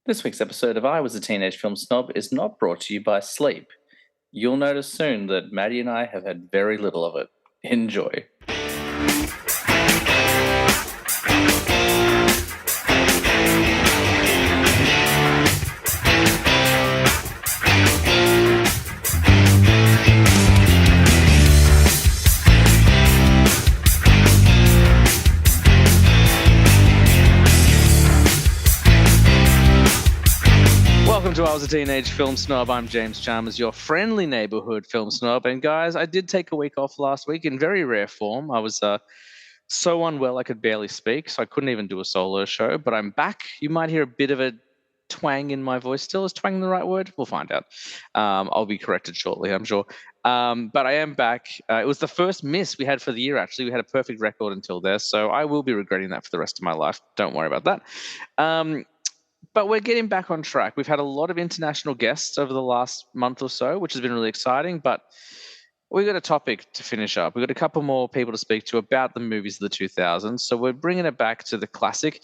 This week's episode of I Was a Teenage Film Snob is not brought to you by sleep. You'll notice soon that Maddie and I have had very little of it. Enjoy. Welcome to I Was a Teenage Film Snob. I'm James Chalmers, your friendly neighborhood film snob. And guys, I did take a week off last week in very rare form. I was so unwell I could barely speak, so I couldn't even do a solo show. But I'm back. You might hear a bit of a twang in my voice still. Is twang the right word? We'll find out. I'll be corrected shortly, I'm sure. But I am back. It was the first miss we had for the year, actually. We had a perfect record until there, so I will be regretting that for the rest of my life. Don't worry about that. But we're getting back on track. We've had a lot of international guests over the last month or so, which has been really exciting. But we've got a topic to finish up. We've got a couple more people to speak to about the movies of the 2000s. So we're bringing it back to the classic,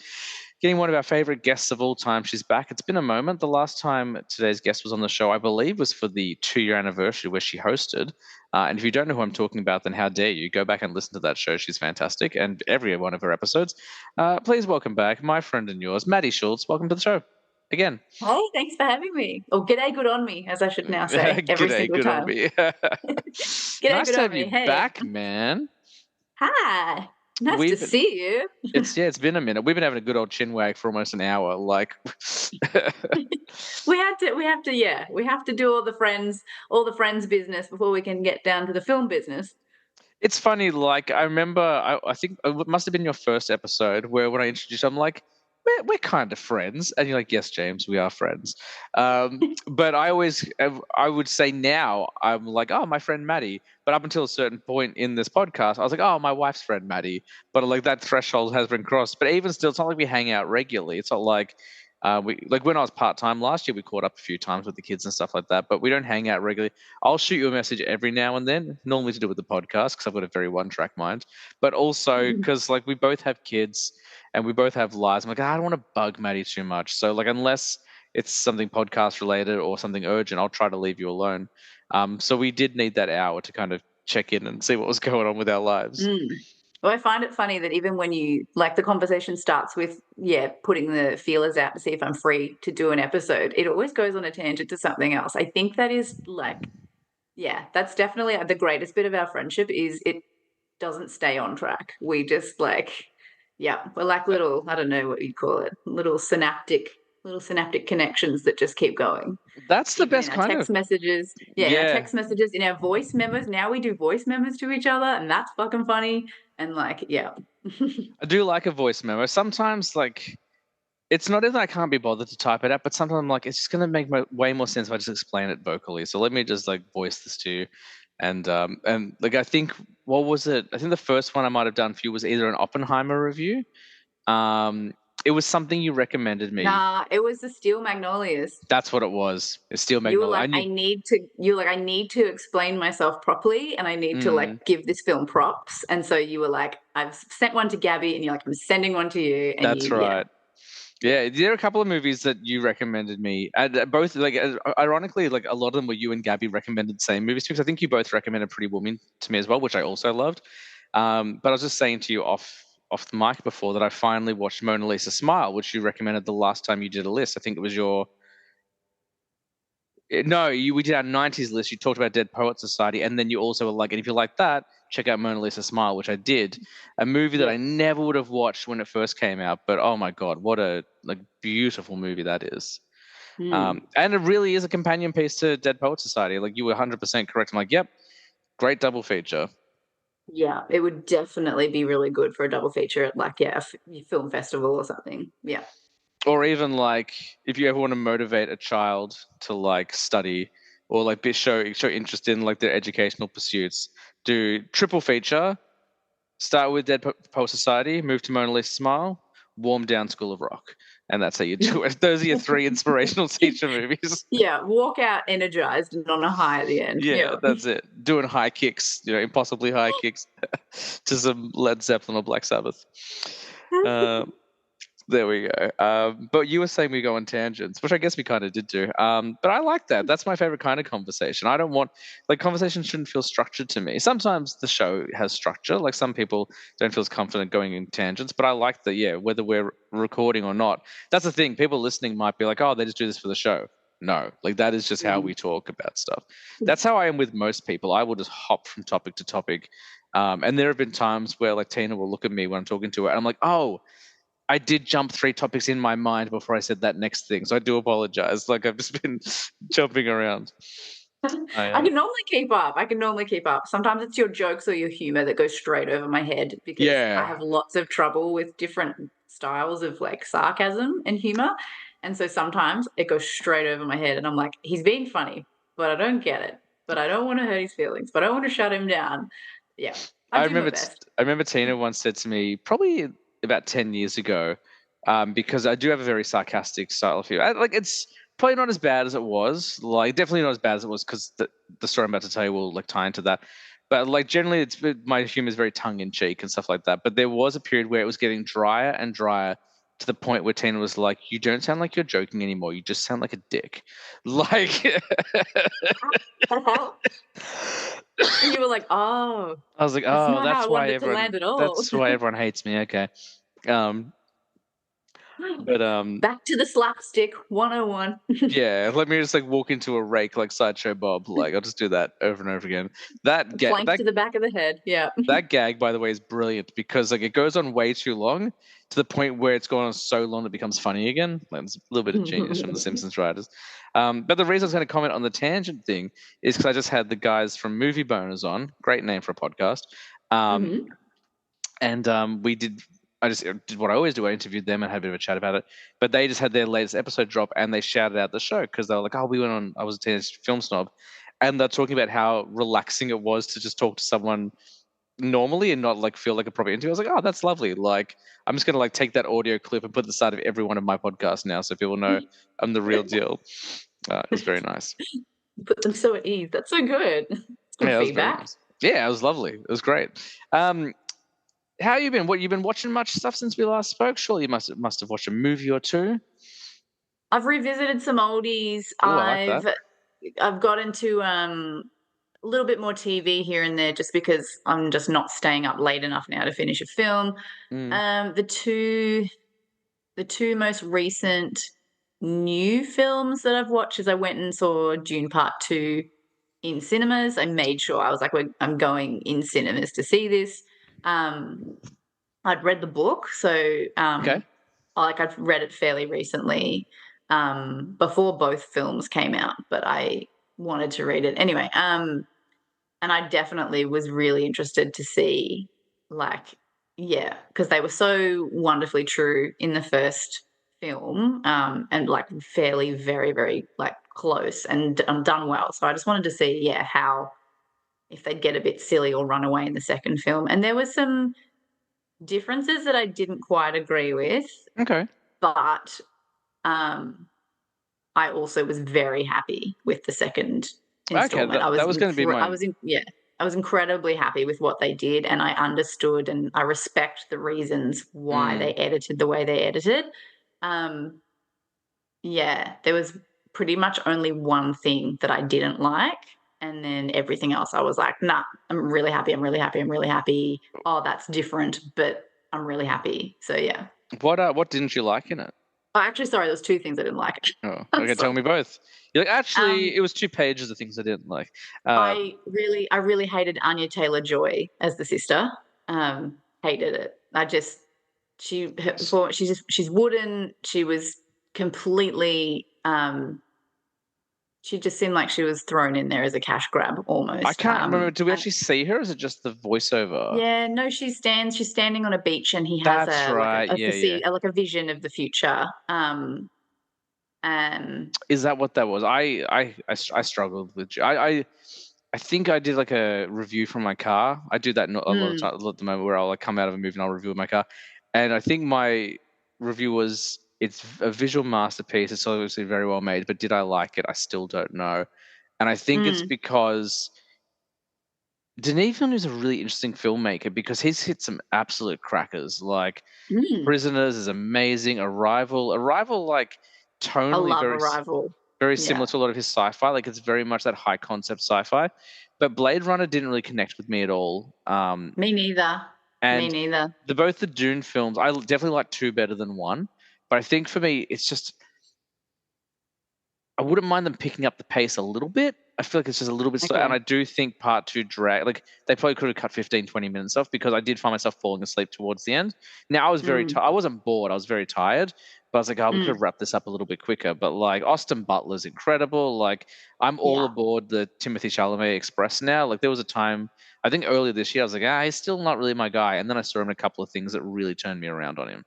getting one of our favorite guests of all time. She's back. It's been a moment. The last time today's guest was on the show, I believe, was for the 2-year anniversary where she hosted. And if you don't know who I'm talking about, then how dare you? Go back and listen to that show. She's fantastic. And every one of her episodes. Please welcome back my friend and yours, Maddie Schultz. Welcome to the show again. Hey, thanks for having me. Or g'day, good on me, as I should now say every G'day, single good time. on me. G'day, Nice good to on have me. you Hey. back, man. Hi. Nice to see you. It's been a minute. We've been having a good old chin wag for almost an hour. Like We have to do all the friends business before we can get down to the film business. it's funny. Like I remember, I think it must have been your first episode where when I introduced, you, I'm like, we're kind of friends, and you're like, yes, James, we are friends. But I would say now I'm like, oh, my friend Maddie. But up until a certain point in this podcast, I was like, oh, my wife's friend Maddie. But like that threshold has been crossed. But even still, it's not like we hang out regularly. It's not like when I was part time last year, we caught up a few times with the kids and stuff like that. But we don't hang out regularly. I'll shoot you a message every now and then, normally to do with the podcast because I've got a very one track mind. But also because like we both have kids and we both have lives. I'm like, I don't want to bug Maddie too much. So like unless it's something podcast related or something urgent, I'll try to leave you alone. So we did need that hour to kind of check in and see what was going on with our lives. Well, I find it funny that even when you like the conversation starts with, putting the feelers out to see if I'm free to do an episode, it always goes on a tangent to something else. I think that is that's definitely the greatest bit of our friendship is it doesn't stay on track. We just we're like little, I don't know what you'd call it, little synaptic connections that just keep going. That's the best kind text of messages. In our text messages, in our voice memos. Now we do voice memos to each other, and that's fucking funny. And I do like a voice memo. Sometimes like it's not even I can't be bothered to type it out, but sometimes I'm like, it's just gonna make way more sense if I just explain it vocally. So let me just like voice this to you. And like I think what was it? I think the first one I might have done for you was either an Oppenheimer review. It was something you recommended me. Nah, it was the Steel Magnolias. That's what it was. It's Steel Magnolias. You were like, I need to explain myself properly, and I need to like give this film props. And so you were like, I've sent one to Gabby, and you're like, I'm sending one to you. And that's right. Yeah, there are a couple of movies that you recommended me. Both, like, ironically, like a lot of them were you and Gabby recommended the same movies because I think you both recommended Pretty Woman to me as well, which I also loved. But I was just saying to you off the mic before that I finally watched Mona Lisa Smile, which you recommended the last time you did a list. I think it was we did our 90s list. You talked about Dead Poets Society, and then you also were like, and if you like that, check out Mona Lisa Smile, which I did. A movie that I never would have watched when it first came out, but oh my God, what a beautiful movie that is. And it really is a companion piece to Dead Poets Society. Like you were 100% correct. I'm like, yep, great double feature. Yeah, it would definitely be really good for a double feature at a film festival or something. Yeah. Or even like if you ever want to motivate a child to like study or like show interest in like their educational pursuits, do triple feature, start with Dead Poet Society, move to Mona Lisa Smile, warm down School of Rock. And that's how you do it. Those are your 3 inspirational teacher movies. Yeah, walk out energized and on a high at the end. Yeah, that's it. Doing high kicks, impossibly high kicks to some Led Zeppelin or Black Sabbath. There we go. But you were saying we go on tangents, which I guess we kind of did do. But I like that. That's my favorite kind of conversation. I don't want like conversation shouldn't feel structured to me. Sometimes the show has structure. Like some people don't feel as confident going in tangents, but I like that. Yeah, whether we're recording or not, that's the thing. People listening might be like, "Oh, they just do this for the show." No, like that is just how we talk about stuff. That's how I am with most people. I will just hop from topic to topic. And there have been times where like Tina will look at me when I'm talking to her, and I'm like, "Oh, I did jump 3 topics in my mind before I said that next thing, so I do apologize. Like I've just been jumping around. I can normally keep up. I can normally keep up. Sometimes it's your jokes or your humor that goes straight over my head because I Yeah, have lots of trouble with different styles of like sarcasm and humor. And so sometimes it goes straight over my head and I'm like, he's being funny, but I don't get it. But I don't want to hurt his feelings, but I don't want to shut him down. Yeah, I I do my remember. best. I remember Tina once said to me, probably about 10 years ago, because I do have a very sarcastic style of humor. Like it's probably not as bad as it was. Like definitely not as bad as it was because the story I'm about to tell you will like tie into that. But like generally, my humor is very tongue in cheek and stuff like that. But there was a period where it was getting drier and drier to the point where Tina was like, "You don't sound like you're joking anymore. You just sound like a dick." Like. And you were like, oh, I was like, that's oh, not how I wanted it to land at all. that's why everyone hates me. Okay. Um, but Back to the slapstick 101. yeah, let me just like walk into a rake like Sideshow Bob. Like I'll just do that over and over again. That ga- Flank that to the back of the head. Yeah. that gag, by the way, is brilliant because like it goes on way too long to the point where it's gone on so long it becomes funny again. Like it's a little bit of genius from the Simpsons writers. But the reason I was going to comment on the tangent thing is because I just had the guys from Movie Boners on. Great name for a podcast. Um, Mhm. and we did. I just did what I always do. I interviewed them and had a bit of a chat about it. But they just had their latest episode drop and they shouted out the show because they were like, "Oh, we went on. I was a teenage film snob," and they're talking about how relaxing it was to just talk to someone normally and not like feel like a proper interview. I was like, "Oh, that's lovely." Like, I'm just gonna like take that audio clip and put it at the start of every one of my podcasts now, so people know I'm the real deal. It was very nice. Put them so at ease. That's so good. It's good Yeah, it was very feedback. nice. Yeah, it was lovely. It was great. Um, how you been? What you been watching much stuff since we last spoke? Surely you must have watched a movie or two. I've revisited some oldies. Oh, I like that. I've got into a little bit more TV here and there just because I'm just not staying up late enough now to finish a film. Mm. Um, the two the two most recent new films that I've watched is I went and saw Dune Part 2 in cinemas. I made sure I was like, I'm going in cinemas to see this. Um, I'd read the book, so Okay. like I've read it fairly recently, before both films came out, but I wanted to read it anyway. And I definitely was really interested to see, like, yeah, because they were so wonderfully true in the first film, and like fairly, very, very like close and done well. So I just wanted to see, yeah, how if they'd get a bit silly or run away in the second film. And there were some differences that I didn't quite agree with, Okay. but um, I also was very happy with the second Okay. installment. That was going to be I my. was in yeah, I was incredibly happy with what they did, and I understood and I respect the reasons why they Mm. edited the way they edited. Um, yeah, there was pretty much only one thing that I didn't like, and then everything else I was like, "Nah, I'm really happy. I'm really happy. I'm really happy. Oh, that's different, but I'm really happy." So yeah. What didn't you like in it? Oh, actually, sorry, there was two things I didn't like. Oh, I'm okay. Tell sorry. me both. You're like Um, actually, it was 2 pages of things I didn't like. Uh, I really hated Anya Taylor-Joy as the sister. Hated it. s- She's wooden. She was completely, she just seemed like she was thrown in there as a cash grab I almost. can't remember. Do we And actually see her? Or is it just the voiceover? yeah, no, she's standing on a beach and he has That's a like right. a Yeah, yeah. like a vision of the future. And Is that what that was? I struggled with. I think I did like a review from my car. I do that a lot of mm, time, a lot at the moment where I'll like come out of a movie and I'll review my car. And I think my review was it's a visual masterpiece. It's obviously very well made, but did I like it? I still don't know. And I think it's mm, because Denis Villeneuve is a really interesting filmmaker because he's hit some absolute crackers. Like Mm, Prisoners is amazing. Arrival, like I tonally love Arrival. very Yeah. similar to a lot of his sci-fi. Like it's very much that high concept sci-fi. But Blade Runner didn't really connect with me at all. Me neither. Me And neither. both the Dune films, I definitely like two better than one. But I think for me, it's just I wouldn't mind them picking up the pace a little bit. I feel like it's just a little bit slow. And Okay. I do think part two drag, like they probably could have cut 15, 20 minutes off because I did find myself falling asleep towards the end. Now I was very Mm, tired. I wasn't bored. I was very tired, but I was like, oh, we could mm, have wrapped this up a little bit quicker. But like Austin Butler's incredible. Like I'm all yeah. aboard the Timothy Chalamet Express now. Like there was a time, I think earlier this year, I was like, he's still not really my guy. And then I saw him in a couple of things that really turned me around on him.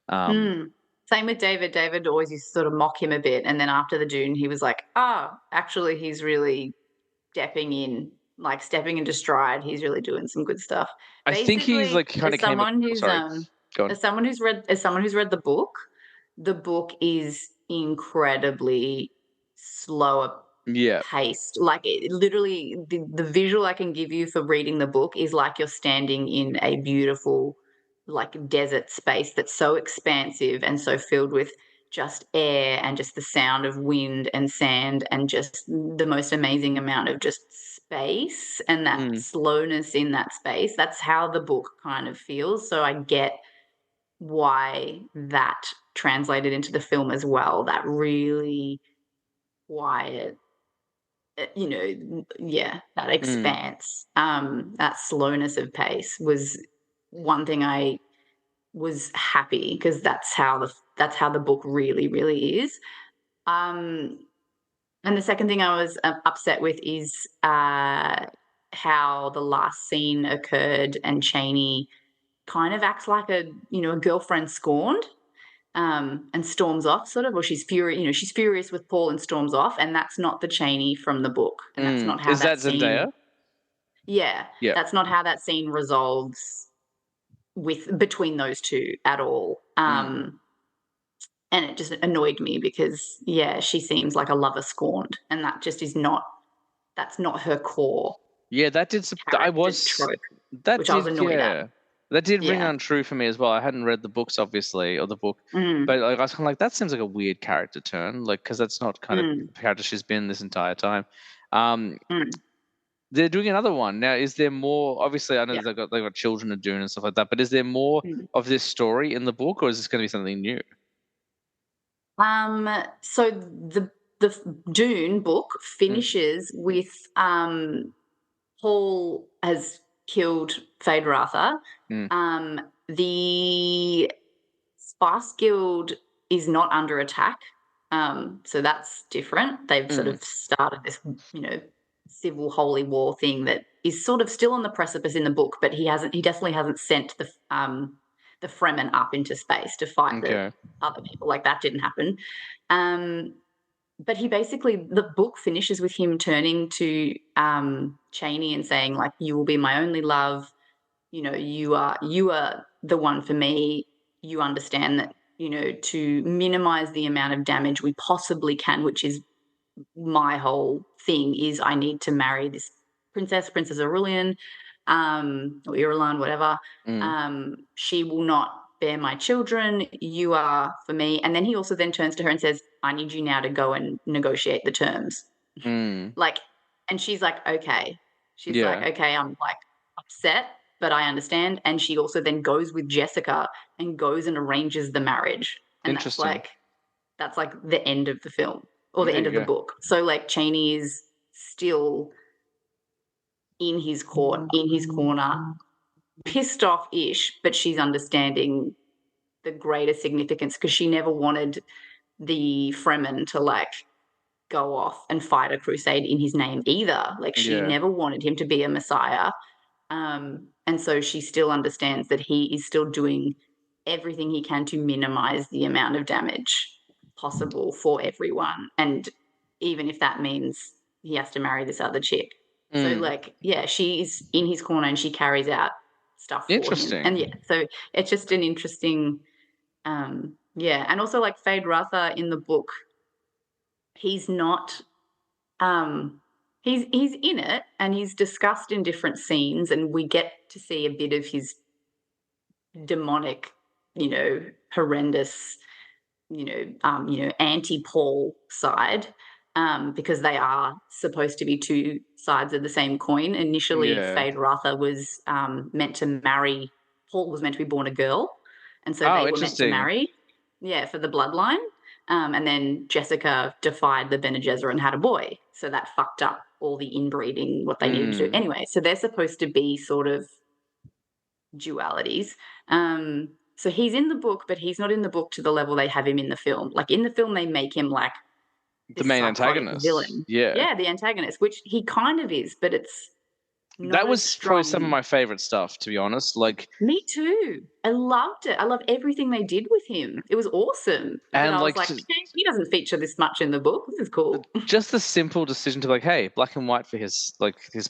Um, Mm. Same with David. David always used to sort of mock him a bit, and then after the Dune, he was like, "Oh, actually, he's really stepping into stride. He's really doing some good stuff." I think he's Basically, like kind of came. Sorry, go on. as someone who's read the book is incredibly slower Yeah. paced. Like it literally, the visual I can give you for reading the book is like you're standing in a beautiful, like desert space that's so expansive and so filled with just air and just the sound of wind and sand and just the most amazing amount of just space and that Mm, slowness in that space. That's how the book kind of feels. So I get why that translated into the film as well. That really quiet, yeah, that mm. expanse, that slowness of pace was one thing I was happy because that's how the book really, really is. Um, and the second thing I was upset with is how the last scene occurred and Cheney kind of acts like a girlfriend scorned and storms off sort of, or she's furious with Paul and storms off, and that's not the Cheney from the book, and that's not how Is that that scene Zendaya? yeah, Yeah. that's not how that scene resolves with between those two at all. Mm. And it just annoyed me because yeah, she seems like a lover scorned, and that just is not that's not her core Yeah, character trope, which I was annoyed at. yeah. That did ring Yeah. untrue for me as well. I hadn't read the books, obviously, or the book, Mm, but like I was kind of like, that seems like a weird character turn, like because that's not kind of mm, the character she's been this entire time. Um, mm, they're doing another one now. Is there more? Obviously, I know yeah. they've got children to do and stuff like that, but is there more Mm. of this story in the book, or is this going to be something new? So the Dune book Mm, finishes with Paul has killed Feyd-Rautha. mm, The Spice Guild is not under attack, so that's different. They've sort mm, of started this, you know, civil holy war thing that is sort of still on the precipice in the book, but he definitely hasn't sent the Fremen up into space to fight the okay. other people. Like that didn't happen. Um, but he basically the book finishes with him turning to Cheney and saying like, "You will be my only love. You know, you are the one for me. You understand that, to minimize the amount of damage we possibly can, which is my whole thing, is I need to marry this Princess Aurelian, or Irulan, whatever. Mm, She will not bear my children. You are for me." And then he also then turns to her and says, "I need you now to go and negotiate the terms." mm, Like, and she's like, "Okay." She's like, yeah. "Okay, I'm like upset, but I understand." And she also then goes with Jessica and goes and arranges the marriage. And Interesting. that's like the end of the film or the There end you of the go. book. So like Cheney is still in his corner, pissed off ish, but she's understanding the greater significance because she never wanted the Fremen to like go off and fight a crusade in his name either. Like she Yeah. never wanted him to be a messiah. And so she still understands that he is still doing everything he can to minimize the amount of damage possible for everyone. And even if that means he has to marry this other chick. So, Mm, like, yeah, she's in his corner and she carries out stuff for him. And yeah, interesting. so it's just an interesting, yeah. And also, like, Fade Ratha in the book, he's not, um, He's in it, and he's discussed in different scenes, and we get to see a bit of his demonic, horrendous, anti-Paul side, because they are supposed to be two sides of the same coin. Initially, Yeah. Fade Rather was meant to marry. Paul was meant to be born a girl, and so Oh, they were meant to interesting. marry. Yeah, for the bloodline. And then Jessica defied the Bene Gesserit and had a boy, so that fucked up all the inbreeding, what they needed to do. Mm. Anyway, so they're supposed to be sort of dualities. So he's in the book, but he's not in the book to the level they have him in the film. Like in the film, they make him like The this main psychotic antagonist. villain. Yeah. Yeah, the antagonist, which he kind of is, but it's not That as was probably some of strong. my favorite stuff, to be honest. Like, Me too. I loved it. I love everything they did with him. It was awesome. But and I was like like, okay, he doesn't feature this much in the book. This is cool. just the simple decision to like, hey, black and white for his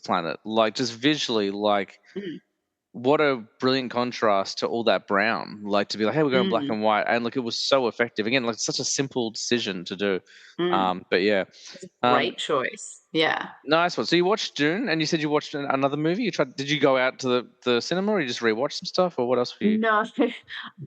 planet. Like, just visually, like, Mm, what a brilliant contrast to all that brown. Like, to be like, hey, we're going black mm, and white, and like, it was so effective. Again, like, such a simple decision to do. mm. But yeah, It's a um, great choice. Yeah. nice one. So you watched Dune, and you said you watched another movie. You tried? Did you go out to the cinema, or you just rewatch some stuff, or what else for you? No,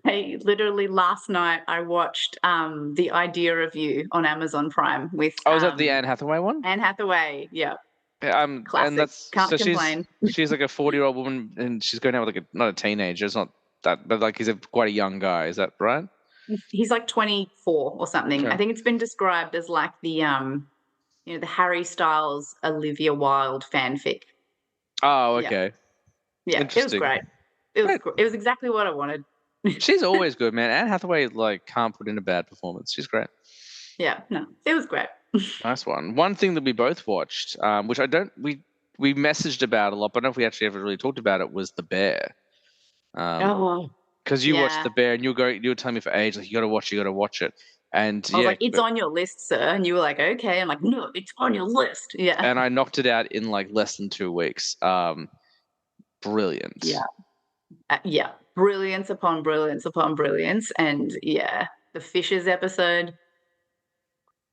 I literally last night I watched The Idea of You on Amazon Prime with Oh, is that the Anne Hathaway one? Anne Hathaway. Yeah, Yeah, and classic. that's Can't so she's complain. she's like a 40-year-old woman, and she's going out with like not a teenager. It's not that, but like he's quite a young guy. Is that right? He's like 24 or something. I Okay. think it's been described as like the Harry Styles Olivia Wilde fanfic. Oh, Yeah, okay. yeah, it was Interesting. great. It was Great. it was exactly what I wanted. She's always good, man. Anne Hathaway like can't put in a bad performance. She's great. Yeah, no, it was great. Nice one. One thing that we both watched, which I don't we messaged about a lot, but I don't know if we actually ever really talked about it, was The Bear. Um, Oh, because you watched yeah. The Bear and you were telling me for age like you got to watch it, and I was yeah, like, "It's on your list, sir," and you were like, "Okay." I'm like, "No, it's on your list." Yeah. and I knocked it out in like less than 2 weeks. Brilliant. Yeah. Yeah. Brilliance upon brilliance upon brilliance, and yeah, the fishes episode,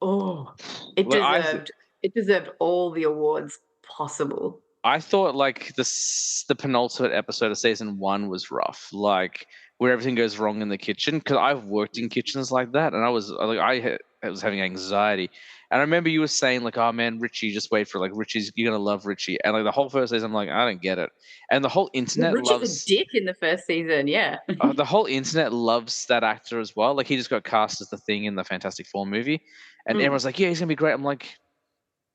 oh, it Well, deserved it deserved all the awards possible. I thought like the penultimate episode of season one was rough, like where everything goes wrong in the kitchen. Because I've worked in kitchens like that, and I was having anxiety. And I remember you were saying like, "Oh man, Richie, just wait for it. Like Richie's you're gonna love Richie." And like the whole first season, I'm like, I don't get it. And the whole Well, internet Richie's a loves dick in the first season, yeah. the whole internet loves that actor as well. Like he just got cast as the Thing in the Fantastic Four movie, and Mm. everyone's like, "Yeah, he's gonna be great." I'm like,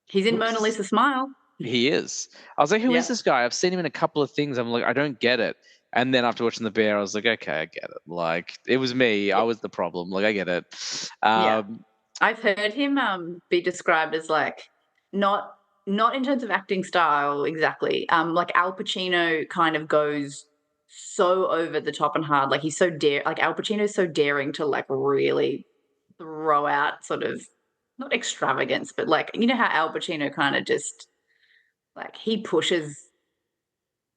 He's in Mona "Who's Lisa Smile. he is?" I was like, "Who is Yeah. this guy?" I've seen him in a couple of things. I'm like, I don't get it. And then after watching The Bear, I was like, okay, I get it. Like it was me. I Yeah. was the problem. Like I get it. Yeah. Um, I've heard him be described as like not not in terms of acting style exactly. Like Al Pacino kind of goes so over the top and hard. Like he's so like Al Pacino's so daring to like really throw out sort of not extravagance, but like you know how Al Pacino kind of just like he pushes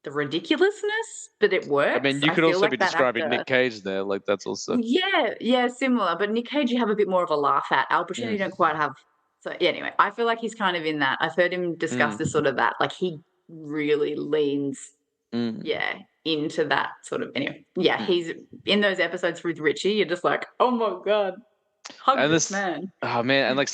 the ridiculousness, but it I works. mean, you I could feel also like be that describing actor. Nick Cage there. Like that's also. Yeah, yeah, similar. But Nick Cage, you have a bit more of a laugh at. Al Pacino, Mm, you don't quite have. So yeah, anyway, I feel like he's kind of in that. I've heard him discuss this mm, sort of that. Like he really leans, mm, yeah, into that sort of. Anyway, yeah, mm. he's in those episodes with Richie. You're just like, oh my god, hug And this this, man. oh man, and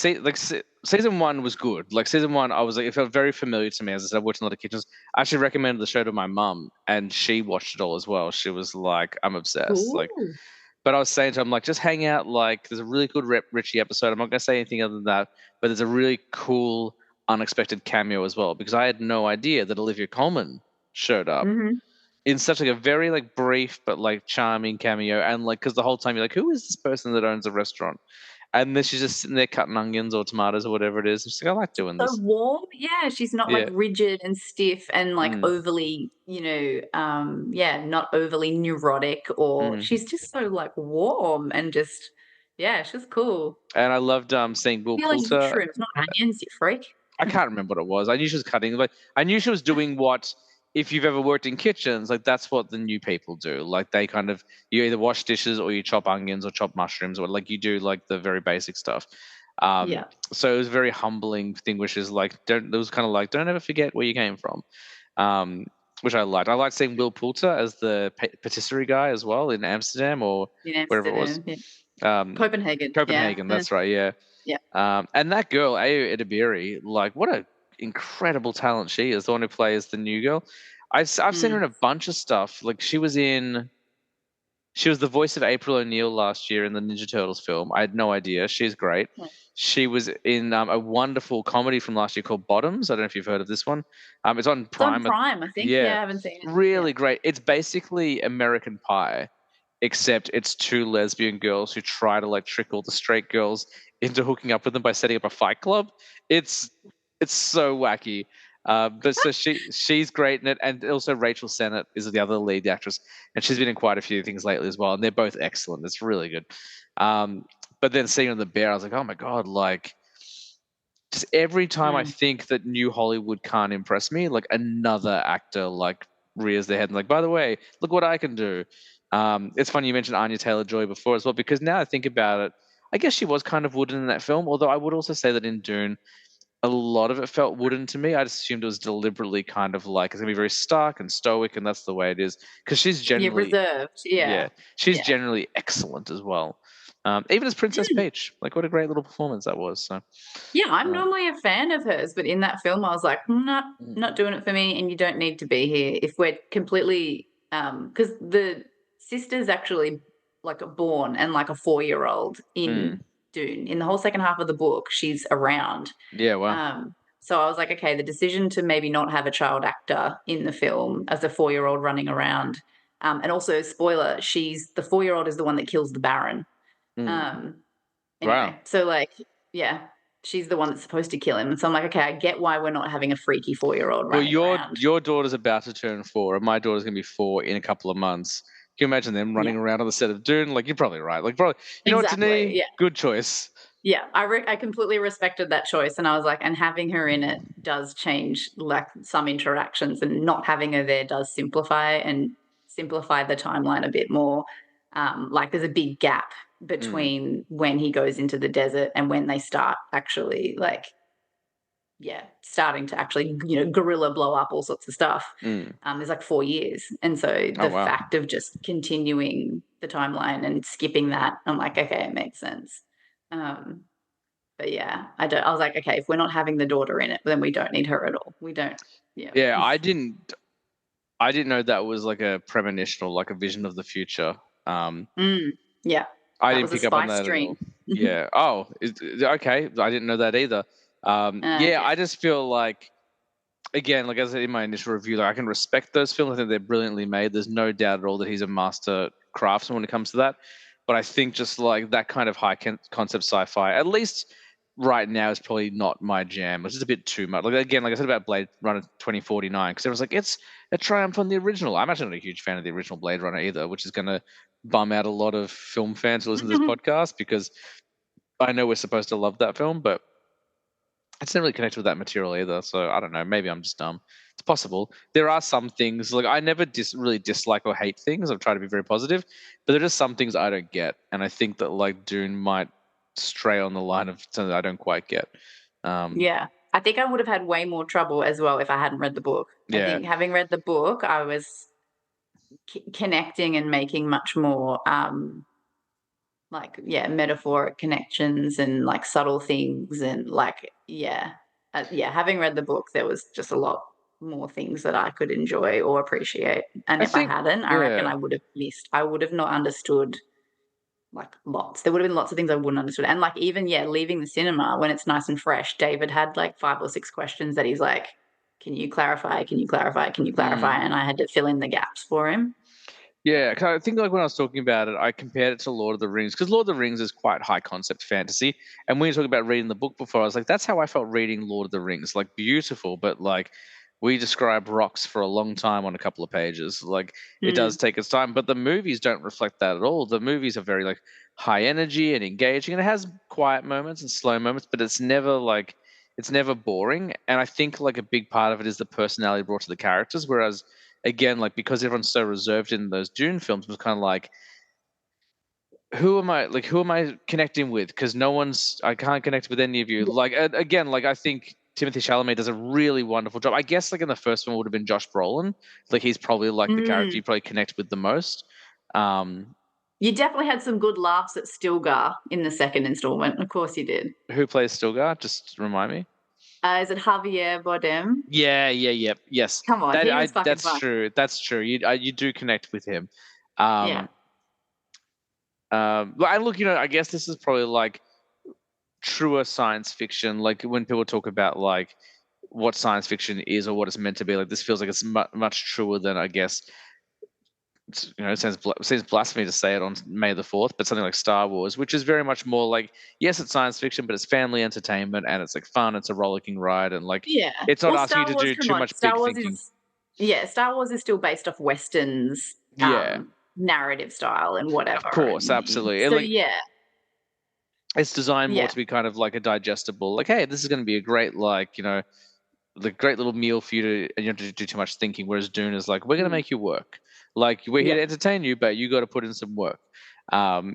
season one was good. Like season one, I was like, it felt very familiar to me. As I said, I've watched a lot of kitchens. I actually recommended the show to my mum, and she watched it all as well. She was like, I'm obsessed. Like, Ooh. but I was saying to her, I'm like, just hang out. Like, there's a really good Richie episode. I'm not gonna say anything other than that, but there's a really cool, unexpected cameo as well because I had no idea that Olivia Colman showed up Hmm. in such like a very like brief but like charming cameo, and like because the whole time you're like, who is this person that owns a restaurant? And then she's just sitting there cutting onions or tomatoes or whatever it is. She's like, I like doing So this. warm, yeah. She's not like Yeah. rigid and stiff and like Mm, overly, yeah, not overly neurotic or mm. she's just so like warm and just, yeah, she's cool. And I loved seeing Will Peeling Poulter. mushrooms, not onions, you freak. I can't remember what it was. I knew she was cutting, like I knew she was doing what if you've ever worked in kitchens, like that's what the new people do. Like they kind of you either wash dishes or you chop onions or chop mushrooms or like you do like the very basic stuff. Um, Yeah. so it was a very humbling thing, which is like, it was kind of like, don't ever forget where you came from. Um, which I liked. I liked seeing Will Poulter as the patisserie guy as well in Amsterdam or In wherever it was. Amsterdam. Yeah. Um, Copenhagen. Yeah. Copenhagen, that's right, yeah. Yeah. And that girl, Ayo Edebiri, like, what a incredible talent she is, the one who plays the new girl. I've seen her Mm. in a bunch of stuff. Like, she was the voice of April O'Neil last year in the Ninja Turtles film. I had no idea. She's great. Yeah. She was in a wonderful comedy from last year called Bottoms. I don't know if you've heard of this one. It's on It's on Prime. Prime, I think. Yeah, Yeah, I haven't seen it. Yeah. really great. It's basically American Pie, except it's two lesbian girls who try to like trick all the straight girls into hooking up with them by setting up a fight club. It's it's so wacky. But so she's great in it, and also Rachel Sennett is the other lead actress, and she's been in quite a few things lately as well, and they're both excellent. It's really good. Um, but then seeing her in The Bear, I was like, oh my god, like just every time I Mm. think that new Hollywood can't impress me, like another actor like rears their head and like, by the way, look what I can do. It's funny you mentioned Anya Taylor-Joy before as well, because now I think about it, I guess she was kind of wooden in that film. Although I would also say that in Dune, a lot of it felt wooden to me. I just assumed it was deliberately kind of like it's gonna be very stark and stoic, and that's the way it is. Because she's You're generally, reserved. yeah, Yeah. she's Yeah. generally excellent as well. Even as Princess Mm. Peach, like what a great little performance that was. So, Yeah, I'm uh, normally a fan of hers, but in that film, I was like, not mm, not doing it for me, and you don't need to be here if we're completely because the sister's actually like a born and like a 4-year-old mm. in Dune. In the whole second half of the book, she's around. Yeah, wow. So I was like, okay, the decision to maybe not have a child actor in the film as a 4-year-old running around, and also spoiler, she's the 4-year-old is the one that kills the Baron. Mm. Um, Wow. Anyway, so, like, yeah, she's the one that's supposed to kill him, and so I'm like, "Okay, I get why we're not having a freaky 4-year-old Well, running your around." your daughter's about to turn 4, and my daughter's gonna be 4 in a couple of months. Can you imagine them Yeah, running around on the set of Dune? Like, you're probably right. Like, probably, you know what, exactly, Denis? yeah, Good choice. yeah, I completely respected that choice, and I was like and having her in it does change, like, some interactions, and not having her there does simplify the timeline a bit more. Like, there's a big gap Mm, between when he goes into the desert and when they start actually, like, yeah, starting to actually, guerrilla blow up all sorts of stuff. mm. There's like 4 years. And so Oh, the wow. fact of just continuing the timeline and skipping that, I'm like, okay, it makes sense. Um, but yeah, I was like, okay, if we're not having the daughter in it, then we don't need her at all. We don't, yeah. Yeah, I didn't know that was like a premonition or like a vision of the future. Um, Mm, yeah, I that didn't was a pick up on spice that at dream. all. Yeah. Oh, okay. I didn't know that either. Yeah, Okay. I just feel like, again, like I said in my initial review, like I can respect those films. I think they're brilliantly made. There's no doubt at all that he's a master craftsman when it comes to that. But I think just like that kind of high concept sci-fi, at least right now, is probably not my jam. It's just a bit too much. Like again, like I said about Blade Runner 2049, because everyone's like, it's a triumph on the original. I'm actually not a huge fan of the original Blade Runner either, which is going to bum out a lot of film fans who listen to this podcast because I know we're supposed to love that film, but it's not really connected with that material either. So I don't know. Maybe I'm just dumb. It's possible. There are some things like I never really dislike or hate things. I've tried to be very positive, but there are just some things I don't get, and I think that like Dune might stray on the line of something I don't quite get. Um, Yeah. I think I would have had way more trouble as well if I hadn't read the book. I yeah, think having read the book, I was connecting and making much more like yeah metaphoric connections and like subtle things and like yeah having read the book there was just a lot more things that I could enjoy or appreciate, and I if I think hadn't I reckon yeah. I would have not understood like lots there would have been lots of things I wouldn't understood, and like even yeah leaving the cinema when it's nice and fresh, David had like 5 or 6 questions that he's like, can you clarify, can you clarify, can you clarify, Mm. and I had to fill in the gaps for him. Yeah, 'cause I think like when I was talking about it, I compared it to Lord of the Rings because Lord of the Rings is quite high concept fantasy. And when you talk about reading the book before, I was like, that's how I felt reading Lord of the Rings. Like beautiful, but like we describe rocks for a long time on a couple of pages. Like it does Mm, take its time, but the movies don't reflect that at all. The movies are very like high energy and engaging, and it has quiet moments and slow moments, but it's never boring. And I think like a big part of it is the personality brought to the characters, whereas again, like because everyone's so reserved in those Dune films, it was kind of like who am I connecting with? Because I can't connect with any of you. Like again, like I think Timothy Chalamet does a really wonderful job. I guess like in the first one would have been Josh Brolin. Like he's probably like the character Mm. you probably connect with the most. Um, You definitely had some good laughs at Stilgar in the second installment. Of course you did. who plays Stilgar? Just remind me. Is it Javier Bardem? Yeah, yes. Come on, he was fucking That's fun. true. That's true. You do connect with him. Yeah. And look, I guess this is probably like truer science fiction. Like when people talk about like what science fiction is or what it's meant to be, like this feels like it's much truer than I guess. It seems blasphemy to say it on May the 4th, but something like Star Wars, which is very much more like, yes, it's science fiction, but it's family entertainment and it's like fun. It's a rollicking ride, and like Yeah. it's not Well, asking you Star to Wars, do come too on. much big thinking. Star Wars is still based off Westerns, Yeah, narrative style and of whatever. course, absolutely. And So like yeah, it's designed more yeah. to be kind of like a digestible, like, hey, this is going to be a great, like, the great little meal for you to, and you don't have to do too much thinking. Whereas Dune is like, we're going to Mm. make you work. Like, we're here Yeah. to entertain you, but you got to put in some work.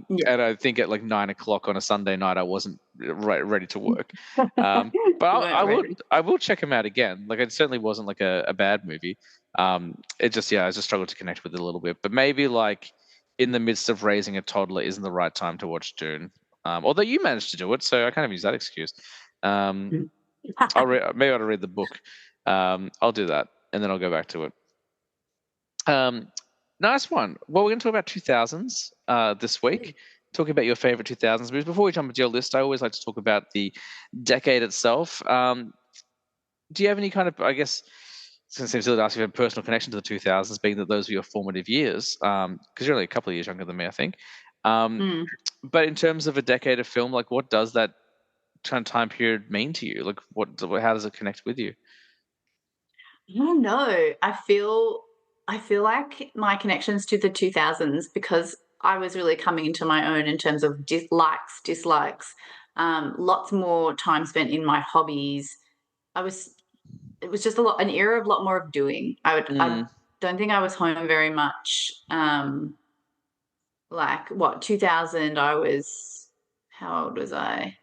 Yeah. And I think at like 9 o'clock on a Sunday night, I wasn't ready to work. But You weren't ready. I will check him out again. Like, it certainly wasn't like a bad movie. It just, yeah, I just struggled to connect with it a little bit. But maybe like in the midst of raising a toddler isn't the right time to watch Dune. Although you managed to do it, so I kind of use that excuse. Um, maybe I'll read the book. I'll do that, and then I'll go back to it. Nice one. Well, we're going to talk about 2000s this week. Talking about your favorite 2000s movies. Before we jump into your list, I always like to talk about the decade itself. Do you have any kind of, I guess, it's going to seem silly to ask if you have a personal connection to the 2000s, being that those were your formative years, because you're only a couple of years younger than me, I think. Mm. But in terms of a decade of film, like what does that kind of time period mean to you? Like how does it connect with you? I don't know. I feel like my connections to the 2000s, because I was really coming into my own in terms of dislikes, lots more time spent in my hobbies. I was it was just an era of lot more of doing. I Mm, don't think I was home very much. Like what, 2000, I was, how old was I?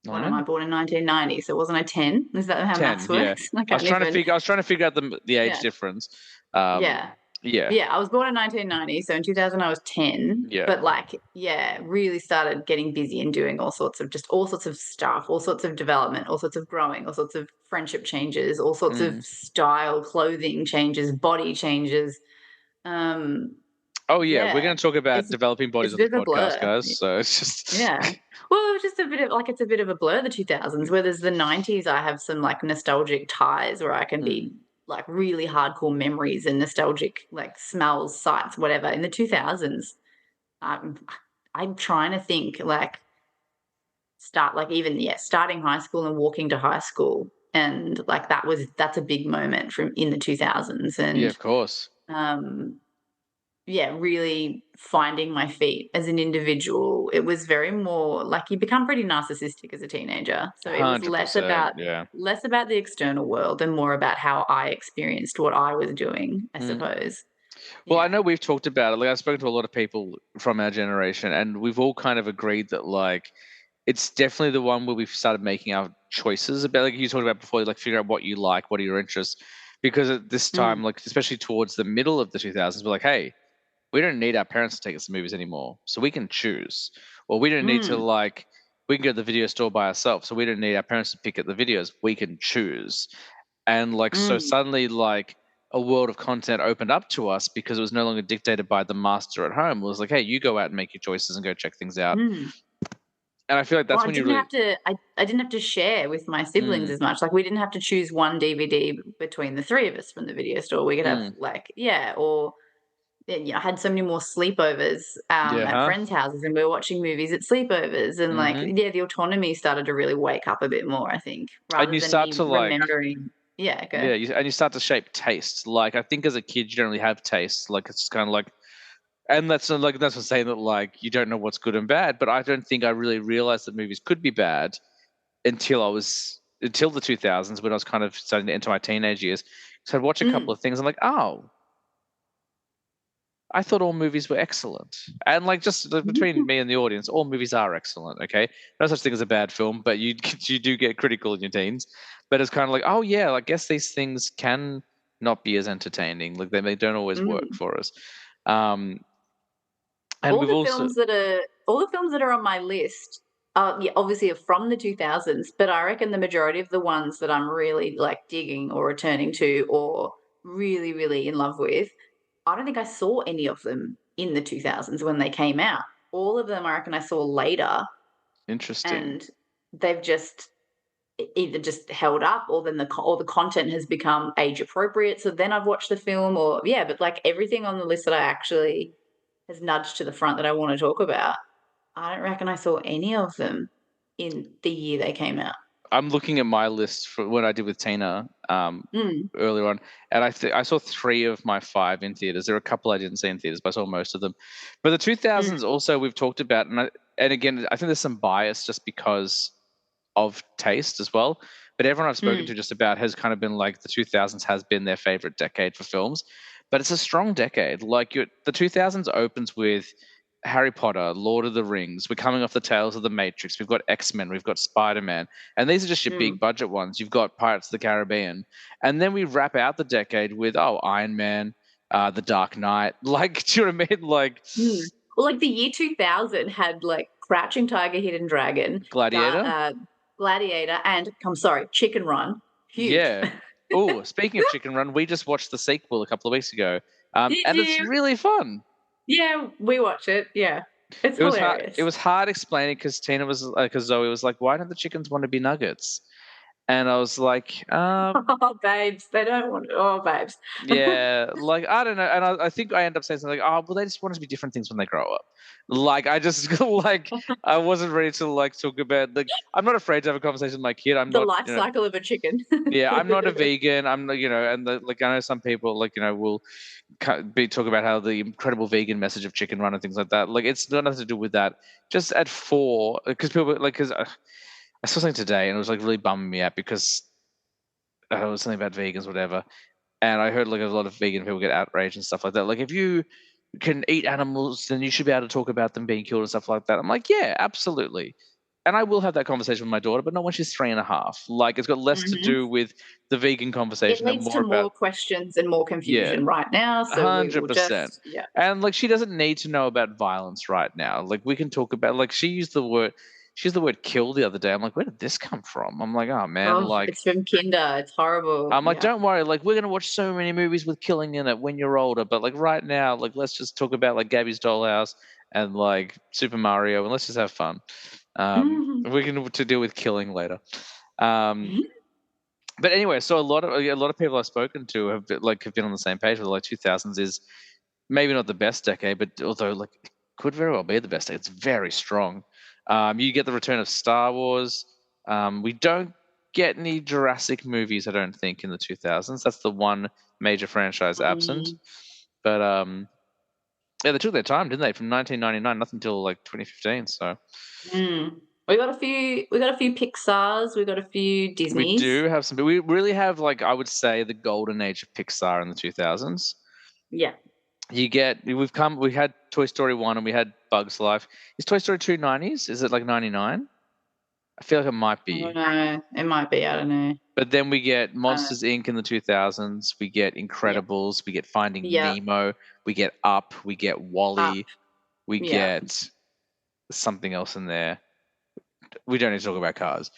What am I, 9? born in 1990? So wasn't I 10? Is that how 10, maths yeah. works? I can't even. I was trying to figure out the age Yeah. difference. Um, Yeah. yeah, Yeah, I was born in 1990, so in 2000 I was 10, yeah. but like, yeah, really started getting busy and doing all sorts of stuff, all sorts of development, all sorts of growing, all sorts of friendship changes, all sorts of Mm. style, clothing changes, body changes. Um, Oh yeah, we're yeah, going to talk about it's developing it's bodies a on the bit of a podcast, blur. guys. So it's just Yeah. Well, it was just a bit of like it's a bit of a blur, the 2000s, where there's the 90s, I have some like nostalgic ties where I can mm, be like really hardcore memories and nostalgic like smells, sights, whatever. In the 2000s, I'm I'm trying to think like starting high school and walking to high school, and like that's a big moment from in the 2000s. yeah, And of course, um yeah, really finding my feet as an individual. It was very more like you become pretty narcissistic as a teenager. So it was 100%. Yeah. less about the external world and more about how I experienced what I was doing, I Mm. suppose. Well, I Yeah. know we've talked about it. Like I've spoken to a lot of people from our generation, and we've all kind of agreed that like it's definitely the one where we've started making our choices about, like you talked about before, like figure out what you like, what are your interests. Because at this Mm, time, like especially towards the middle of the 2000s, we're like, hey, we don't need our parents to take us to movies anymore, so we can choose. Or we don't need to mm, like we can go to the video store by ourselves, so we don't need our parents to pick at the videos. We can choose. And like so mm, suddenly like a world of content opened up to us because it was no longer dictated by the master at home. It was like, hey, you go out and make your choices and go check things out. mm. And I feel like Well, that's when you really I didn't have to share with my siblings mm, as much. Like we didn't have to choose one DVD between the three of us from the video store. We could have mm, like, yeah, or I had so many more sleepovers yeah, at huh? friends' houses, and we were watching movies at sleepovers, and like, Mm-hmm. yeah, the autonomy started to really wake up a bit more, I think, And rather you than start me to like remembering. Yeah, go. yeah, and you start to shape tastes. Like I think as a kid, you don't really have tastes. Like it's kind of like, and that's what saying that like you don't know what's good and bad. But I don't think I really realized that movies could be bad until the 2000s when I was kind of starting to enter my teenage years. So I'd watch a couple Mm, of things. I'm like, oh, I thought all movies were excellent. And like just between me and the audience, all movies are excellent. Okay, no such thing as a bad film, but you you do get critical in your teens. But it's kind of like, oh yeah, I guess these things can not be as entertaining. Like they don't always work Mm. for us. Um, and we've also All the films that are on my list yeah, obviously are from the 2000s, but I reckon the majority of the ones that I'm really like digging or returning to or really, really in love with, I don't think I saw any of them in the 2000s when they came out. All of them I reckon I saw later, interesting. and they've just either just held up, or then or the content has become age appropriate, so then I've watched the film, or yeah, but like everything on the list that I actually has nudged to the front that I wanna talk about, I don't reckon I saw any of them in the year they came out. I'm looking at my list for what I did with Tina Mm, earlier on, and I saw 3 of my 5 in theaters. There are a couple I didn't see in theaters, but I saw most of them. But the mm, 2000s also we've talked about, and again I think there's some bias just because of taste as well. But everyone I've spoken mm, to just about has kind of been like the 2000s has been their favorite decade for films, but it's a strong decade. Like the 2000s opens with Harry Potter, Lord of the Rings. We're coming off the tails of the Matrix. We've got X-Men, we've got Spider-Man, and these are just your big mm. budget ones. You've got Pirates of the Caribbean, and then we wrap out the decade with Iron Man, The Dark Knight. Like, do you know what I mean? Like Mm. Well, like the year 2000 had like Crouching Tiger, Hidden Dragon, da Gladiator. Gladiator, and I'm sorry, Chicken Run. Huge. Yeah. Oh, speaking of Chicken Run, we just watched the sequel a couple of weeks ago, Did and it's you? really fun. Yeah, we watch it. Yeah. It's It was hard. It hilarious. was hard explaining because Tina was because Zoe was like, "Why don't the chickens want to be nuggets?" And I was like, Oh, babes, they don't want oh, babes. Yeah, like I don't know, and I think I end up saying something like, "Oh, well, they just want to be different things when they grow up." Like I just like I wasn't ready to like talk about like I'm not afraid to have a conversation with my kid. I'm The not, life cycle of a chicken. yeah, I'm not a vegan. I'm not, and like I know some people like will be talk about how the incredible vegan message of Chicken Run and things like that. Like it's got nothing to do with that. Just at 4, because people like because I saw something today and it was like really bumming me out because it was something about vegans, whatever. And I heard like a lot of vegan people get outraged and stuff like that. Like if you can eat animals, then you should be able to talk about them being killed and stuff like that. I'm like, yeah, absolutely. And I will have that conversation with my daughter, but not when she's 3.5. Like it's got less to Mhm. do with the vegan It conversation and leads more to more about questions and more yeah, confusion right now, so we will 100%. just yeah. And like she doesn't need to know about violence right now. Like we can talk about like she used the word kill the other day. I'm like, where did this come from? I'm like, oh man, Oh, it's from Kinder, it's horrible, I'm like, yeah. don't worry, like we're gonna watch so many movies with killing in it when you're older, but like right now, like let's just talk about like Gabby's Dollhouse and like Super Mario and let's just have fun. We can to deal with killing later. Um, but anyway, so a lot of people I've spoken to have been on the same page with like 2000s is maybe not the best decade, but although like it could very well be the best decade. It's very strong. You get the return of Star Wars. We don't get any Jurassic movies, I don't think, in the 2000s. That's the one major franchise absent. Mm, But yeah, they took their time, didn't they? From 1999, nothing until like 2015. So mm. We got a few Pixars, we got a few we Disneys. do have some, but we really have like I would say the golden age of Pixar in the 2000s. Yeah. We had Toy Story 1 and we had Bugs Life. Is Toy Story 2 90s? Is it like 99? I feel like it might I don't be. know, it might be, I don't know. But then we get Uh, Monsters Inc. in the 2000s. We get yeah, Incredibles. We get Finding yeah, Nemo. We get Up. We get up, Wally. We yeah. get something else in there. We don't need to talk about Cars.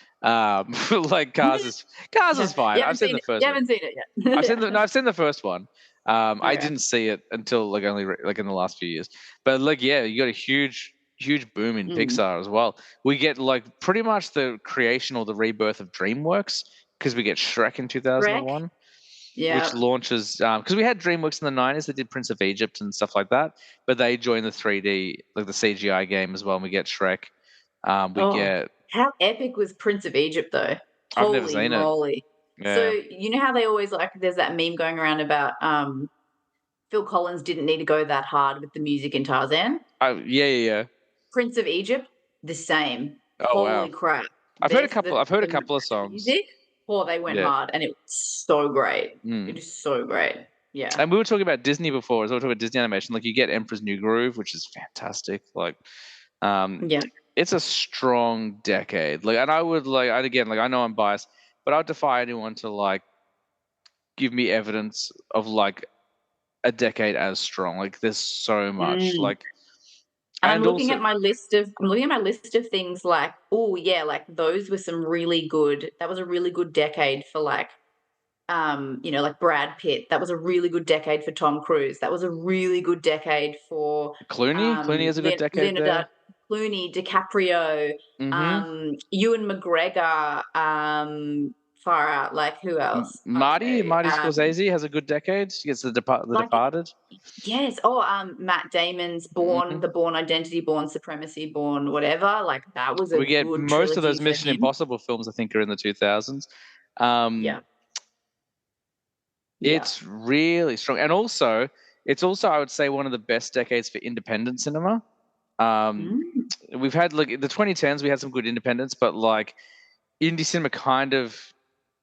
Like Cars is Yeah, fine. I've seen the first you one. haven't seen it yet. I've seen Yeah. the no, I've seen the first one. I Okay. didn't see it until like only like in the last few years. But like yeah, you got a huge boom in Mm. Pixar as well. We get like pretty much the creation or the rebirth of DreamWorks because we get Shrek in Shrek? 2001, which Yeah. launches because we had DreamWorks in the 90s. They did Prince of Egypt and stuff like that, but they joined the 3D like the CGI game as well. And we get Shrek. We Oh, get how epic was Prince of Egypt, though? I've never Holy seen it. moly. So, Yeah. you know how they always like there's that meme going around about, Phil Collins didn't need to go that hard with the music in Tarzan? Yeah. Prince of Egypt, the same. Oh wow. Holy crap. I've heard a There's couple. I've heard a the couple of songs. music, oh, they went Yeah. hard, and it was so great. It Mm. is so great. Yeah. And we were talking about Disney before, as well, talking about Disney animation. Like you get Emperor's New Groove, which is fantastic. Like, Yeah. it's a strong decade. Like, and I would like, and again, like I know I'm biased, but I would defy anyone to like give me evidence of like a decade as strong. Like, there's so much. Mm. Like, And I'm and looking at also my list of things like, oh yeah, like those were some really good, that was a really good decade for like like Brad Pitt. That was a really good decade for Tom Cruise. That was a really good decade for Clooney. Clooney has a good decade Leonardo there. Clooney, DiCaprio, Mm-hmm. Ewan McGregor, far out. Like who else? Okay, Marty Scorsese has a good decade. He gets the like Departed. yes. Oh, Matt Damon's Hmm. the Born Identity, Born Supremacy, Born whatever. Like that was a We get good most of trilogy those for Mission him. Impossible films, I think, are in the 2000s. Yeah, yeah. It's really strong, and also it's also, I would say, one of the best decades for independent cinema. Um, Mm. we've had like the 2010s, we had some good independence, but like indie cinema kind of,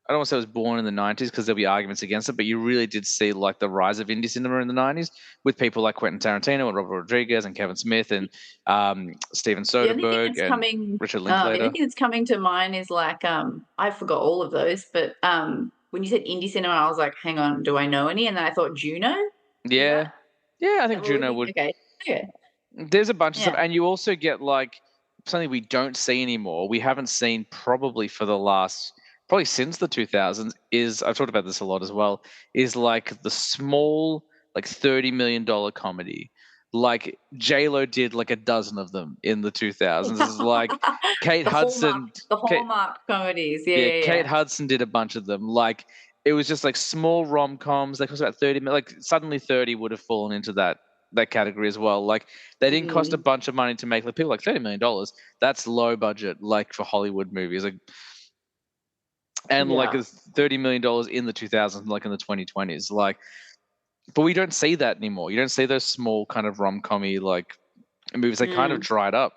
I don't want to say it was born in the 90s because there'll be arguments against it, but you really did see like the rise of indie cinema in the 90s with people like Quentin Tarantino and Robert Rodriguez and Kevin Smith and Steven Soderbergh and Richard The only Linklater. thing that's coming to mind is like, I forgot all of those, but when you said indie cinema, I was like, hang on, do I know any? And then I thought Juno. Is Yeah. Yeah, I that think what we're Juno thinking? would. Okay. Okay. There's a bunch of stuff, Yeah. and you also get like something we don't see anymore. We haven't seen probably for the last, probably since the 2000s. Is, I've talked about this a lot as well. Is like the small, like $30 million comedy. Like J Lo did like a dozen of them in the 2000s. This is like Kate Hudson. The Kate, Hallmark comedies. Yeah, yeah, yeah, Kate yeah. Hudson did a bunch of them. Like it was just like small rom coms. They cost about 30 million. Like suddenly 30 would have fallen into that category as well. Like they didn't cost a Mm, bunch of money to make. Like people like $30 million. That's low budget. Like for Hollywood movies. Like, and like yeah. it's $30 million in the 2000s, like in the 2020s. Like, but we don't see that anymore. You don't see those small kind of rom commy like movies. They kind of Mm, dried up.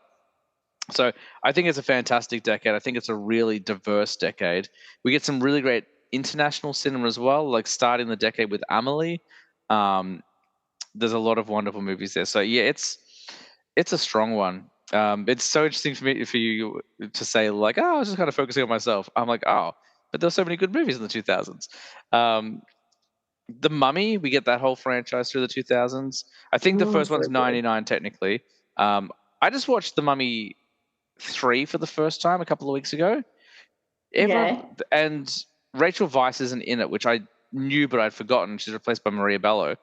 So I think it's a fantastic decade. I think it's a really diverse decade. We get some really great international cinema as well, like starting the decade with Amelie. Um, there's a lot of wonderful movies there. So yeah, it's a strong one. It's so interesting for you to say like, oh, I was just kind of focusing on myself. I'm like, oh, but there's so many good movies in the 2000s. Um, the Mummy, we get that whole franchise through the 2000s. I think the oh, first so one's good. 99 technically. I just watched The Mummy 3 for the first time a couple of weeks ago. Okay. Everyone, and Rachel Weisz isn't in it, which I knew but I'd forgotten. She's replaced by Maria Bello.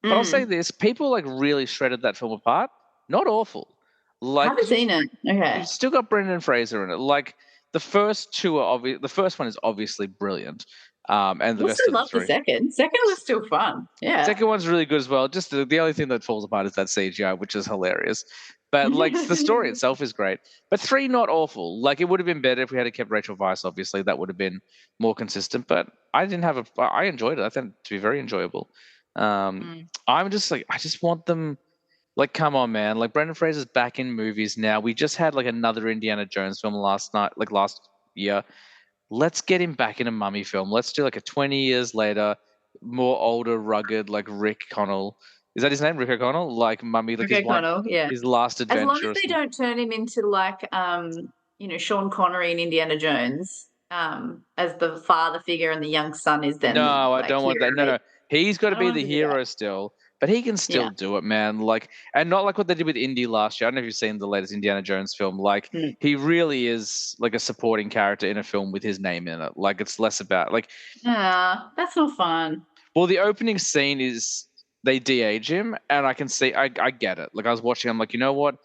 But I'll say Mm. this: people like really shredded that film apart. Not awful. Like, Haven't because seen it. you've Okay. still got Brendan Fraser in it. Like the first two are obvious. The first one is obviously brilliant, and the Also rest of the love the three. second. Second was still fun. Yeah. Second one's really good as well. Just the only thing that falls apart is that CGI, which is hilarious. But like the story itself is great. But three, not awful. Like it would have been better if we had kept Rachel Weisz. Obviously, that would have been more consistent. But I didn't have a. I enjoyed it. I found it to be very enjoyable. Mm. I'm just like, I just want them. Like, come on, man. Like Brendan Fraser's back in movies now. We just had like another Indiana Jones film last night, like last year. Let's get him back in a mummy film. Let's do like a 20 years later, more older, rugged, like Rick Connell. Is that his name, Rick O'Connell? Like mummy, like Okay, Connell. Yeah. his last As long adventure as or they something. don't turn him into like Sean Connery in Indiana Jones, as the father figure and the young son is then the No, I like don't want hero. that. No, no. He's got I to don't be want the to do that. hero still, but he can Yeah. still do it, man. Like, and not like what they did with Indy last year. I don't know if you've seen the latest Indiana Jones film. Like, Mm. he really is like a supporting character in a film with his name in it. Like, it's less about like, Ah, that's not fun. well, the opening scene is they de-age him, and I can see, I get it. Like, I was watching, I'm like, you know what?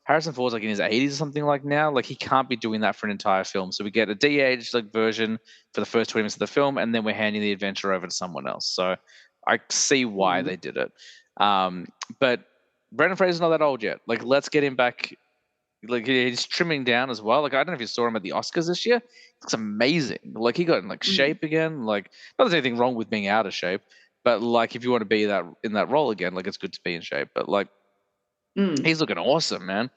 Harrison Ford's like in his 80s or something like now. Like, he can't be doing that for an entire film. So we get a de-aged like version for the first 20 minutes of the film, and then we're handing the adventure over to someone else. So I see why Mm. they did it. Um, but Brendan Fraser's not that old yet. Like, let's get him back. Like, he's trimming down as well. Like, I don't know if you saw him at the Oscars this year. He looks amazing. Like, he got in like Mm. shape again. Like, not that there's anything wrong with being out of shape, but like, if you want to be that in that role again, like, it's good to be in shape. But like, Mm. he's looking awesome, man.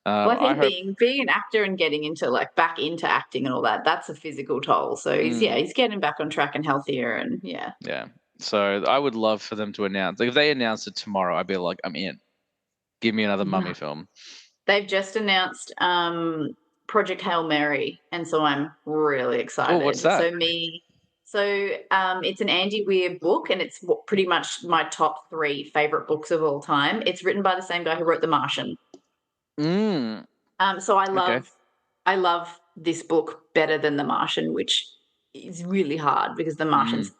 Well, I I think hope. being an actor and getting into like back into acting and all that, that's a physical toll. So Mm, he's getting back on track and healthier and yeah. yeah, So I would love for them to announce. Like if they announced it tomorrow, I'd be like, I'm in. Give me another Mummy film. They've just announced Project Hail Mary, and so I'm really excited. Oh, what's that? It's an Andy Weir book, and it's pretty much my top 3 favorite books of all time. It's written by the same guy who wrote The Martian. So I love this book better than The Martian, which is really hard because The Martian's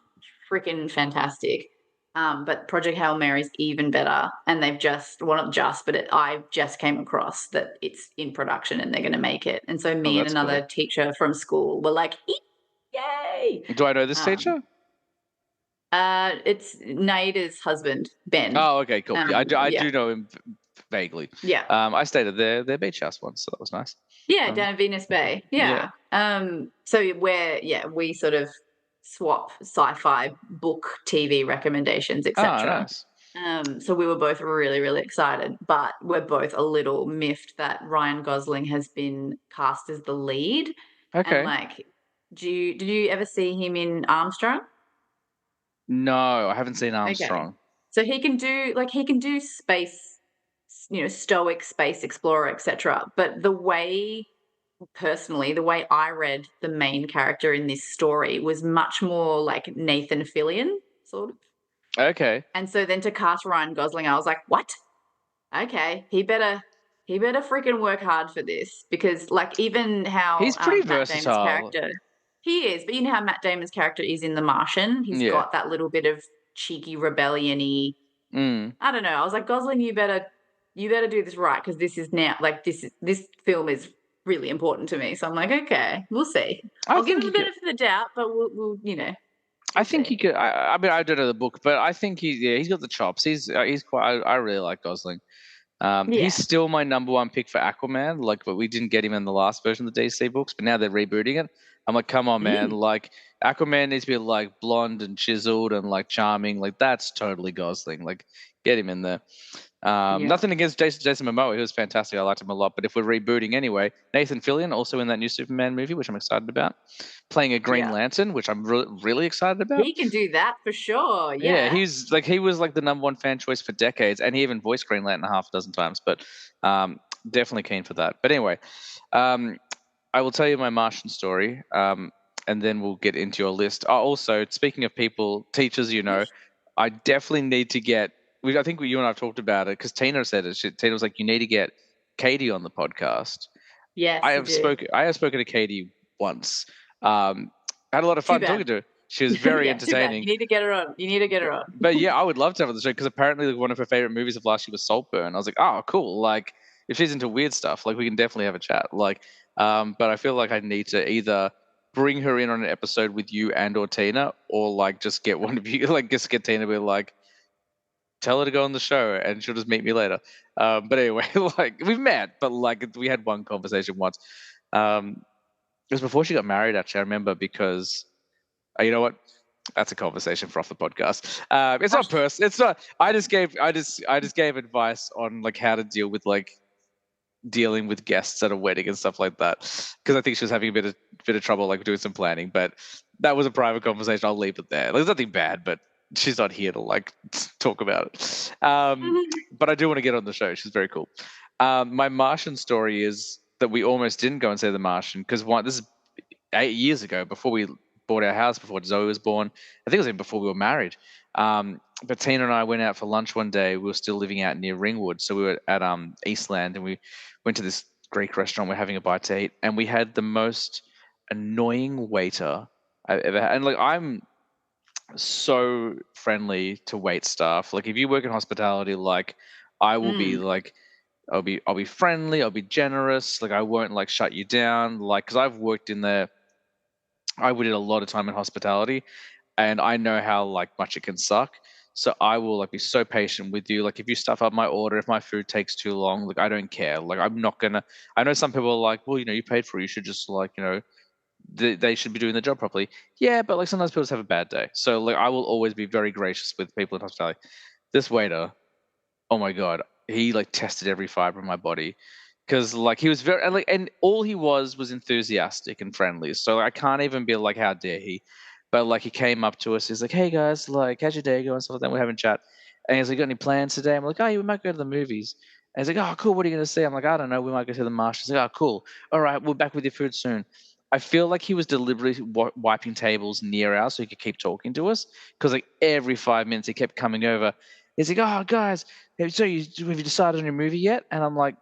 freaking fantastic. But Project Hail Mary is even better, and they've just, well, not just, but I just came across that it's in production and they're going to make it. And so me and another teacher from school were like, yay! Do I know this teacher? It's Naida's husband, Ben. Oh, okay, cool. I do know him vaguely. Yeah. I stayed at their beach house once, so that was nice. Yeah, down at Venus Bay. Yeah. So we sort of swap sci-fi book, TV recommendations, etc. Nice. So we were both really, really excited, but we're both a little miffed that Ryan Gosling has been cast as the lead. Okay. And like, did you ever see him in Armstrong? No, I haven't seen Armstrong. Okay. So he can do space, stoic space explorer, etc. But the way I read the main character in this story was much more like Nathan Fillion, sort of. Okay. And so then to cast Ryan Gosling, I was like, what? Okay, he better freaking work hard for this, because like even how he's pretty Matt versatile. Damon's character, he is, but you know how Matt Damon's character is in The Martian. He's got that little bit of cheeky rebellion-y. I don't know. I was like, Gosling, you better do this right, because this is now like this film is really important to me. So I'm like, okay, we'll see. I'll give him the benefit of the doubt, but we'll I think he could. I mean, I don't know the book, but I think he's got the chops. He's quite. I really like Gosling. He's still my number 1 pick for Aquaman. Like, but we didn't get him in the last version of the DC books, but now they're rebooting it. I'm like, come on, man! Like, Aquaman needs to be like blonde and chiseled and like charming. Like, that's totally Gosling. Like, get him in there. Nothing against Jason Momoa. He was fantastic. I liked him a lot. But if we're rebooting anyway, Nathan Fillion also in that new Superman movie, which I'm excited about, playing a Green Lantern, which I'm really excited about. He can do that for sure. Yeah, he was like the number 1 fan choice for decades, and he even voiced Green Lantern half a dozen times. But definitely keen for that. But anyway, I will tell you my Martian story, and then we'll get into your list. Also, speaking of teachers, I definitely need to get. I think you and I have talked about it, because Tina said it. Tina was like, "You need to get Katie on the podcast." Yes, I have spoken to Katie once. I had a lot of fun talking to her. She was very entertaining. You need to get her on. But yeah, I would love to have her on the show, because apparently one of her favorite movies of last year was Saltburn. I was like, oh, cool. Like, if she's into weird stuff, like, we can definitely have a chat. Like, but I feel like I need to either bring her in on an episode with you and or Tina, or like just get one of you, like just get Tina to be like, tell her to go on the show and she'll just meet me later. But anyway, like, we've met, but like we had one conversation once. It was before she got married, actually. I remember, because you know what? That's a conversation for off the podcast. It's not personal. It's not. I just gave advice on like how to deal with like dealing with guests at a wedding and stuff like that, because I think she was having a bit of trouble like doing some planning. But that was a private conversation. I'll leave it there. Like, there's nothing bad, but she's not here to like talk about it. But I do want to get on the show. She's very cool. My Martian story is that we almost didn't go and see The Martian, because this is 8 years ago, before we bought our house, before Zoe was born. I think it was even before we were married. But Tina and I went out for lunch one day. We were still living out near Ringwood, so we were at Eastland, and we went to this Greek restaurant. We're having a bite to eat, and we had the most annoying waiter I've ever had. And like, I'm so friendly to wait staff. Like, if you work in hospitality, like, I will be like, I'll be friendly, I'll be generous. Like, I won't like shut you down. Like, because I've worked in there. I did a lot of time in hospitality, and I know how like much it can suck. So I will like be so patient with you. Like, if you stuff up my order, if my food takes too long, like, I don't care. Like, I'm not gonna. I know some people are like, well, you paid for it. You should just like, they should be doing their job properly. Yeah, but like sometimes people just have a bad day. So like, I will always be very gracious with people in hospitality. This waiter, oh my god, he like tested every fiber of my body, because like he was and all he was enthusiastic and friendly. So I can't even be like, how dare he? But like he came up to us, he's like, "Hey guys, like how's your day going?" Stuff like that. We're having a chat, and he's like, "Got any plans today?" I'm like, "Oh, yeah, we might go to the movies." And he's like, "Oh, cool. What are you gonna see?" I'm like, "I don't know. We might go to the Marsh." He's like, "Oh, cool. All right, we're back with your food soon." I feel like he was deliberately wiping tables near ours so he could keep talking to us because like every 5 minutes he kept coming over. He's like, "Oh, guys, so have you decided on your movie yet?" And I'm like,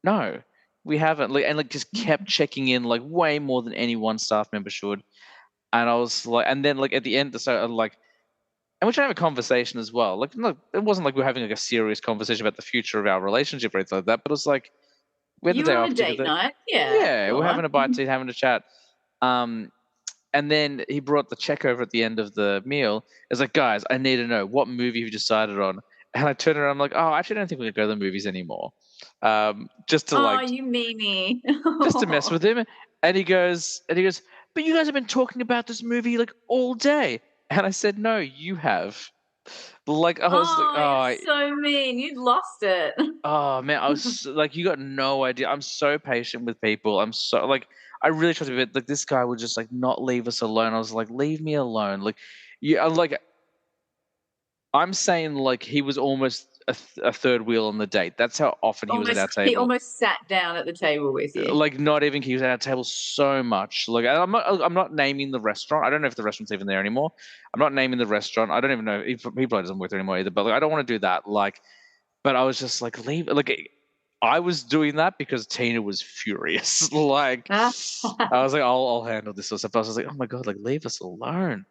"No, we haven't." Like, and like just kept checking in like way more than any one staff member should. And I was like, and then like at the end, so like, and we're trying to have a conversation as well. Like, look, it wasn't like we are having like a serious conversation about the future of our relationship or anything like that. But it was like we had the You were day on a off date together. night. Yeah, Yeah, go we're on. having a bite to eat, having a chat. Um, and then he brought the check over at the end of the meal. It's like, guys, I need to know what movie you decided on. And I turned around, I'm like, oh, I actually don't think we can go to the movies anymore. Just to Oh, like, you meanie. just to mess with him. And he goes, but you guys have been talking about this movie like all day. And I said, no, you have. Like I was like, Oh, you're so mean. You'd lost it. man, I was like, you got no idea. I'm so patient with people. I'm so like, I really trust people. Like this guy would just like not leave us alone. I was like, leave me alone. Like, yeah, like I'm saying, like he was almost a third wheel on the date. That's how often he was at our He table. almost sat down at the table with you. Like not even he was at our table so much. Like I'm not naming the restaurant. I don't know if the restaurant's even there anymore. I'm not naming the restaurant. I don't even know if he probably doesn't work there anymore either. But like I don't want to do that. Like, but I was just like leave. Like I was doing that because Tina was furious. Like Ah. I was like, I'll handle this sort of stuff. I was like, oh my god, like leave us alone.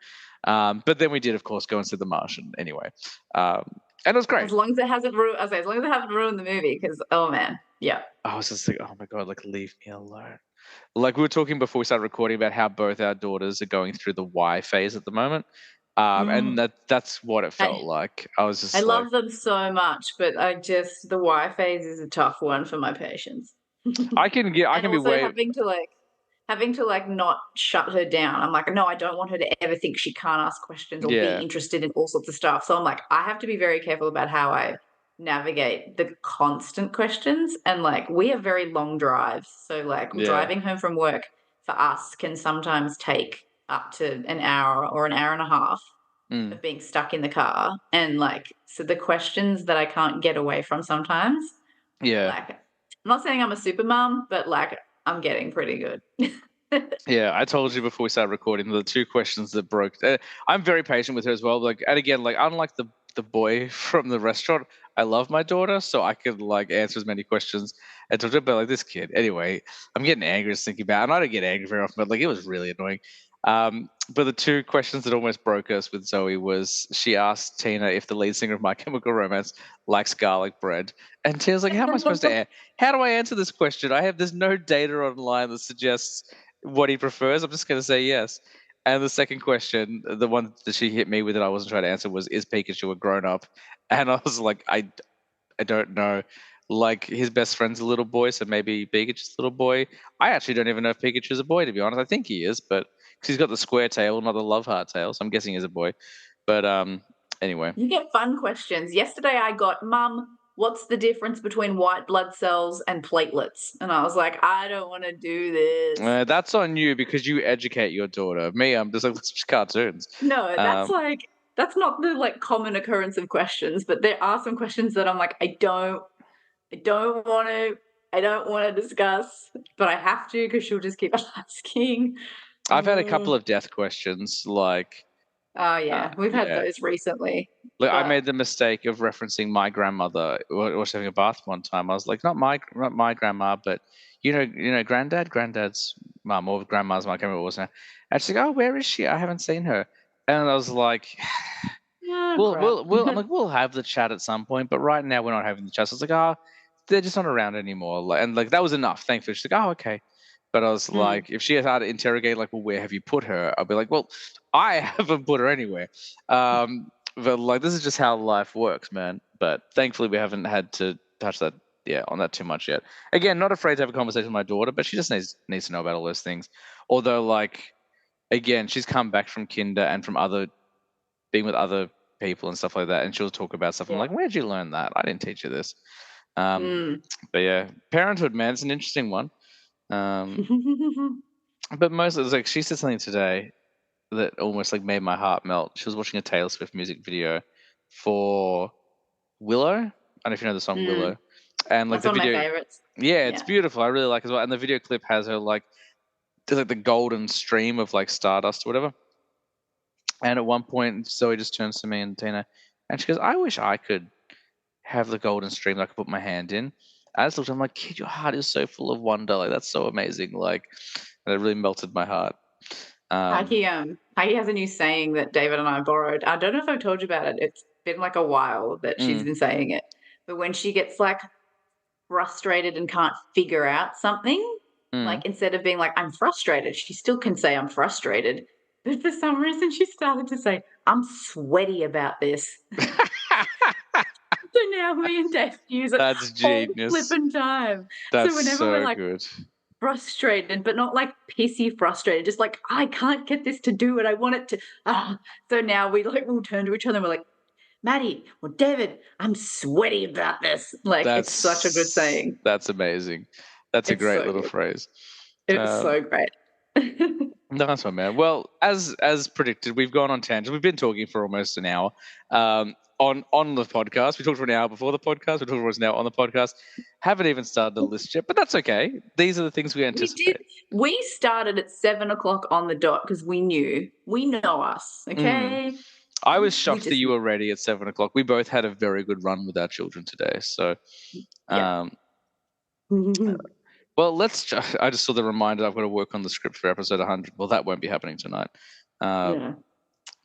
But then we did, of course, go and see The Martian anyway, and it was great. As long as it hasn't ruined, as long as it hasn't ruined the movie, because oh man, yeah. I was just like, oh my god, like leave me alone. Like we were talking before we started recording about how both our daughters are going through the Y phase at the moment, and Mm. that's what it felt I like. I was I just like, love them so much, but the Y phase is a tough one for my patience. I And can be also way, having to like not shut her down. I'm like, no, I don't want her to ever think she can't ask questions or be yeah, interested in all sorts of stuff. So I'm like, I have to be very careful about how I navigate the constant questions. And like, we have very long drives. So like yeah, driving home from work for us can sometimes take up to an hour or an hour and a half mm, of being stuck in the car. And like, so the questions that I can't get away from sometimes, yeah. like, I'm not saying I'm a super mom, but like, I'm getting pretty good. Yeah, I told you before we started recording the two questions that broke. I'm very patient with her as well. Like, and again, like unlike the boy from the restaurant, I love my daughter, so I could like answer as many questions and talk to her. But like this kid, anyway, I'm getting angry just thinking about it. And I don't get angry very often, but like it was really annoying. But the two questions that almost broke us with Zoe was she asked Tina if the lead singer of My Chemical Romance likes garlic bread, and Tina's like, "How am I supposed to? How do I answer this question? There's no data online that suggests what he prefers. I'm just going to say yes." And the second question, the one that she hit me with that I wasn't trying to answer was, "Is Pikachu a grown up?" And I was like, I don't know. Like his best friend's a little boy, so maybe Pikachu's a little boy. I actually don't even know if Pikachu's a boy, to be honest. I think he is, but because he's got the square tail, not the love heart tail, so I'm guessing he's a boy. But anyway, You get fun questions. Yesterday I got, Mum, what's the difference between white blood cells and platelets? And I was like, I don't want to do this. that's on you because you educate your daughter. Me, I'm just like, let's watch cartoons. No, Um, that's not the like common occurrence of questions, but there are some questions that I'm like, I don't want to, I don't want to discuss, but I have to because she'll just keep asking. I've had a Mm. couple of death questions, like, Oh yeah, we've had yeah. those recently, Like I but made the mistake of referencing my grandmother. I was having a bath one time. I was like, not my grandma, but granddad's mum or grandma's mum. I can't remember what it was now. And she's like, oh, where is she? I haven't seen her. And I was like, yeah, we'll crap. we'll we'll I'm like we'll have the chat at some point, but right now we're not having the chat. So I was like, oh, they're just not around anymore. Like, and like that was enough. Thankfully, she's like, oh, okay. But I was Mm. like, if she had to interrogate, like, well, where have you put her? I'll be like, well, I haven't put her anywhere. But like, this is just how life works, man. But thankfully, we haven't had to touch that, yeah, on that too much yet. Again, not afraid to have a conversation with my daughter, but she just needs to know about all those things. Although, like, again, she's come back from kinder and from other being with other people and stuff like that, and she'll talk about stuff. I'm Yeah. like, where'd you learn that? I didn't teach you this. Um, Mm. but yeah, parenthood, man, it's an interesting one. But mostly, it's like she said something today. that almost like made my heart melt. She was watching a Taylor Swift music video for Willow. I don't know if you know the song Willow. And like That's the one of my video, favorites. yeah, it's beautiful. I really like it as well. And the video clip has her like there's like the golden stream of like stardust or whatever. And at one point, Zoe just turns to me and Tina, and she goes, "I wish I could have the golden stream that I could put my hand in." I just looked, I'm like, "Kid, your heart is so full of wonder. Like that's so amazing." Like, and it really melted my heart. Heike has a new saying that David and I borrowed. I don't know if I've told you about it. It's been like a while that she's been saying it. But when she gets like frustrated and can't figure out something, like instead of being like, I'm frustrated, she still can say I'm frustrated. But for some reason she started to say, I'm sweaty about this. So now me and Dave use it That's all genius. flipping time. That's so whenever so we're like good. frustrated, but not like pissy frustrated, just like I can't get this to do what I want it to. So now we'll turn to each other and we're like, Maddie or David, I'm sweaty about this. Like it's such a good saying. That's amazing. That's a It's great so little good. phrase. It's so great. Nice one, man. Well, as predicted, we've gone on tangent. We've been talking for almost an hour on the podcast. We talked for an hour before the podcast. We talked for almost an hour on the podcast. Haven't even started the list yet, but that's okay. These are the things we anticipate. We started at 7:00 on the dot because we know us. Okay. I was shocked that you were ready at 7:00. We both had a very good run with our children today. So, yeah. Well, I just saw the reminder I've got to work on the script for episode 100. Well, that won't be happening tonight. Yeah.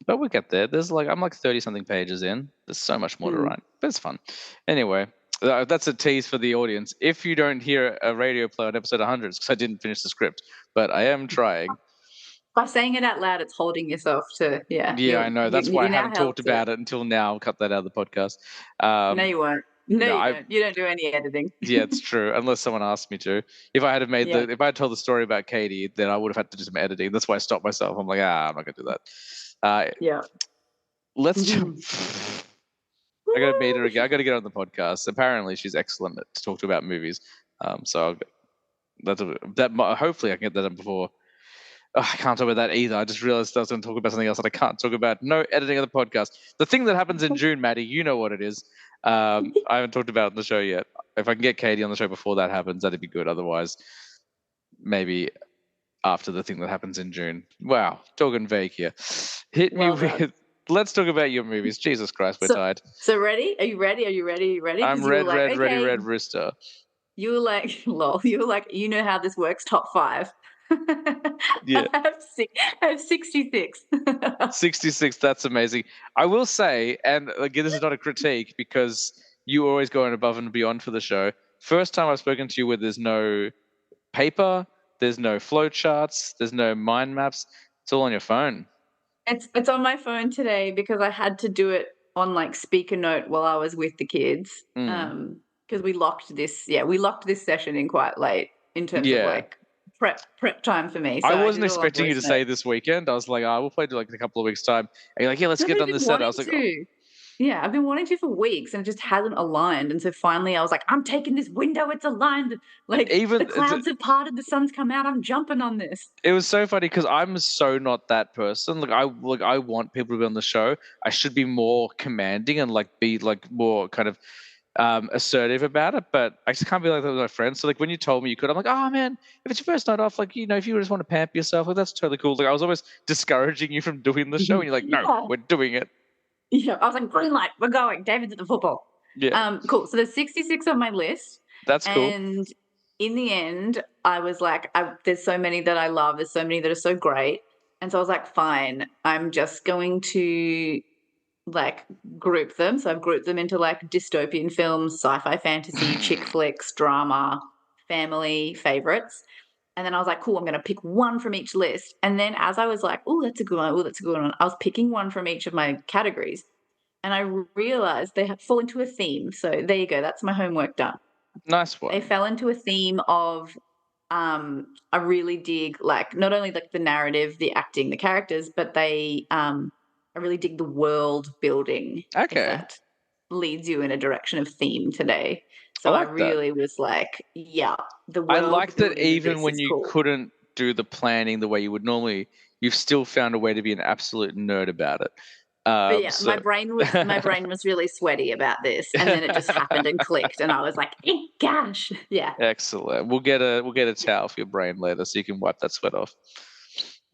But we'll get there. I'm like 30-something pages in. There's so much more to write, but it's fun. Anyway, that's a tease for the audience. If you don't hear a radio play on episode 100, it's because I didn't finish the script, but I am trying. By saying it out loud, it's holding yourself to, Yeah, I know. That's why I haven't talked about it until now. I'll cut that out of the podcast. No, you won't. No, you don't. You don't do any editing. Yeah, it's true. Unless someone asked me to. If I had if I had told the story about Katie, then I would have had to do some editing. That's why I stopped myself. I'm like, I'm not gonna do that. Yeah. Let's jump. I gotta meet her again. I gotta get her on the podcast. Apparently, she's excellent to talk to about movies. So hopefully I can get that done before. I can't talk about that either. I just realized I was going to talk about something else that I can't talk about. No editing of the podcast. The thing that happens in June, Maddie, you know what it is. I haven't talked about it on the show yet. If I can get Katie on the show before that happens, that'd be good. Otherwise, maybe after the thing that happens in June. Wow, talking vague here. Hit me with. Let's talk about your movies. Jesus Christ, we're tired. So ready? Are you ready? Are you ready? Are you ready? I'm ready, rooster. You were like, lol. You were like, you know how this works. Top 5. Yeah. I have 66. 66, that's amazing. I will say, and again, this is not a critique because you always go above and beyond for the show. First time I've spoken to you where there's no paper, there's no flow charts, there's no mind maps. It's all on your phone. It's on my phone today because I had to do it on like speaker note while I was with the kids. Because we locked this session in quite late in terms of like prep time for me. So I wasn't expecting you to say this weekend. I was like, we'll play it like in a couple of weeks' time. And you're like, yeah, let's get on this set. I was like, yeah, I've been wanting to for weeks and it just hasn't aligned. And so finally I was like, I'm taking this window, it's aligned. Like even the clouds have parted, the sun's come out, I'm jumping on this. It was so funny because I'm so not that person. Like I want people to be on the show. I should be more commanding and like be like more kind of assertive about it, but I just can't be like that with my friends. So like when you told me you could, I'm like, oh man, if it's your first night off, like, you know, if you just want to pamper yourself, like that's totally cool. Like I was always discouraging you from doing the show and you're like, no, we're doing it. Yeah, I was like, green light, we're going. David's at the football. Yeah. Cool. So there's 66 on my list. That's cool. And in the end, I was like, there's so many that I love. There's so many that are so great. And so I was like, fine, I'm just going to like group them. So I've grouped them into like dystopian films, sci-fi, fantasy, chick flicks, drama, family, favorites. And then I was like, cool, I'm going to pick one from each list. And then as I was like, oh, that's a good one. Oh, that's a good one. I was picking one from each of my categories. And I realized they fall into a theme. So there you go. That's my homework done. Nice one. They fell into a theme of I really dig like not only like the narrative, the acting, the characters, but I really dig the world building. Okay. That leads you in a direction of theme today. So I really was like, yeah, the world. I like that even when you couldn't do the planning the way you would normally, you've still found a way to be an absolute nerd about it. But yeah, So my brain was really sweaty about this, and then it just happened and clicked, and I was like, gosh, yeah. Excellent. We'll get a towel for your brain later so you can wipe that sweat off.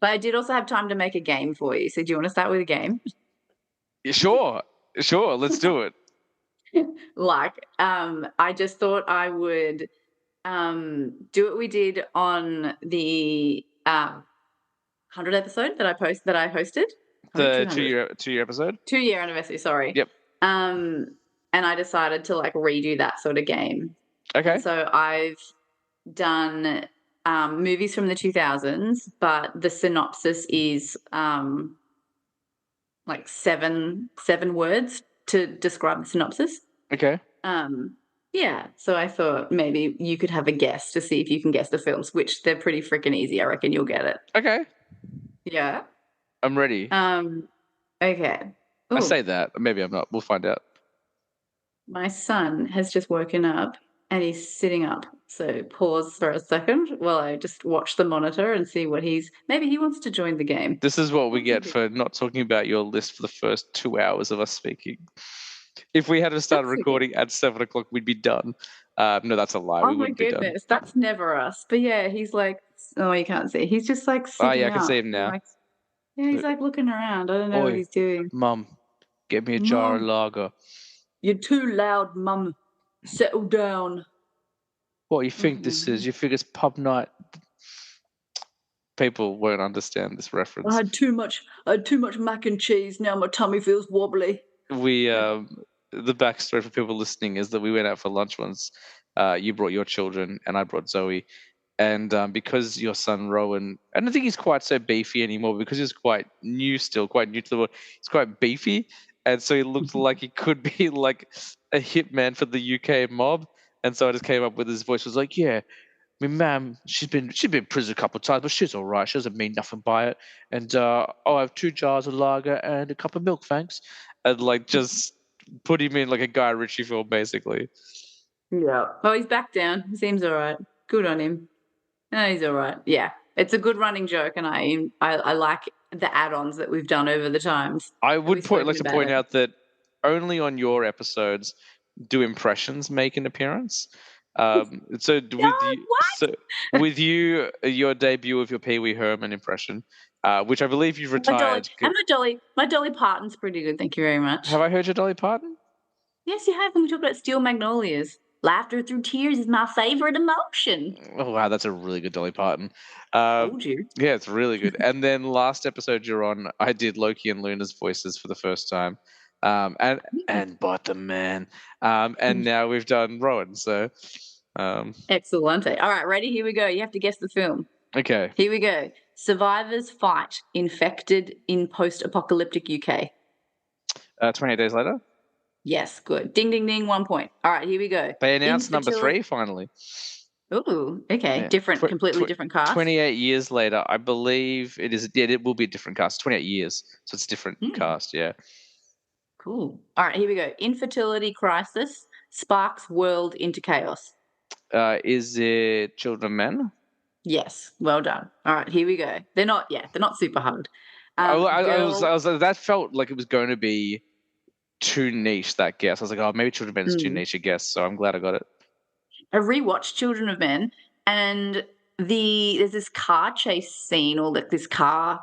But I did also have time to make a game for you. So do you want to start with a game? Yeah, sure, let's do it. I just thought I would do what we did on the 100 episode that I hosted. 100, The 200. two-year episode. 2-year anniversary, sorry. Yep. Um, and I decided to like redo that sort of game. Okay. And so I've done movies from the 2000s, but the synopsis is like seven words to describe the synopsis. Okay. Yeah, so I thought maybe you could have a guess to see if you can guess the films, which they're pretty freaking easy. I reckon you'll get it. Okay. Yeah. I'm ready. Okay. I Ooh, say that. Maybe I'm not. We'll find out. my son has just woken up and he's sitting up. So pause for a second while I just watch the monitor and see what maybe he wants to join the game. This is what we get for not talking about your list for the first 2 hours of us speaking. If we had to start recording at 7 o'clock, we'd be done. No, that's a lie. Oh my goodness, that's never us. But yeah, he's like, oh, you can't see. He's just like sitting Oh yeah, I can up. see him now. Like, yeah, he's like looking around. I don't know what Oi, he's doing. Mum, get me a jar of Mum. lager. You're too loud, Mum. Settle down. What you think this is? You think it's pub night? People won't understand this reference. I had too much mac and cheese. Now my tummy feels wobbly. We the backstory for people listening is that we went out for lunch once. You brought your children and I brought Zoe. And because your son Rowan, I don't think he's quite so beefy anymore because he's quite new to the world. He's quite beefy, and so he looked like he could be like a hitman for the UK mob. And so I just came up with his voice was like, yeah, I mean, ma'am, she's been in prison a couple of times, but she's all right. She doesn't mean nothing by it. And I'll have 2 jars of lager and a cup of milk, thanks. And like just put him in like a Guy Ritchie film, basically. Yeah. Oh, he's back down. He seems all right. Good on him. No, he's all right. Yeah, it's a good running joke, and I like the add-ons that we've done over the times. I would like to point out that only on your episodes do impressions make an appearance. So with your debut of your Pee Wee Herman impression, which I believe you've retired. My Dolly Parton's pretty good. Thank you very much. Have I heard your Dolly Parton? Yes, you have. When we talked about Steel Magnolias. Laughter through tears is my favorite emotion. Oh wow, that's a really good Dolly Parton. Told you. Yeah, it's really good. And then last episode you're on, I did Loki and Luna's voices for the first time, and Bottom Man, and now we've done Rowan. So, excellent. All right, ready? Here we go. You have to guess the film. Okay. Here we go. Survivors fight infected in post-apocalyptic UK. 28 days later. Yes, good. Ding, ding, ding, 1 point. All right, here we go. They announced number 3 finally. Ooh, okay. Yeah. Completely different cast. 28 years later, I believe it is. Yeah, it will be a different cast. 28 years, so it's a different cast. Yeah. Cool. All right, here we go. Infertility crisis sparks world into chaos. Is it Children of Men? Yes, well done. All right, here we go. They're not super hard. That felt like it was going to be too niche, that guess. I was like, oh, maybe Children of Men is too niche a guess, so I'm glad I got it. I rewatched Children of Men, and there's this car chase scene, or like this car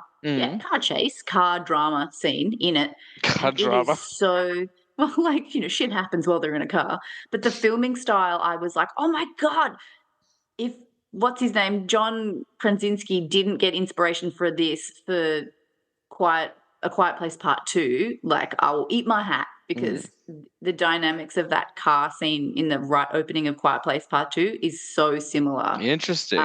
drama scene in it. Car drama. It is so, well, like, shit happens while they're in a car. But the filming style, I was like, oh my God, if, what's his name, John Krasinski didn't get inspiration for this for A Quiet Place Part 2, like, I will eat my hat, because the dynamics of that car scene in the opening of Quiet Place Part 2 is so similar. Interesting.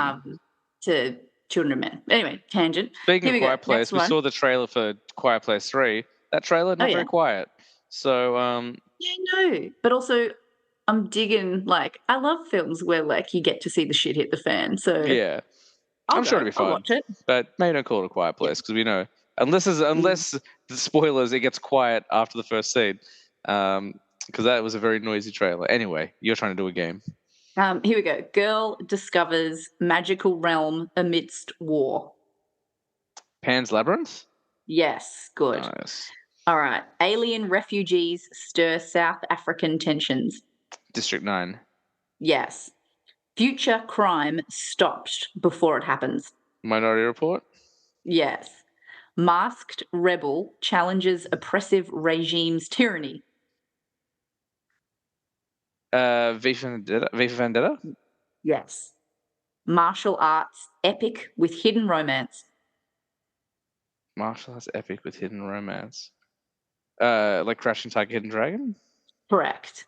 To Children of Men. Anyway, tangent. Speaking of Quiet Place, we saw the trailer for Quiet Place 3. That trailer, not very quiet. So, yeah, no. But also, I'm digging, like, I love films where, like, you get to see the shit hit the fan. So, yeah. I'm sure it'll be fun. I'll watch it. But maybe don't call it a Quiet Place, because we know, unless the spoilers, it gets quiet after the first scene. Because that was a very noisy trailer. Anyway, you're trying to do a game. Here we go. Girl discovers magical realm amidst war. Pan's Labyrinth? Yes, good. Nice. All right. Alien refugees stir South African tensions. District 9. Yes. Future crime stopped before it happens. Minority Report? Yes. Masked rebel challenges oppressive regime's tyranny. V for Vendetta? V for Vendetta? Yes. Martial arts epic with hidden romance. Martial arts epic with hidden romance. Like Crashing Tiger, Hidden Dragon? Correct.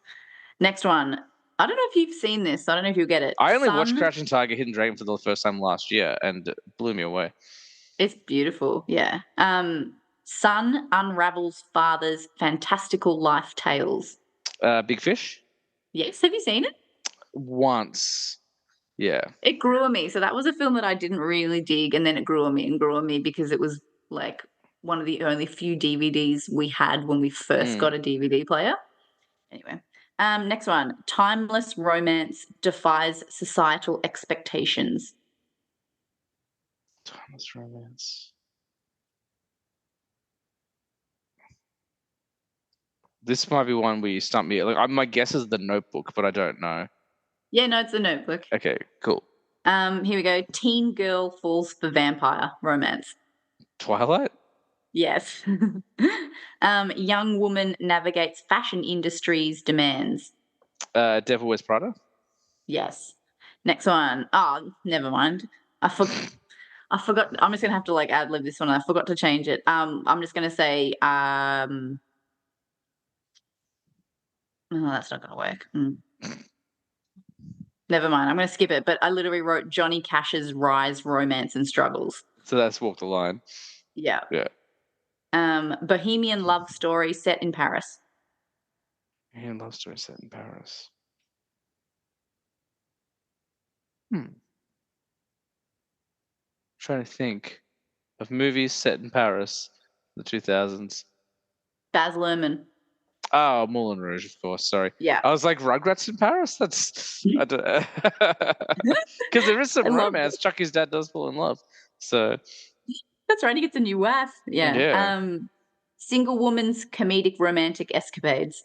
Next one. I don't know if you've seen this. I don't know if you'll get it. I only watched Sun. Crouching Tiger, Hidden Dragon for the first time last year, and it blew me away. It's beautiful. Yeah. Son unravels father's fantastical life tales. Big Fish? Yes. Have you seen it? Once. Yeah. It grew on me. So that was a film that I didn't really dig, and then it grew on me and grew on me because it was like one of the only few DVDs we had when we first got a DVD player. Anyway, next one. Timeless romance defies societal expectations. Timeless romance. This might be one where you stump me. Like, my guess is The Notebook, but I don't know. Yeah, no, it's The Notebook. Okay, cool. Here we go. Teen girl falls for vampire romance. Twilight? Yes. Young woman navigates fashion industry's demands. Devil Wears Prada? Yes. Next one. Oh, never mind. I forgot. I'm just gonna have to like ad lib this one. I forgot to change it. I'm just gonna say. Oh, that's not gonna work. Never mind. I'm gonna skip it. But I literally wrote Johnny Cash's rise, romance, and struggles. So that's Walk the Line. Yeah. Yeah. Bohemian love story set in Paris. Bohemian love story set in Paris. Trying to think of movies set in Paris, the 2000s. Baz Luhrmann. Oh, Moulin Rouge, of course. Sorry. Yeah. I was like, Rugrats in Paris? That's I don't because there is some romance. Chucky's dad does fall in love. So that's right. He gets a new wife. Yeah. Yeah. Single woman's comedic romantic escapades.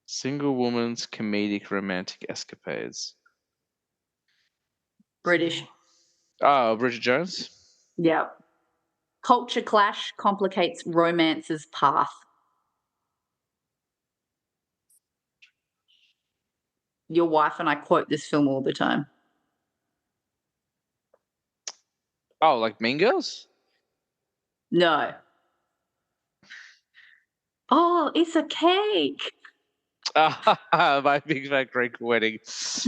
Single woman's comedic romantic escapades. British. Oh, Bridget Jones? Yeah. Culture clash complicates romance's path. Your wife and I quote this film all the time. Oh, like Mean Girls? No. Oh, it's a cake. My Big Fat Greek Wedding.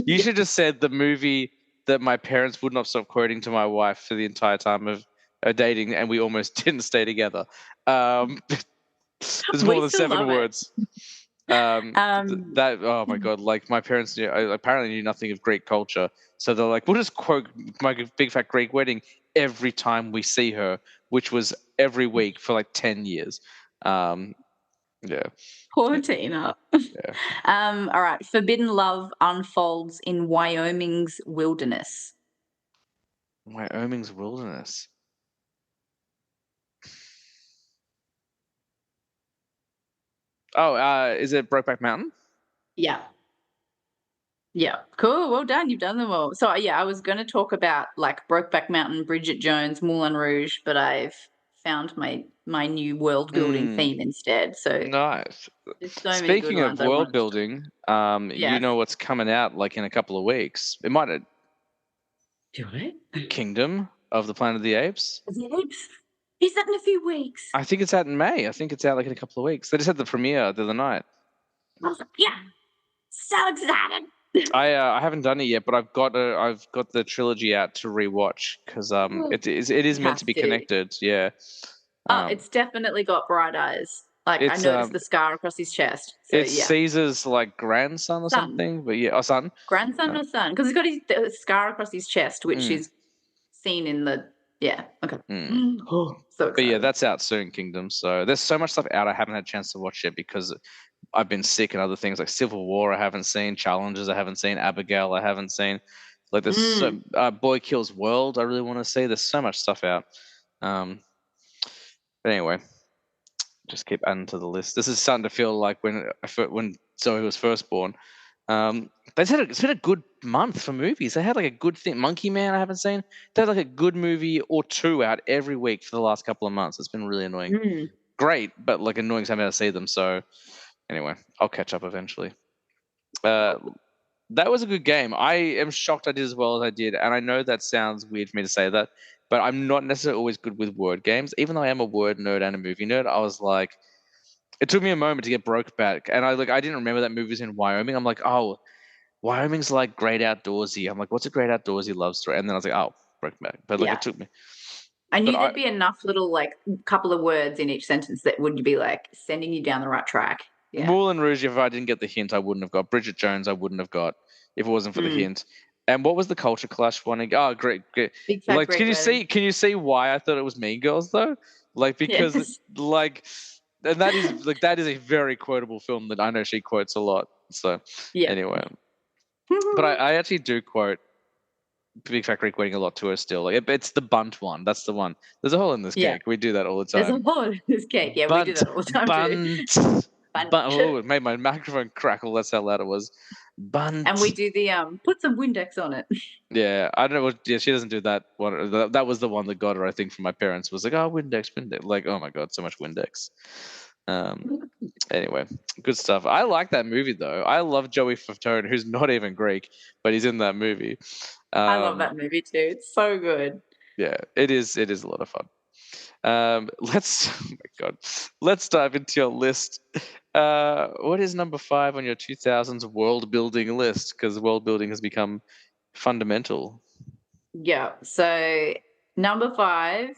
You should have said the movie that my parents would not stop quoting to my wife for the entire time of dating, and we almost didn't stay together. There's more than 7 words. That oh my god! Like my parents apparently knew nothing of Greek culture, so they're like, we'll just quote My Big Fat Greek Wedding every time we see her, which was every week for like 10 years. Yeah. Poor Tina. Yeah. All right. Forbidden love unfolds in Wyoming's wilderness. Wyoming's wilderness. Oh, is it Brokeback Mountain? Yeah. Yeah. Cool. Well done. You've done them all. So yeah, I was going to talk about like Brokeback Mountain, Bridget Jones, Moulin Rouge, but I've found my new world building theme instead. So nice. there's so many good Speaking of ones I world wanted to building, you Yes. know what's coming out like in a couple of weeks. It might Do it. Kingdom of the Planet of the Apes. The apes. Is that in a few weeks? I think it's out in May. I think it's out like in a couple of weeks. They just had the premiere the other night. Yeah. So excited. I haven't done it yet, but I've got the trilogy out to rewatch because it is meant to be connected. Yeah. It's definitely got bright eyes. Like I noticed the scar across his chest. So, it's yeah. Caesar's like grandson or something, but yeah, son. Grandson or son? Because he's got the scar across his chest, which is seen in the Okay. So excited. But yeah, that's out soon, Kingdom. So there's so much stuff out I haven't had a chance to watch yet because I've been sick and other things like Civil War I haven't seen, Challenges I haven't seen, Abigail I haven't seen. Like there's Boy Kills World I really want to see. There's so much stuff out. But anyway, just keep adding to the list. This is starting to feel like when Zoe was first born. It's been a good month for movies. They had like a good thing. Monkey Man, I haven't seen. They had like a good movie or two out every week for the last couple of months. It's been really annoying. Great, but like annoying because I haven't see them. So anyway, I'll catch up eventually. That was a good game. I am shocked I did as well as I did, and I know that sounds weird for me to say that, but I'm not necessarily always good with word games. Even though I am a word nerd and a movie nerd, I was like, it took me a moment to get Brokeback, and I didn't remember that movie was in Wyoming. I'm like, oh, Wyoming's like great outdoorsy. I'm like, what's a great outdoorsy love story? And then I was like, oh, Brokeback. But like, Yeah. it took me. I But knew there'd be enough little like couple of words in each sentence that would be like sending you down the right track. Yeah. Moulin Rouge, if I didn't get the hint, I wouldn't have got. Bridget Jones, I wouldn't have got if it wasn't for the hint. And what was the Culture Clash one? Oh, great. Big Fat Like, Greek can you Wedding. see? Can you see why I thought it was Mean Girls though? Like, because Yes. like, and that is a very quotable film that I know she quotes a lot. So Yeah. anyway, but I actually do quote Big Fat Greek Wedding a lot to her still. Like, it's the bunt one. That's the one. There's a hole in this cake. We do that all the There's a time. hole in this cake. Yeah, we do Bunt, that all the time too. bunt. Bunt. Oh, it made my microphone crackle. That's how loud it was. Bunt. And we do the put some Windex on it. Yeah, I don't know what. Yeah, she doesn't do that one. That was the one that got her, I think, from my parents. Was like, oh, Windex, Windex. Like, oh my god, so much Windex. Anyway, good stuff. I like that movie though. I love Joey Fatone, who's not even Greek, but he's in that movie. I love that movie too. It's so good. Yeah, it is. It is a lot of fun. Let's. Oh my god. Let's dive into your list. What is number 5 on your 2000s world building list? Because world building has become fundamental. Yeah. So number 5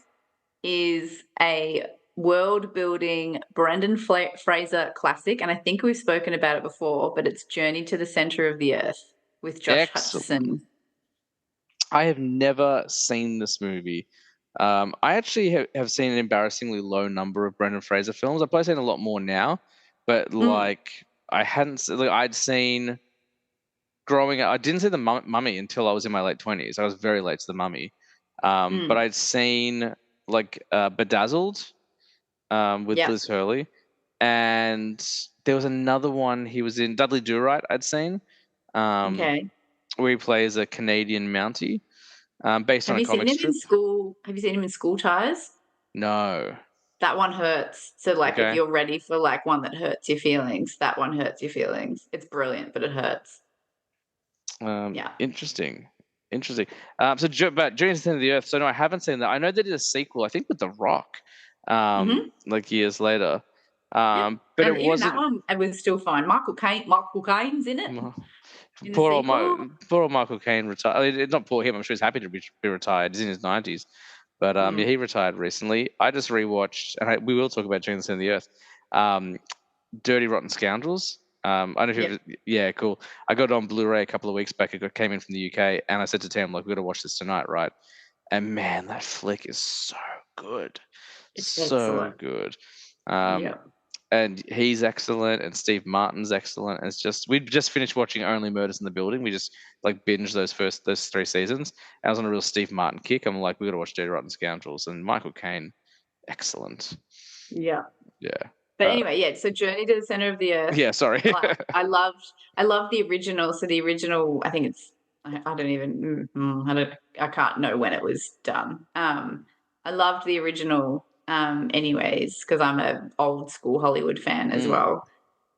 is a world building Brendan Fraser classic. And I think we've spoken about it before, but it's Journey to the Center of the Earth with Josh Hutcherson. I have never seen this movie. I actually have seen an embarrassingly low number of Brendan Fraser films. I've probably seen a lot more now, but like I hadn't. Like, I'd seen growing up. I didn't see the Mummy until I was in my late 20s. I was very late to the Mummy, but I'd seen like Bedazzled with Liz Hurley, and there was another one he was in, Dudley Do-Right. I'd seen. Where he plays a Canadian Mountie, based on a comic strip. Have you seen him in School Ties? No. That one hurts. So, like, if you're ready for like one that hurts your feelings, that one hurts your feelings. It's brilliant, but it hurts. Interesting. So, but Journey to the Center of the Earth. So, no, I haven't seen that. I know they did a sequel, I think, with The Rock, like years later. But it wasn't. That one, it was still fine. Michael Caine's in it. Poor old Michael Caine retired. Not poor him. I'm sure he's happy to be retired. He's in his 90s. But yeah, he retired recently. I just rewatched, and we will talk about Journey to the Center of the Earth. Dirty Rotten Scoundrels. I don't know if yeah, cool. I got it on Blu-ray a couple of weeks back. It came in from the UK, and I said to Tam, like, we got to watch this tonight, right? And man, that flick is so good. It's so good. And he's excellent, and Steve Martin's excellent. And it's just, we just finished watching Only Murders in the Building. We just like binged those 3 seasons. I was on a real Steve Martin kick. I'm like, we got to watch Dirty Rotten Scoundrels, and Michael Caine, excellent. Yeah. Yeah. But anyway, so Journey to the Center of the Earth. Yeah, sorry. I love the original. So the original, I think it's, I can't know when it was done. I loved the original anyways, because I'm a old school Hollywood fan as well.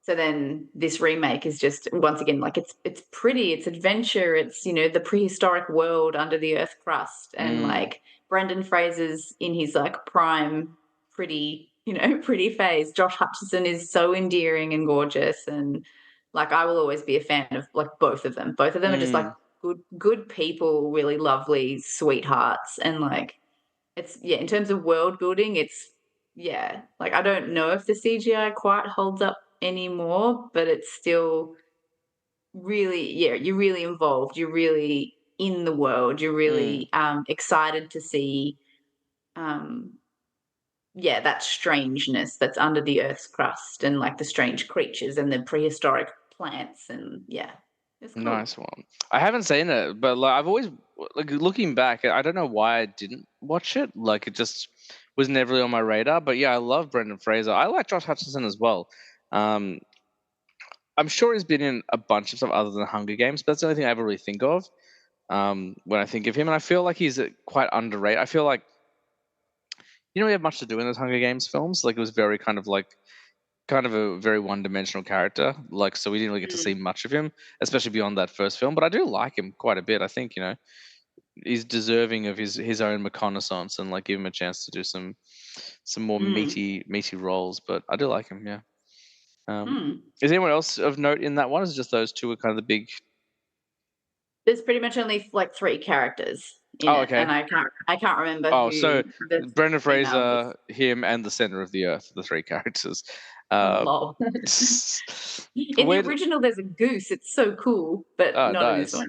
So then this remake is just, once again, like it's pretty, it's adventure, it's, the prehistoric world under the earth crust, and like Brendan Fraser's in his like prime pretty phase. Josh Hutcherson is so endearing and gorgeous, and like I will always be a fan of like both of them. Both of them are just like good people, really lovely sweethearts, and like it's in terms of world building, it's like I don't know if the CGI quite holds up anymore, but it's still really you're really involved, you're really in the world, you're really excited to see that strangeness that's under the earth's crust, and like the strange creatures and the prehistoric plants, and It's cool. Nice one. I haven't seen it, but like I've always like looking back, I don't know why I didn't watch it. Like it just was never really on my radar. But yeah, I love Brendan Fraser. I like Josh Hutcherson as well. Um, I'm sure he's been in a bunch of stuff other than Hunger Games, but that's the only thing I ever really think of when I think of him. And I feel like he's quite underrated. I feel like he didn't really have much to do in those Hunger Games films. Like it was very kind of a very one-dimensional character. Like so, we didn't really get to see Mm. much of him, especially beyond that first film. But I do like him quite a bit. I think he's deserving of his own reconnaissance and like give him a chance to do some more Mm. meaty roles. But I do like him. Yeah. Mm. Is anyone else of note in that one? Is it just those two are kind of the big? There's pretty much only like 3 characters in Oh, it, okay. and I can't remember Oh, who so the Brendan female was. Fraser, him, and the center of the earth, the three characters. Uh, Lol. In the where? original, there's a goose. It's so cool, but Oh, not in this nice.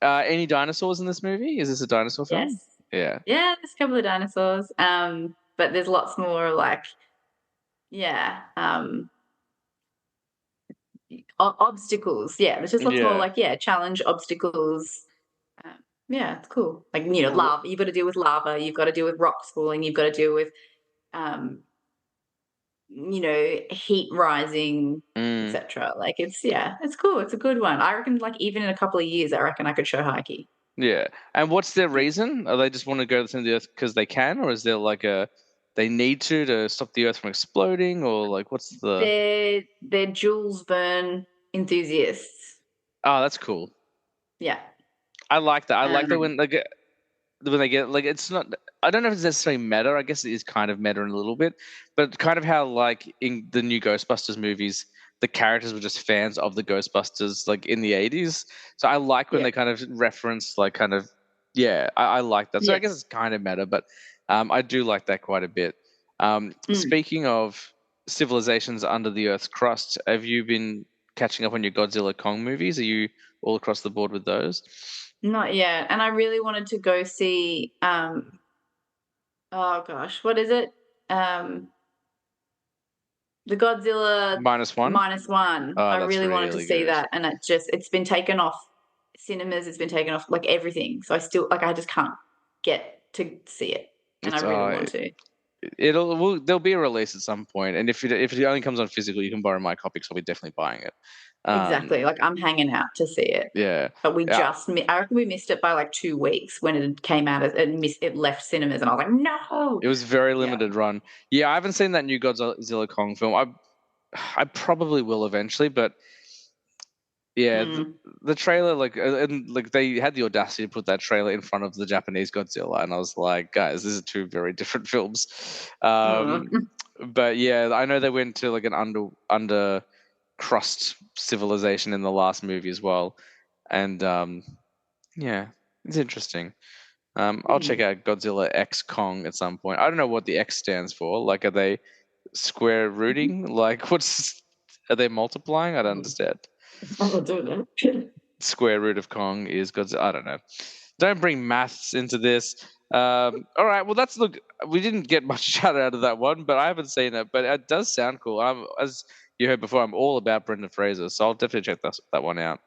one. Any dinosaurs in this movie? Is this a dinosaur film? Yes. Yeah. Yeah, there's a couple of dinosaurs. But there's lots more like, yeah, obstacles. Yeah, there's just lots more Yeah. like, yeah, challenge obstacles. Um, yeah, it's cool. Like, Wh- lava. You've got to deal with lava. You've got to deal with rocks falling. You've got to deal with, um, heat rising, Mm, etc. Like, it's cool. It's a good one. I reckon, like, even in a couple of years, I reckon I could show Heike. yeah. And what's their reason? Are they just want to go to the center of the earth because they can, or is there like they need to stop the earth from exploding, or like what's the? They're Jules Verne enthusiasts. Oh, that's cool. Yeah. I like that. I like that Um, when they get like it's not. I don't know if it's necessarily meta. I guess it is kind of meta in a little bit, but kind of how like in the new Ghostbusters movies, the characters were just fans of the Ghostbusters like in the 80s. So I like when yeah. they kind of reference like kind of yeah. I like that. So I guess Yes. it's kind of meta, but I do like that quite a bit. Mm. Speaking of civilizations under the Earth's crust, have you been catching up on your Godzilla Kong movies? Are you all across the board with those? Not yet. And I really wanted to go see oh gosh, what is it? Um the Godzilla -1. -1. Oh, I that's really wanted to really see good. that, and it's been taken off cinemas, it's been taken off like everything. So I still like I just can't get to see it. And I It's really want to. there'll be a release at some point, and if it only comes on physical, you can borrow my copy because I'll be definitely buying it. Exactly. Like I'm hanging out to see it. Yeah, But we yeah, just I reckon we missed it by like 2 weeks when it came out it left cinemas and I was like, "No." it was very Yeah. limited run. Yeah, I haven't seen that new Godzilla Kong film. I probably will eventually, but yeah, Mm. the trailer and like they had the audacity to put that trailer in front of the Japanese Godzilla, and I was like, guys, these are two very different films. Mm. But yeah, I know they went to like an under crust civilization in the last movie as well, and yeah, it's interesting. I'll check Mm. out Godzilla X Kong at some point. I don't know what the X stands for. Like, are they square rooting? Like, are they multiplying? I don't understand. I don't know. Square root of Kong is Godzilla. I don't know. Don't bring maths into this. All right. Well, look. We didn't get much chat out of that one, but I haven't seen it. But it does sound cool. As you heard before, I'm all about Brendan Fraser, so I'll definitely check that one out.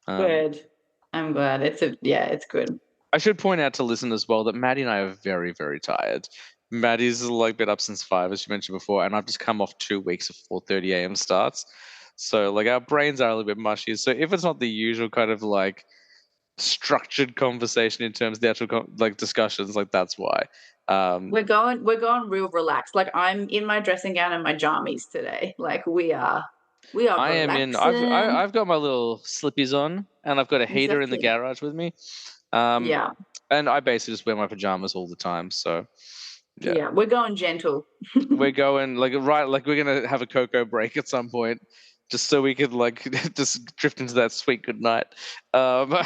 Good. I'm glad. It's good. I should point out to listeners as well that Maddie and I are very, very tired. Maddie's like been up since 5, as you mentioned before, and I've just come off 2 weeks of 4:30 a.m. starts. So like our brains are a little bit mushy. So if it's not the usual kind of like structured conversation in terms of the actual like discussions, like that's why. Um, We're going real relaxed. Like I'm in my dressing gown and my jammies today. Like we are I am in. relaxing. I've got my little slippies on, and I've got a heater in the Exactly. garage with me. Um, Yeah. and I basically just wear my pajamas all the time. So yeah. Yeah. We're going gentle. We're going like we're gonna have a cocoa break at some point, just so we could like just drift into that sweet good night. Oh my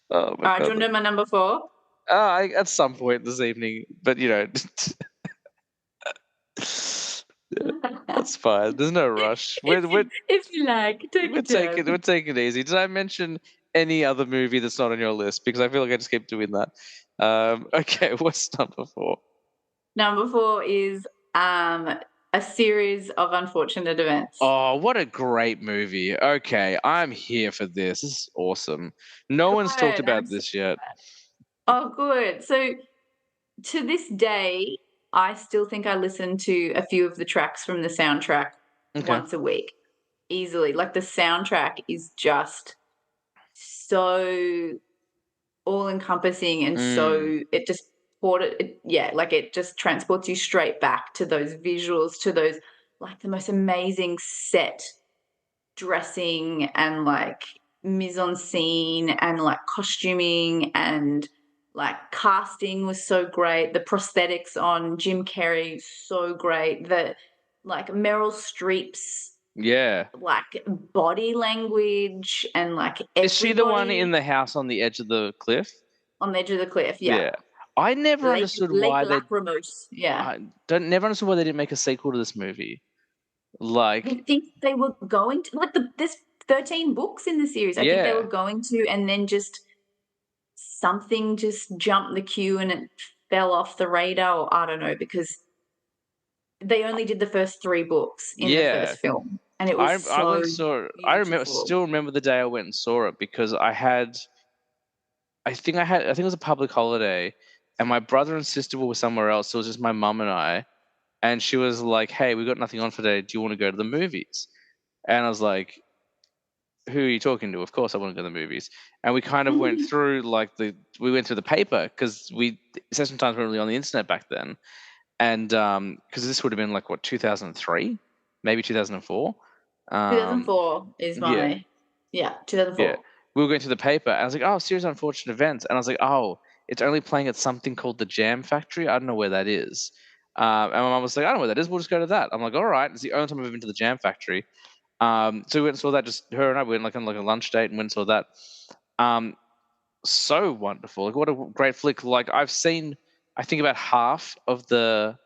All right, do you god! want to know my number 4? At some point this evening, but that's fine. There's no rush. If you like, take We're your taking time. we're taking it easy. Did I mention any other movie that's not on your list? Because I feel like I just keep doing that. Okay, what's number 4? Number 4 is A series of unfortunate events. Oh, what a great movie. Okay, I'm here for this. This is awesome. No one's talked Good, I'm about so this yet. oh, good. So, to this day, I still think I listen to a few of the tracks from the soundtrack Okay. once a week, easily. Like, the soundtrack is just so all-encompassing and Mm. so it just brought it yeah, like, it just transports you straight back to those visuals, to those like, the most amazing set dressing and like mise en scene and like costuming and like casting was so great. The prosthetics on Jim Carrey so great. The like Meryl Streep's Yeah. like body language and like Is she the one in everybody the house on the edge of the cliff? on the edge of the cliff. Yeah, Yeah. I never understood Lake why they Lachrymose. Yeah, I don't never understood why they didn't make a sequel to this movie. I Like, think they were going to like there's 13 books in the series. I think they were yeah. going to, and then just something just jumped the queue and it fell off the radar, or I don't know, because they only did the first 3 books in the Yeah. first film, and it was I went so and saw it. I remember beautiful. still remember the day I went and saw it because I think it was a public holiday and my brother and sister were somewhere else. So it was just my mum and I. And she was like, "Hey, we got nothing on for today. Do you want to go to the movies?" And I was like, "Who are you talking to?" Of course, I want to go to the movies. And we kind of went through we went through the paper because we Session Times weren't really on the internet back then, and because this would have been like what 2003, maybe 2004. Um, 2004 is yeah, my yeah, yeah. 2004. We were going through the paper, and I was like, "Oh, series of unfortunate events," and I was like, "Oh, it's only playing at something called the Jam Factory. I don't know where that is." And my mum was like, "I don't know where that is. We'll just go to that." I'm like, "All right." It's the only time I've been to the Jam Factory. So we went and saw that. Just her and I went like on like a lunch date and went and saw that. Um, so wonderful. Like what a great flick. Like I've seen, I think about half of the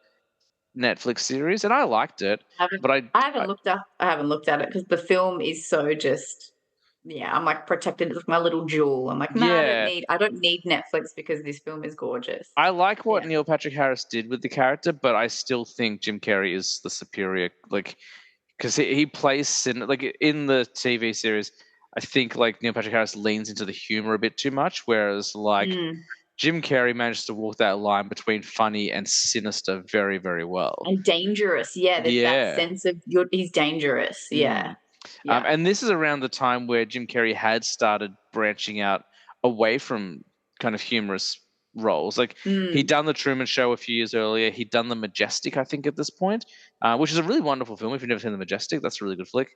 Netflix series, and I liked it. But I I haven't looked at it because the film is so just yeah, I'm like protected with my little jewel. I'm like, "Nah, yeah, I don't need Netflix because this film is gorgeous." I like what Yeah. Neil Patrick Harris did with the character, but I still think Jim Carrey is the superior. Like because he plays like in the TV series. I think like Neil Patrick Harris leans into the humor a bit too much, whereas like Mm. Jim Carrey managed to walk that line between funny and sinister very, very well. And dangerous, yeah, there's that Yeah. sense of he's dangerous, yeah, Mm. yeah. And this is around the time where Jim Carrey had started branching out away from kind of humorous roles. Like he'd Mm, done the Truman Show a few years earlier. He'd done The Majestic, I think, at this point, which is a really wonderful film. If you've never seen The Majestic, that's a really good flick.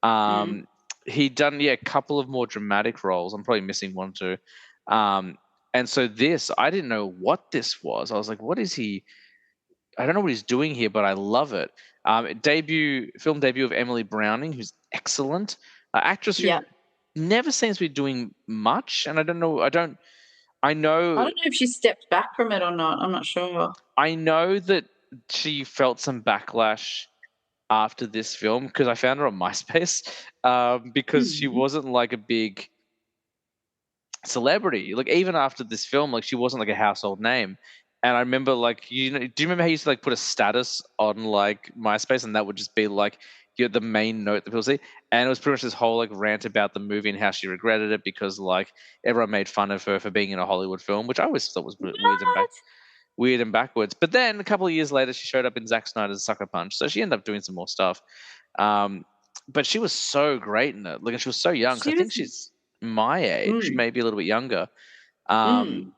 mm. Um, he'd done a couple of more dramatic roles. I'm probably missing one or two. And so this, I didn't know what this was. I was like, what is he? I don't know what he's doing here, but I love it. Film debut of Emily Browning, who's excellent, actress who Yeah. never seems to be doing much, and I don't know. I I know. don't know if she stepped back from it or not, I'm not sure. I know that she felt some backlash after this film because I found her on MySpace because she Mhm. wasn't like a big celebrity. Like even after this film, like she wasn't like a household name. And I remember like do you remember how you used to like put a status on like MySpace and that would just be like the main note that people see? And it was pretty much this whole like rant about the movie and how she regretted it because like everyone made fun of her for being in a Hollywood film, which I always thought was What? weird and backwards. But then a couple of years later, she showed up in Zack Snyder's Sucker Punch, so she ended up doing some more stuff. Um, but she was so great in it. Like, and she was so young. 'Cause I She think was she's my age, mm, maybe a little bit younger. Um, mm.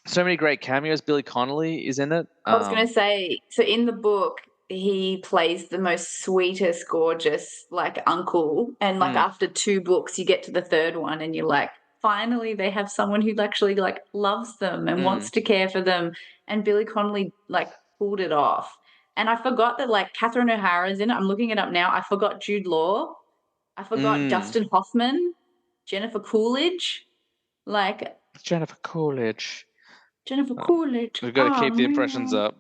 so many great cameos. Billy Connolly is in it. I was gonna say, so in the book, he plays the most sweetest, gorgeous, like, uncle, and, like, Mm, after 2 books, you get to the 3rd one and you're like, "Finally, they have someone who actually, like, loves them and mm, wants to care for them," and Billy Connolly, like, pulled it off, and I forgot that, like, Catherine O'Hara's in it, I'm looking it up now, I forgot Jude Law, I forgot mm. Dustin Hoffman, Jennifer Coolidge, like, Jennifer Coolidge. Jennifer Uh, Coolidge, we've got to oh, keep the impressions man. up.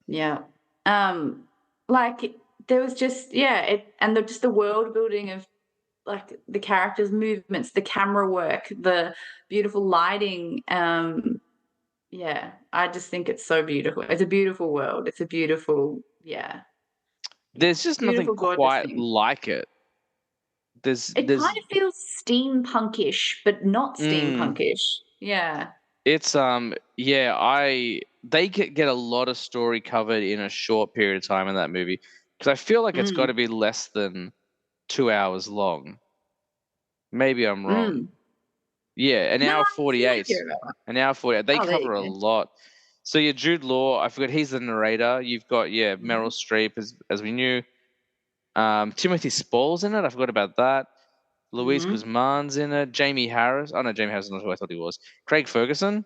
Yeah. Um, like there was just yeah, it and just the world building of like the characters' movements, the camera work, the beautiful lighting. Yeah, I just think it's so beautiful. It's a beautiful world. It's a beautiful, Yeah. Yeah. There's just nothing Beautiful, gorgeous quite thing. like it. There's It kind there's of feels steampunkish, but not mm, steampunkish. Yeah. it's yeah, they get a lot of story covered in a short period of time in that movie because I feel like it's got Mm. to be less than 2 hours long. Maybe I'm wrong. Mm. Yeah, an No, hour I feel like 48. you're about right. An hour 48. They Oh, there cover you a go. lot. So yeah, Jude Law, I forgot he's the narrator. You've got Meryl Mhm. Streep as we knew. Timothy Spall's in it. I forgot about that. Luis Mhm. Guzman's in it. Jamie Harris. Oh no, Jamie Harris is not who I thought he was. Craig Ferguson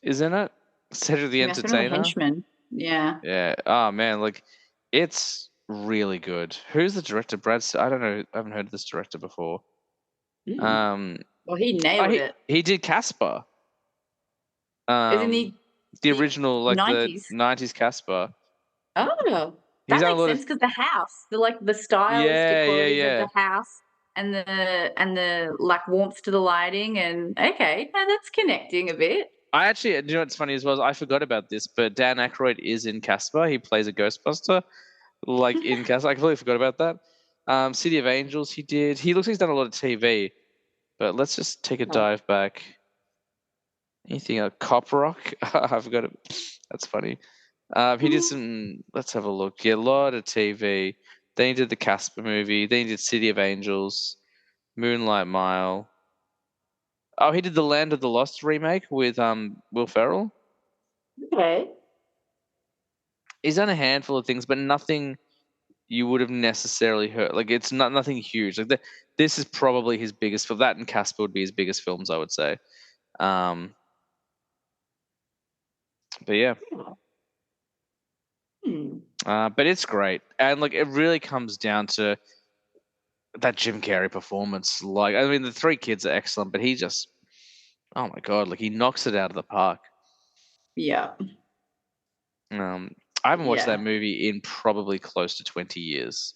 is in it. Cedric the He must have been a Entertainer. henchman. Yeah. Yeah. Oh man, like it's really good. Who's the director? I don't know. I haven't heard of this director before. Mm. Um, Well, he nailed it. he did Casper. Isn't Um, he the the original, like the 90s? '90s Casper. Oh, He's that done a makes lot sense of because the house, the stylistic yeah, yeah, qualities of yeah. the house and the, like, warmth to the lighting and okay, now that's connecting a bit. I actually, you know what's funny as well? Is I forgot about this, but Dan Aykroyd is in Casper. He plays a Ghostbuster, like in Casper. I completely forgot about that. City of Angels, he did. He looks like he's done a lot of TV. But let's just take a Oh. dive back. Anything Cop Rock? I forgot it. That's funny. He did some. Let's have a look. Yeah, a lot of TV. Then he did the Casper movie. Then he did City of Angels, Moonlight Mile. Oh, he did the Land of the Lost remake with Will Ferrell. Okay. He's done a handful of things, but nothing you would have necessarily heard. Like it's not nothing huge. This is probably his biggest film. That and Casper would be his biggest films, I would say. Um, but yeah, Hmm. but it's great, and like it really comes down to that Jim Carrey performance. Like I mean, the three kids are excellent, but he just, oh my god, like he knocks it out of the park. Yeah. Um, I haven't watched that Yeah. movie in probably close to 20 years.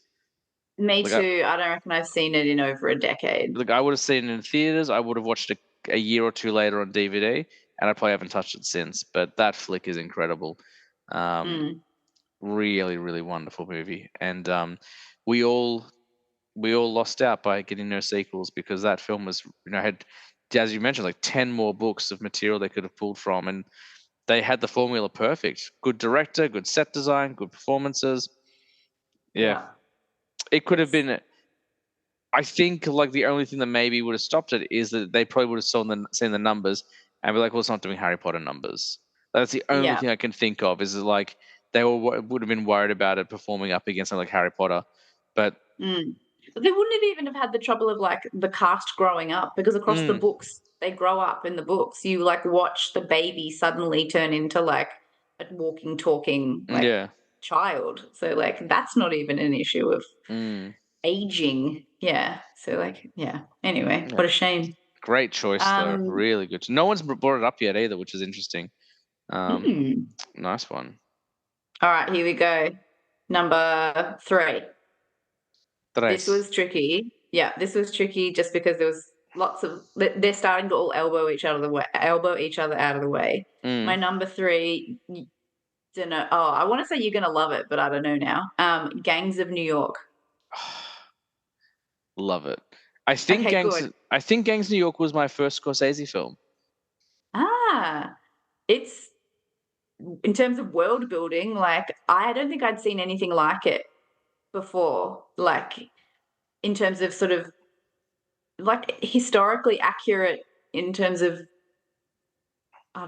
Me Like I, too. I don't reckon I've seen it in over a decade. like I would have seen it in theaters. I would have watched it a year or two later on DVD, and I probably haven't touched it since. But that flick is incredible. Um, Mm. really, really wonderful movie, and we all we all lost out by getting no sequels because that film was had, as you mentioned, like 10 more books of material they could have pulled from, and they had the formula perfect. Good director, good set design, good performances. Yeah, Yeah. it could have It's been. I think like the only thing that maybe would have stopped it is that they probably would have seen the numbers and be like, well, it's not doing Harry Potter numbers. That's the only yeah. thing I can think of is like they would have been worried about it performing up against something like Harry Potter, but Mm. But they wouldn't have even have had the trouble of, like, the cast growing up because across the mm, books, they grow up in the books. You, like, watch the baby suddenly turn into, like, a walking, talking, like, yeah, child. So, like, that's not even an issue of mm, aging. Yeah. So, like, yeah. Anyway, yeah. what a shame. Great choice though, Um, really good. No one's brought it up yet either, which is interesting. Um, mm. nice one. All right, here we go. Number 3. This Tres. was tricky. Yeah, this was tricky just because there was lots of they're starting to all elbow each other out of the way. My Mm. number 3, don't know. Oh, I want to say you're gonna love it, but I don't know now. Gangs of New York. Love it. Okay, good. I think Gangs of New York was my first Scorsese film. Ah, it's in terms of world building, like I don't think I'd seen anything like it before. Like in terms of sort of like historically accurate in terms of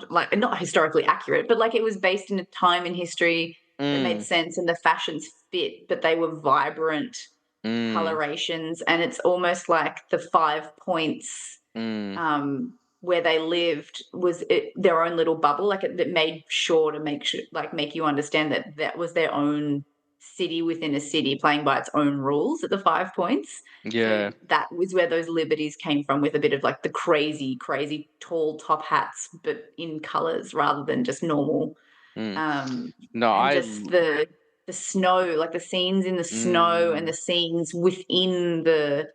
like not historically accurate, but like it was based in a time in history that made Mm, sense and the fashions fit, but they were vibrant mm, colorations. And it's almost like the 5 points mm. where they lived was their own little bubble. Like that made sure to make sure, like make you understand that that was their own city within a city playing by its own rules at the 5 points. So Yeah. that was where those liberties came from with a bit of like the crazy, crazy tall top hats, but in colors rather than just normal. Mm. Um, No, and just the snow, like the scenes in the snow and mm, the scenes within the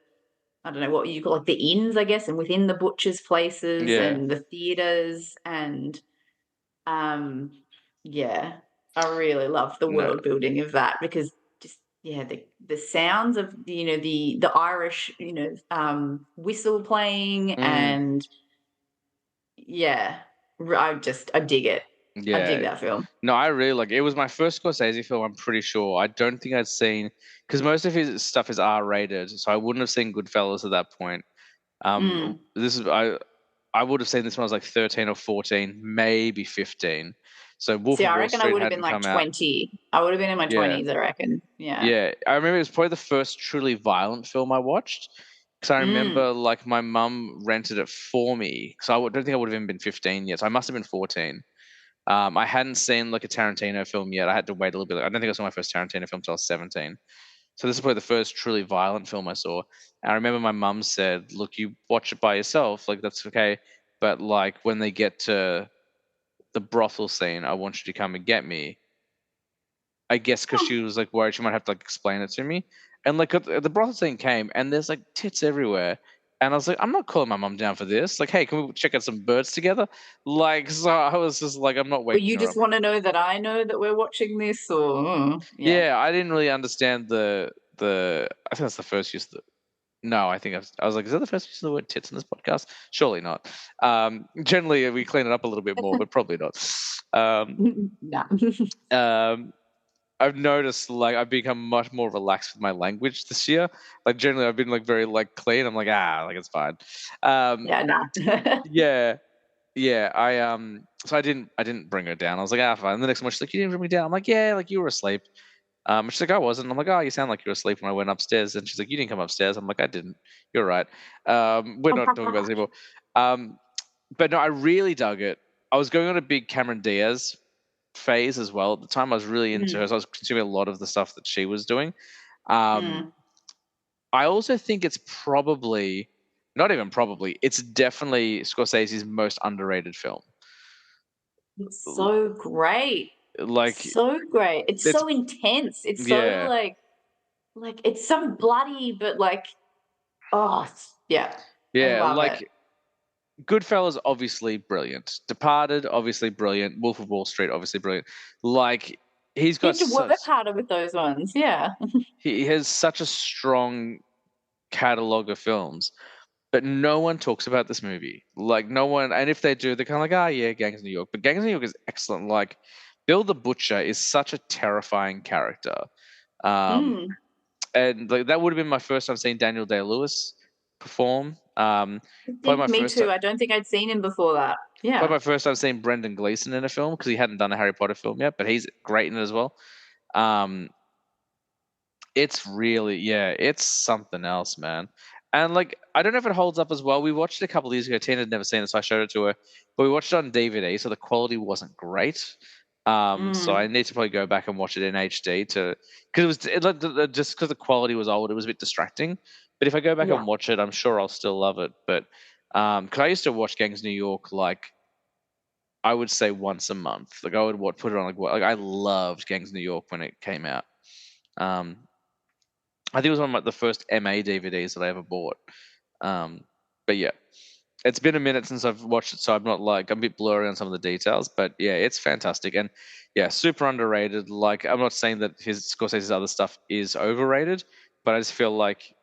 I don't know what you call like the inns, I guess, and within the butchers' places yeah. and the theaters and um yeah. I really love the No. world building of that because just yeah, the sounds of the Irish whistle playing Mm, and yeah, I dig it. I dig yeah. that film. No, I really like it. It was my first Scorsese film, I'm pretty sure. I don't think I'd seen because most of his stuff is R-rated, so I wouldn't have seen Goodfellas at that point. Mm. This is I would have seen this when I was like 13 or 14, maybe 15. So Wolf See, of I Wall reckon I Street would have been hadn't like come out. 20. I would have been in my Yeah. 20s, I reckon. Yeah. Yeah, I remember it was probably the first truly violent film I watched because I Mm. remember like my mum rented it for me. So don't think I would have even been 15 yet. So I must have been 14. I hadn't seen like a Tarantino film yet. I had to wait a little bit. I don't think I saw my first Tarantino film until I was 17. So this is probably the first truly violent film I saw. And I remember my mum said, "Look, you watch it by yourself. Like that's okay. But like when they get to the brothel scene, I want you to come and get me." I guess because she was like worried she might have to like explain it to me. And like the brothel scene came and there's like tits everywhere. And I was like, I'm not calling my mom down for this. Like, hey, can we check out some birds together? Like, so I was just like, I'm not But waking you her just up. want to know that I know that we're watching this or yeah. Yeah, I didn't really understand the. I think that's the first use of the. No, I was like, is that the first use of the word tits in this podcast? Surely not. Generally, we clean it up a little bit more, but probably not. Um, Nah. um, I've noticed like I've become much more relaxed with my language this year. Like generally, I've been like very like clean. I'm like like it's fine. Um, Yeah, nah. yeah, yeah. So I didn't bring her down. I was like fine. And the next morning she's like, you didn't bring me down. I'm like yeah, like you were asleep. She's like I wasn't. I'm like oh, you sound like you were asleep when I went upstairs. And she's like you didn't come upstairs. I'm like I didn't. You're right. We're not talking about this anymore. Um, but no, I really dug it. I was going on a big Cameron Diaz phase as well at the time. I was really into her, Mm, so I was consuming a lot of the stuff that she was doing. Um, mm. I also think it's probably not even probably, it's definitely Scorsese's most underrated film. It's so great. Like So great. It's it's so intense. It's so yeah, like it's so bloody, but like yeah. I yeah, love it. like Goodfellas obviously brilliant. Departed obviously brilliant. Wolf of Wall Street obviously brilliant. Like he's You got have to work such harder with those ones. Yeah. he has such a strong catalog of films. But no one talks about this movie. Like no one, and if they do, they're kind of like, ah, yeah, Gangs of New York. But Gangs of New York is excellent. Like Bill the Butcher is such a terrifying character, um, Mm. and like that would have been my first time seeing Daniel Day Lewis perform. I Probably think me too. I don't think I'd seen him before that. probably Yeah. my first time seeing Brendan Gleeson in a film because he hadn't done a Harry Potter film yet, but he's great in it as well. Um, It's really it's something else, man. And like I don't know if it holds up as well. We watched it a couple of years ago. Tina had never seen it, so I showed it to her. But we watched it on DVD, so the quality wasn't great. So I Mm. need to probably go back and watch it in HD to because just because the quality was old, it was a bit distracting. But if I go back Yeah. and watch it, I'm sure I'll still love it. But because I used to watch Gangs New York like I would say once a month. Like I would put it on like I loved Gangs New York when it came out. Um, I think it was one of the first MA DVDs that I ever bought. Um, but yeah, it's been a minute since I've watched it, so I'm not like I'm a bit blurry on some of the details. But yeah, it's fantastic and yeah, super underrated. Like I'm not saying that his Scorsese's other stuff is overrated, but I just feel like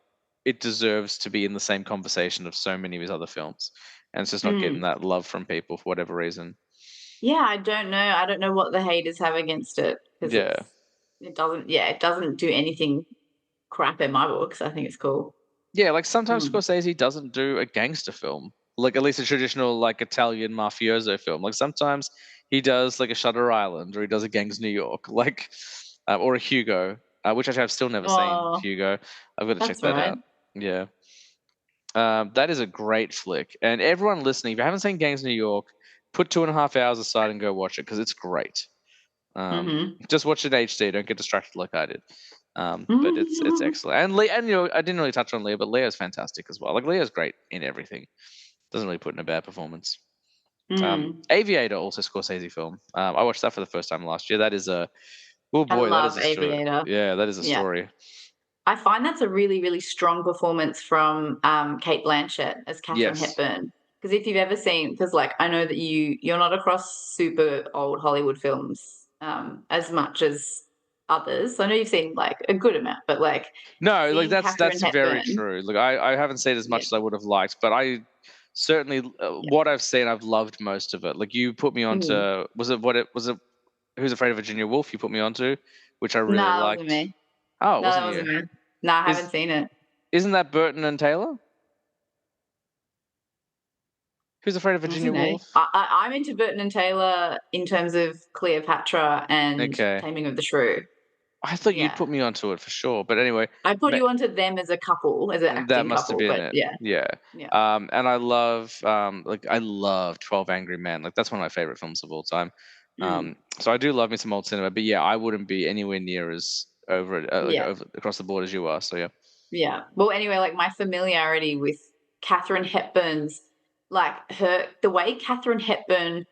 it deserves to be in the same conversation of so many of his other films, and it's just not getting Mm. that love from people for whatever reason. Yeah, I don't know. I don't know what the haters have against it because Yeah, it doesn't do anything crap in my books. I think it's cool. yeah. Like sometimes Mm. Scorsese doesn't do a gangster film, like at least a traditional like Italian mafioso film. Like sometimes he does like a Shutter Island, or he does a Gangs New York, like or a Hugo, which actually I've still never seen. Oh, Hugo, I've got to check that's that right. out. Yeah, that is a great flick. And everyone listening, if you haven't seen Gangs New York, put 2.5 hours aside and go watch it because it's great. Mhm. Just watch it in HD. Don't get distracted like I did. But it's excellent. And and I didn't really touch on Leah, but Leah's fantastic as well. Like Leah's great in everything. Doesn't really put in a bad performance. Mm. Aviator, also Scorsese film. I watched that for the first time last year. That is a oh I boy, that is love a story. Aviator. Yeah, that is a Yeah. story. I find that's a really, really strong performance from, Kate Blanchett as Katharine Yes. Hepburn. Because if you've ever seen, because like, I know that you're not across super old Hollywood films, as much as others. I know you've seen like a good amount, but like No, like seeing Katharine that's very Hepburn, true. Like I haven't seen as yeah, much as I would have liked, but I certainly yeah. what I've seen, I've loved most of it. Like you put me Mm. onto was it Who's Afraid of Virginia Woolf? You put me onto, which I No, really that wasn't liked. me. Oh, it No, that wasn't wasn't you? me. No, I Is haven't seen it. isn't that Burton and Taylor? Who's Afraid of Was it Virginia no? Woolf? I'm into Burton and Taylor in terms of Cleopatra and Okay, Taming of the Shrew. I thought you'd Yeah. put me onto it for sure. But anyway, I put you onto them as a couple, as an that acting must have couple, been but it. yeah, Yeah. yeah. And I love 12 Angry Men. Like that's one of my favorite films of all time. Mm, So I do love me some old cinema, but yeah, I wouldn't be anywhere near as over it like yeah, over across the board as you are. So yeah. yeah. Well, anyway, like my familiarity with Katharine Hepburn's, like the way Katharine Hepburn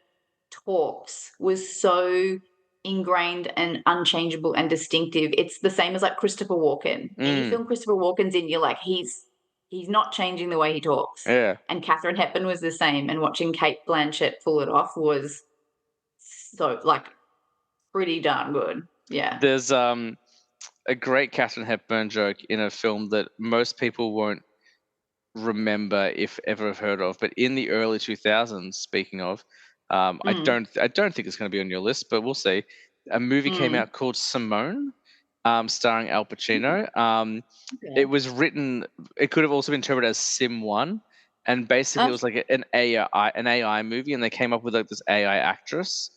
talks was so ingrained and unchangeable and distinctive. It's the same as like Christopher Walken. Any Mm, film Christopher Walken's in, you're like, he's not changing the way he talks. yeah. And Katharine Hepburn was the same. And watching Kate Blanchett pull it off was so like pretty darn good. Yeah. There's a great Katharine Hepburn joke in a film that most people won't remember if ever have heard of, but in the early 2000s, speaking of, Mm, I don't think it's going to be on your list, but we'll see. A movie came mm. out called Simone, starring Al Pacino. It Okay. was written. It could have also been interpreted as Sim One, and basically it Uh, was like an AI movie, and they came up with like this AI actress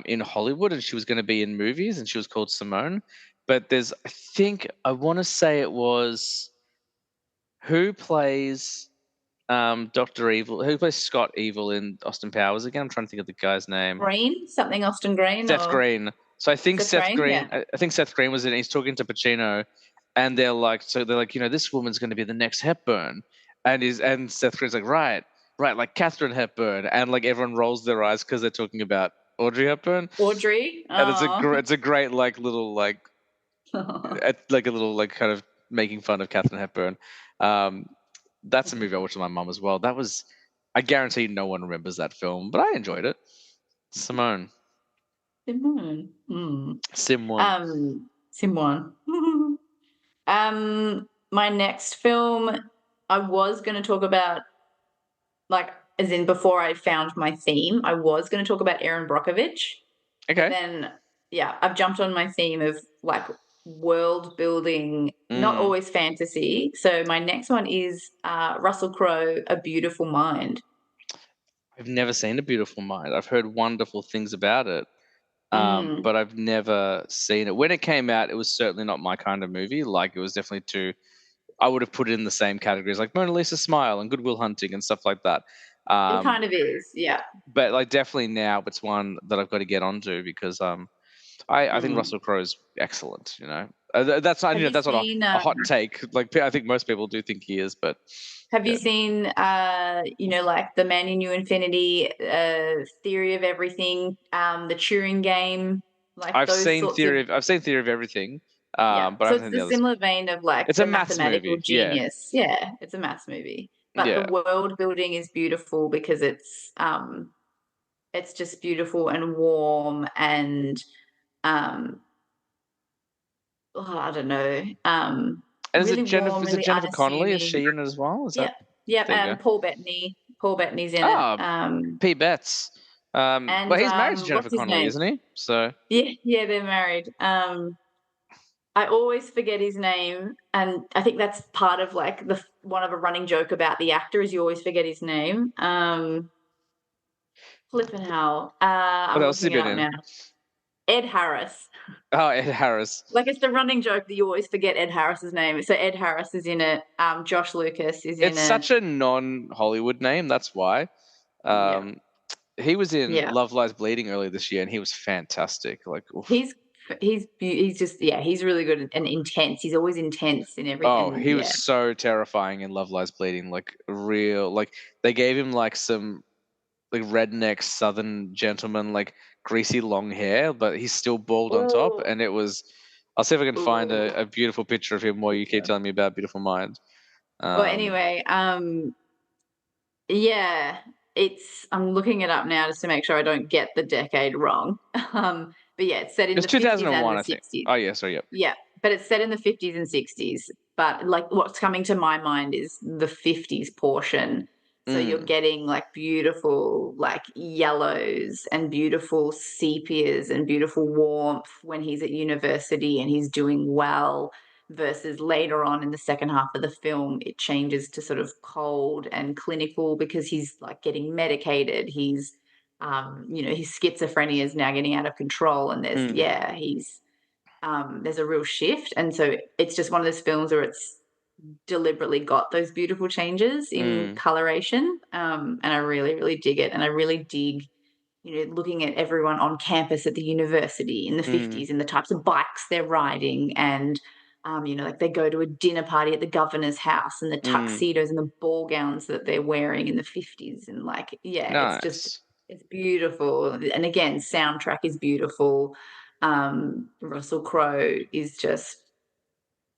in Hollywood, and she was going to be in movies, and she was called Simone. But I think I want to say it was who plays Doctor Evil, who plays Scott Evil in Austin Powers again. I'm trying to think of the guy's name. Green, something Austin Green Seth or Green. So I think Seth Green. Yeah. I think Seth Green was in. He's talking to Pacino, and they're like, this woman's going to be the next Hepburn, and Seth Green's like, right, like Catherine Hepburn, and like everyone rolls their eyes because they're talking about Audrey Hepburn, Audrey. and Oh. it's a great like little like a little like kind of making fun of Catherine Hepburn. Um, that's a movie I watched with my mum as well. I guarantee no one remembers that film, but I enjoyed it. Simone, Simone. Hmm. Simone. Simone. My next film, I was going to talk about, like, as in before I found my theme, I was going to talk about Aaron Brockovich, but Okay. then, yeah, I've jumped on my theme of like world building, not Mm, always fantasy. So my next one is Russell Crowe, A Beautiful Mind. I've never seen A Beautiful Mind. I've heard wonderful things about it, Mm. but I've never seen it. When it came out, it was certainly not my kind of movie. Like it was definitely too. I would have put it in the same categories like Mona Lisa Smile and Good Will Hunting and stuff like that. It Um, kind of is, yeah. but like definitely now it's one that I've got to get onto because I think Mm. Russell Crowe's excellent. That's not Have you that's not seen a hot take. Like I think most people do think he is, but Have you yeah. seen, like The Man in New Infinity, Theory of Everything, The Turing Game, like those sorts of, I've seen Theory of Everything, yeah. but I So haven't it's seen the the others. similar vein of like It's a the maths mathematical movie, yeah, genius. Yeah, it's a maths movie, but the yeah. world building is beautiful because it's just beautiful and warm and um, oh, I don't know, And really warm, Is it really Jennifer Connelly? Is unassuming. she in it as well? Is that Yep, yep, there you go? and Paul Bettany. Paul Bettany's in it. Ah, P. Betts. Well, And he's married to Jennifer what's his Connelly, name? isn't he? So Yeah, yeah, they're married. I always forget his name, and I think that's part of like the one of a running joke about the actor is you always forget his name. Flippin' hell. what I'm else has he looking it been up in? now. Ed Harris. Oh, Ed Harris. Like it's the running joke that you always forget Ed Harris's name. So Ed Harris is in it. Josh Lucas is in It's it. such a non-Hollywood name. That's why. Yeah, Um, he was in yeah. Love Lies Bleeding earlier this year, and he was fantastic. Like, oof. He's just yeah. He's really good and intense. He's always intense in every Oh, and he was yeah. so terrifying in Love Lies Bleeding. Like real, like they gave him like some like redneck Southern gentleman, like greasy long hair, but he's still bald on top, Oh, and it was. I'll see if I can find oh. a beautiful picture of him while you keep telling me about Beautiful Mind. Well, Um, anyway, yeah, I'm looking it up now just to make sure I don't get the decade wrong. But yeah, it's set in It's the 50s and 2001, the I think. 60s. Oh, yeah, sorry, yep. Yeah, but it's set in the 50s and 60s. But like what's coming to my mind is the 50s portion. So you're Mm, getting like beautiful like yellows and beautiful sepias and beautiful warmth when he's at university and he's doing well, versus later on in the second half of the film it changes to sort of cold and clinical because he's like getting medicated. He's his schizophrenia is now getting out of control, and mm, there's a real shift. And so it's just one of those films where it's deliberately got those beautiful changes in mm, coloration. And I really, really dig it. And I really dig, looking at everyone on campus at the university in the mm, 50s and the types of bikes they're riding. And, like they go to a dinner party at the governor's house and the mm. tuxedos and the ball gowns that they're wearing in the 50s. And like, yeah, Nice. it's beautiful. And again, soundtrack is beautiful. Russell Crowe is just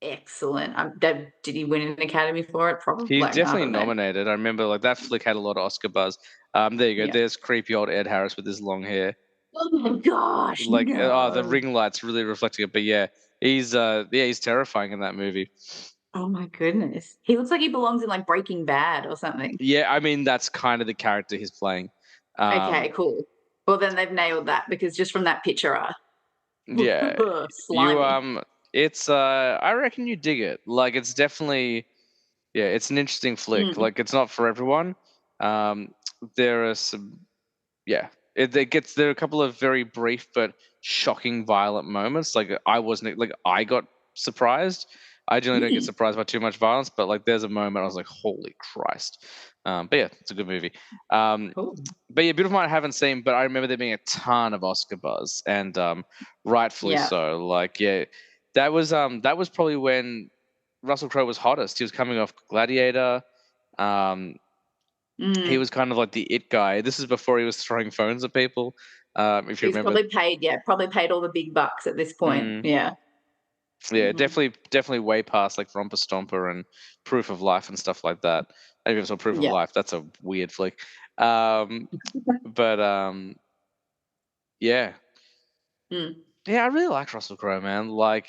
excellent. Did he win an Academy for it? Probably. He's Like, I definitely don't know. nominated. I remember like that flick had a lot of Oscar buzz. There you go. Yeah. There's creepy old Ed Harris with his long hair. Oh my gosh, Like, the no. ring light's really reflecting it. But he's terrifying in that movie. Oh my goodness. He looks like he belongs in like Breaking Bad or something. Yeah, I mean that's kind of the character he's playing. Okay, Um, cool. Well, then they've nailed that because just from that picture, yeah, you slimy. it's I reckon you dig it. Like it's definitely it's an interesting flick. Mm, Like it's not for everyone. Um, there are some there are a couple of very brief but shocking violent moments. Like I got surprised. I generally don't get mm, surprised by too much violence, but like there's a moment I was like, holy Christ. But yeah, it's a good movie. Um, cool. but yeah, Beautiful Mind I haven't seen, but I remember there being a ton of Oscar buzz, and rightfully Yeah. so. Like, yeah, that was probably when Russell Crowe was hottest. He was coming off Gladiator. Um, he Mm. was kind of like the it guy. This is before he was throwing phones at people. If you He's remember. probably paid all the big bucks at this point. Mm, Yeah. yeah, Mhm. definitely way past like Romper Stomper and Proof of Life and stuff like that. I even saw Proof of Yeah. Life. That's a weird flick. Um, but yeah, Mm. yeah, I really like Russell Crowe, man. Like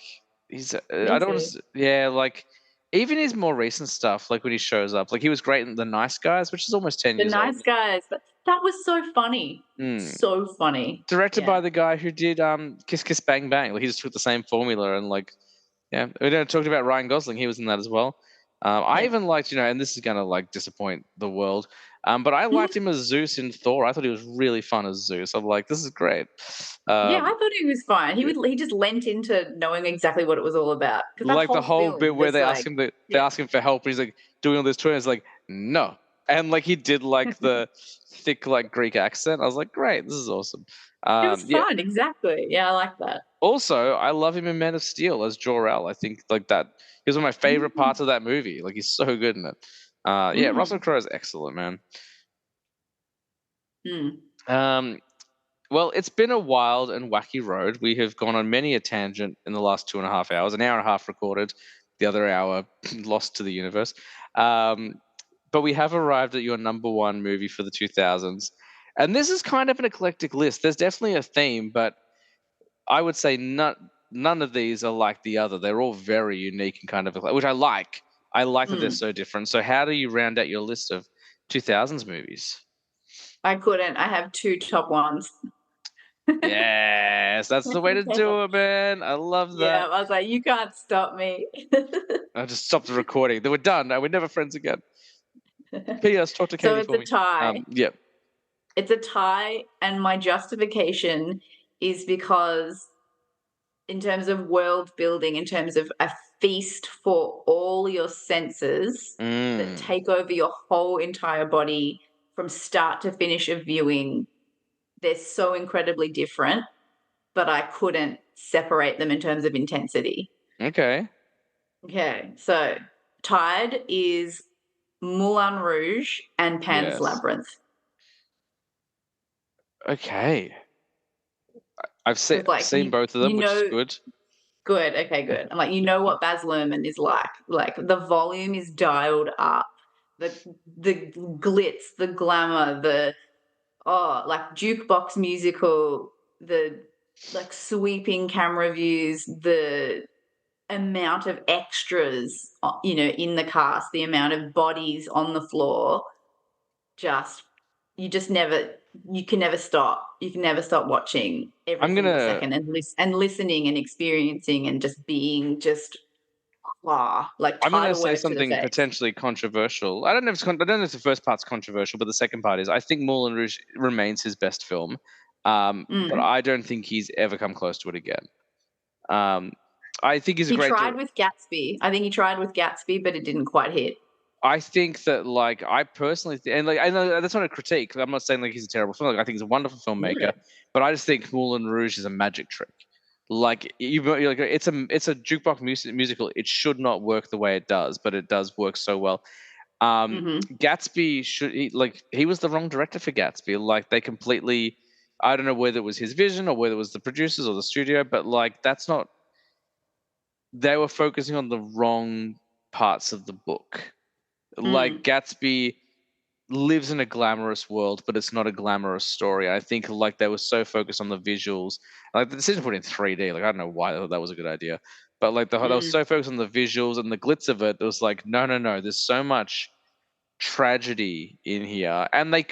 he's, Me I don't, too. yeah, like even his more recent stuff, like when he shows up, like he was great in The Nice Guys, which is almost 10 years The old. Nice Guys, but that was so funny. Mm. So funny. Directed Yeah. by the guy who did Kiss Kiss Bang Bang. Like he just took the same formula and like yeah. We don't talked about Ryan Gosling. He was in that as well. I Yeah. even liked, and this is gonna like disappoint the world. But I liked him as Zeus in Thor. I thought he was really fun as Zeus. I'm like, this is great. Yeah, I Um, thought he was fine. yeah. He just lent into knowing exactly what it was all about. Because that Like the whole whole film bit where was like, they yeah, ask him for help, and he's like doing all this tour. And he's like, no, and like he did like the thick like Greek accent. I was like, great, this is awesome. it was Yeah. fun. Exactly. Yeah, I like that. Also, I love him in Man of Steel as Jor-El. I think like that he was one of my favorite Mm, parts of that movie. Like he's so good in it. Yeah, Russell mm, Crowe is excellent, man. mm. Um, well, it's been a wild and wacky road. We have gone on many a tangent in the last 2.5 hours, an hour and a half recorded, the other hour lost to the universe. Um, but we have arrived at your number one movie for the 2000s. And this is kind of an eclectic list. There's definitely a theme, but I would say none of these are like the other. They're all very unique and kind of which I like. I like that they're Mm. so different. So how do you round out your list of 2000s movies? I couldn't. I have two top ones. Yes, that's the way to do it, man. I love Yeah, that. I was like, you can't stop me. I just stopped the recording. They were done. We're never friends again. P.S. Talk to So Katie it's for a me. tie. Yep. It's a tie, and my justification is because in terms of world building, in terms of a feast for all your senses that Mm. take over your whole entire body from start to finish of viewing, they're so incredibly different, but I couldn't separate them in terms of intensity. Okay. Okay, so Tide is Moulin Rouge and Pan's Yes. Labyrinth. Okay. I've Because, like, seen both of them, which is good. good, okay, good. I'm like, you know what Baz Luhrmann is like. Like, the volume is dialed up. The the glitz, the glamour, like jukebox musical, the like sweeping camera views, the amount of extras, in the cast, the amount of bodies on the floor, just you just never you can never stop. You can never stop watching every I'm single gonna second and listening and experiencing and just being just like I'm gonna tidal say wave to the something face. potentially controversial. I don't know if the first part's controversial, but the second part is. I think Moulin Rouge remains his best film, but Mm. I don't think he's ever come close to it again. Um, I think he's a He great. tried with Gatsby. I think he tried with Gatsby, but it didn't quite hit. I think that, like, I personally and like I know that's not a critique. I'm not saying like he's a terrible film. Like, I think he's a wonderful filmmaker, No. but I just think Moulin Rouge is a magic trick. Like you're like it's a jukebox musical. It should not work the way it does, but it does work so well. Mhm. Gatsby he was the wrong director for Gatsby. Like they completely, I don't know whether it was his vision or whether it was the producers or the studio, but like that's not. They were focusing on the wrong parts of the book. Like Mm. Gatsby lives in a glamorous world, but it's not a glamorous story. I think like they were so focused on the visuals, like the decision to put it in 3D. Like I don't know why that was a good idea, but like they were Mm. so focused on the visuals and the glitz of it. It was like no, no, no. There's so much tragedy in here, and they